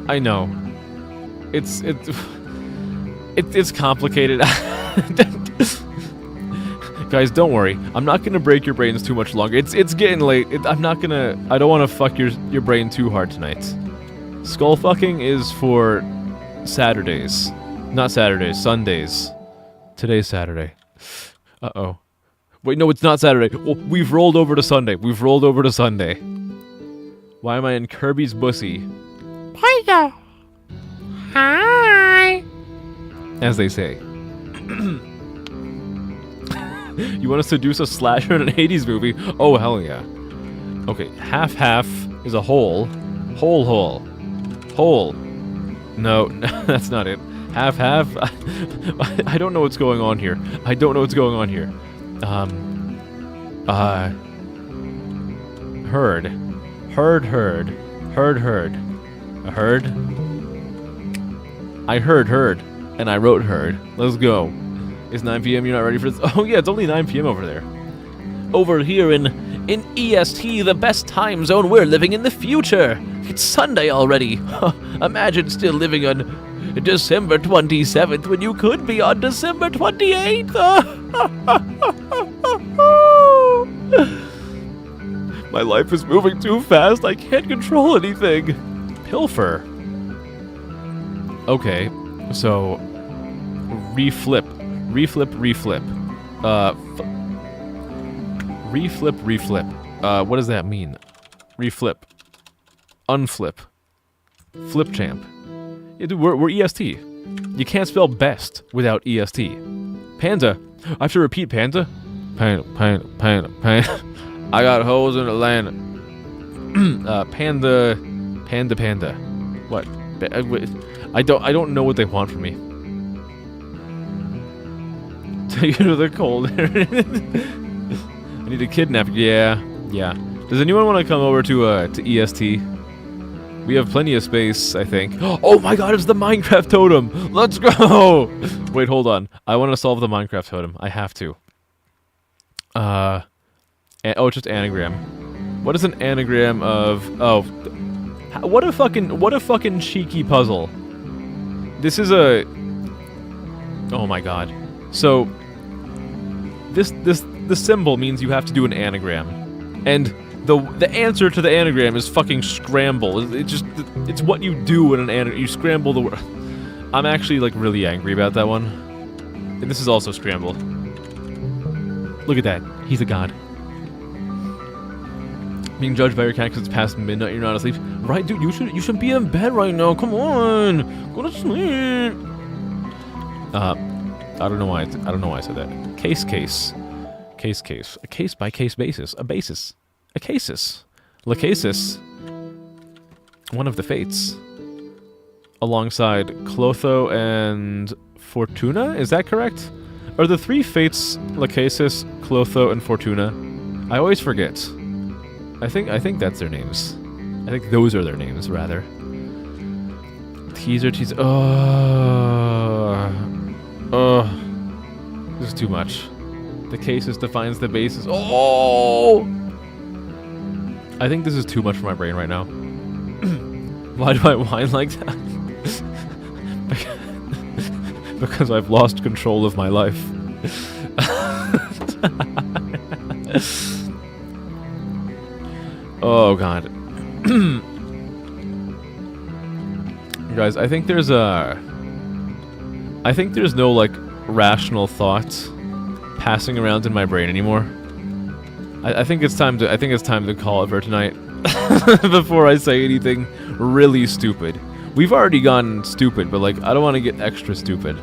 I know. It's complicated. Guys, don't worry. I'm not gonna break your brains too much longer. It's getting late. I don't want to fuck your brain too hard tonight. Skull fucking is for Saturdays. Not Saturdays, Sundays. Today's Saturday. Uh-oh. Wait, no, it's not Saturday. Well, we've rolled over to Sunday. Why am I in Kirby's bussy? Hiya. Hi. As they say. You want to seduce a slasher in an 80s movie? Oh, hell yeah. Okay, half is a hole. Hole. No, that's not it. Half. I don't know what's going on here. Heard. A herd? I heard, and I wrote heard. Let's go. It's 9 p.m. You're not ready for this? Oh yeah, it's only 9 p.m. over there. Over here in EST, the best time zone, we're living in the future. It's Sunday already. Imagine still living on December 27th when you could be on December 28th. My life is moving too fast. I can't control anything. Pilfer. Okay, so reflip. Reflip. What does that mean? Reflip. Unflip. Flip champ. Yeah, dude, we're EST. You can't spell best without EST. Panda. I have to repeat panda. Panda. I got hoes in Atlanta. Panda. What? I don't know what they want from me. Take you to the cold. I need to kidnap you. Yeah. Does anyone want to come over to EST? We have plenty of space, I think. Oh my god, it's the Minecraft totem! Let's go! Wait, hold on. I want to solve the Minecraft totem. I have to. Oh, it's just anagram. What is an anagram of... Oh. What a fucking cheeky puzzle. This is a... Oh my god. So... This symbol means you have to do an anagram. And the answer to the anagram is fucking scramble. It's what you do in an anagram. You scramble the word. I'm actually like really angry about that one. And this is also scramble. Look at that. He's a god. Being judged by your cat because it's past midnight, you're not asleep. Right, dude, you should be in bed right now. Come on. Go to sleep. I don't know why I said that. Case. A case by case basis. A basis. A casus. Lacasis. One of the fates. Alongside Clotho and Fortuna? Is that correct? Are the 3 fates Lacasis, Clotho, and Fortuna? I always forget. I think that's their names. I think those are their names, rather. Teaser. This is too much. The casus defines the basis. Oh! I think this is too much for my brain right now. Why do I whine like that? Because I've lost control of my life. Oh god. Guys, I think there's no like rational thought passing around in my brain anymore. I think it's time to call it for tonight. Before I say anything really stupid. We've already gotten stupid, but like I don't want to get extra stupid.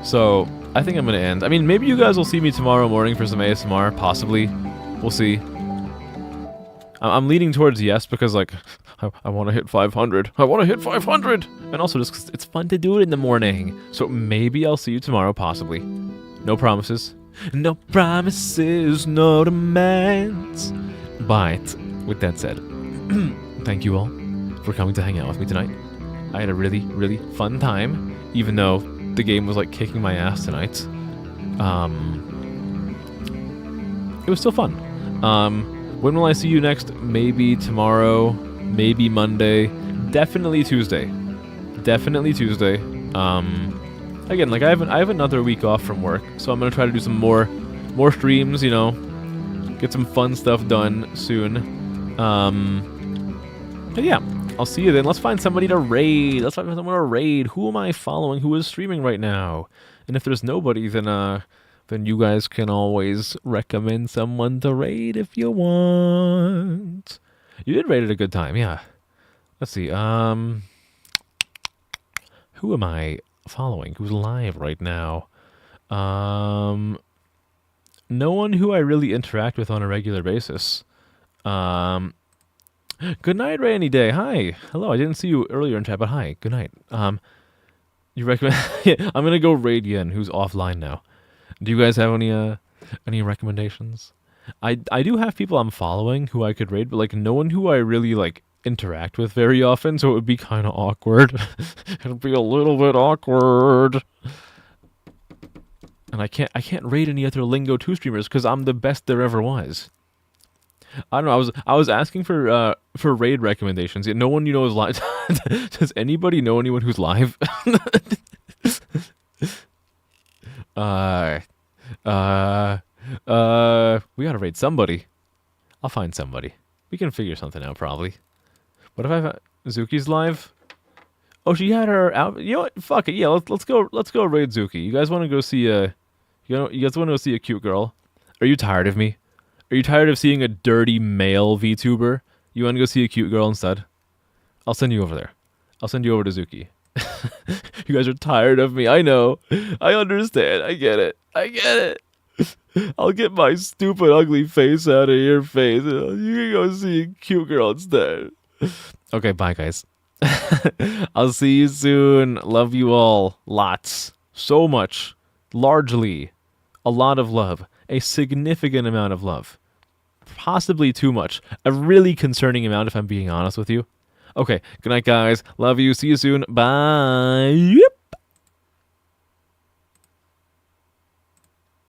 So I think I'm gonna end. I mean, maybe you guys will see me tomorrow morning for some ASMR, possibly. We'll see. I'm leaning towards yes because like I want to hit 500. I want to hit 500, and also just 'cause it's fun to do it in the morning. So maybe I'll see you tomorrow, possibly. No promises. No promises, no demands. But with that said, thank you all. for coming to hang out with me tonight. I had a really, really fun time, even though the game was like kicking my ass tonight. It was still fun. When will I see you next? Maybe tomorrow, maybe Monday, definitely Tuesday. Definitely Tuesday. Again, like I have another week off from work, so I'm gonna try to do some more streams, you know, get some fun stuff done soon. But yeah, I'll see you then. Let's find somebody to raid. Let's find someone to raid. Who am I following? Who is streaming right now? And if there's nobody, then you guys can always recommend someone to raid if you want. You did raid at a good time, yeah. Let's see. Who am I following? Who's live right now? No one who I really interact with on a regular basis. Good night, Rainy Day. Hi. Hello. I didn't see you earlier in chat, but hi. Good night. You recommend? Yeah, I'm gonna go raid Yen, who's offline now. Do you guys have any recommendations? I do have people I'm following who I could raid, but like no one who I really like interact with very often, so it would be kind of awkward. It'd be a little bit awkward. And I can't raid any other Lingo 2 streamers because I'm the best there ever was. I don't know. I was asking for raid recommendations. Yet no one you know is live. Does anybody know anyone who's live? We gotta raid somebody. I'll find somebody. We can figure something out probably. What if Zuki's live? Oh, she had her out. You know what? Fuck it. Yeah, let's go raid Zuki. You guys want to go see you guys want to go see a cute girl? Are you tired of me? Are you tired of seeing a dirty male VTuber? You want to go see a cute girl instead? I'll send you over there. I'll send you over to Zuki. You guys are tired of me. I know. I understand. I get it. I'll get my stupid, ugly face out of your face. You can go see a cute girl instead. Okay, bye, guys. I'll see you soon. Love you all. Lots. So much. Largely. A lot of love. A significant amount of love. Possibly too much. A really concerning amount, if I'm being honest with you. Okay, good night, guys. Love you. See you soon. Bye. Yep.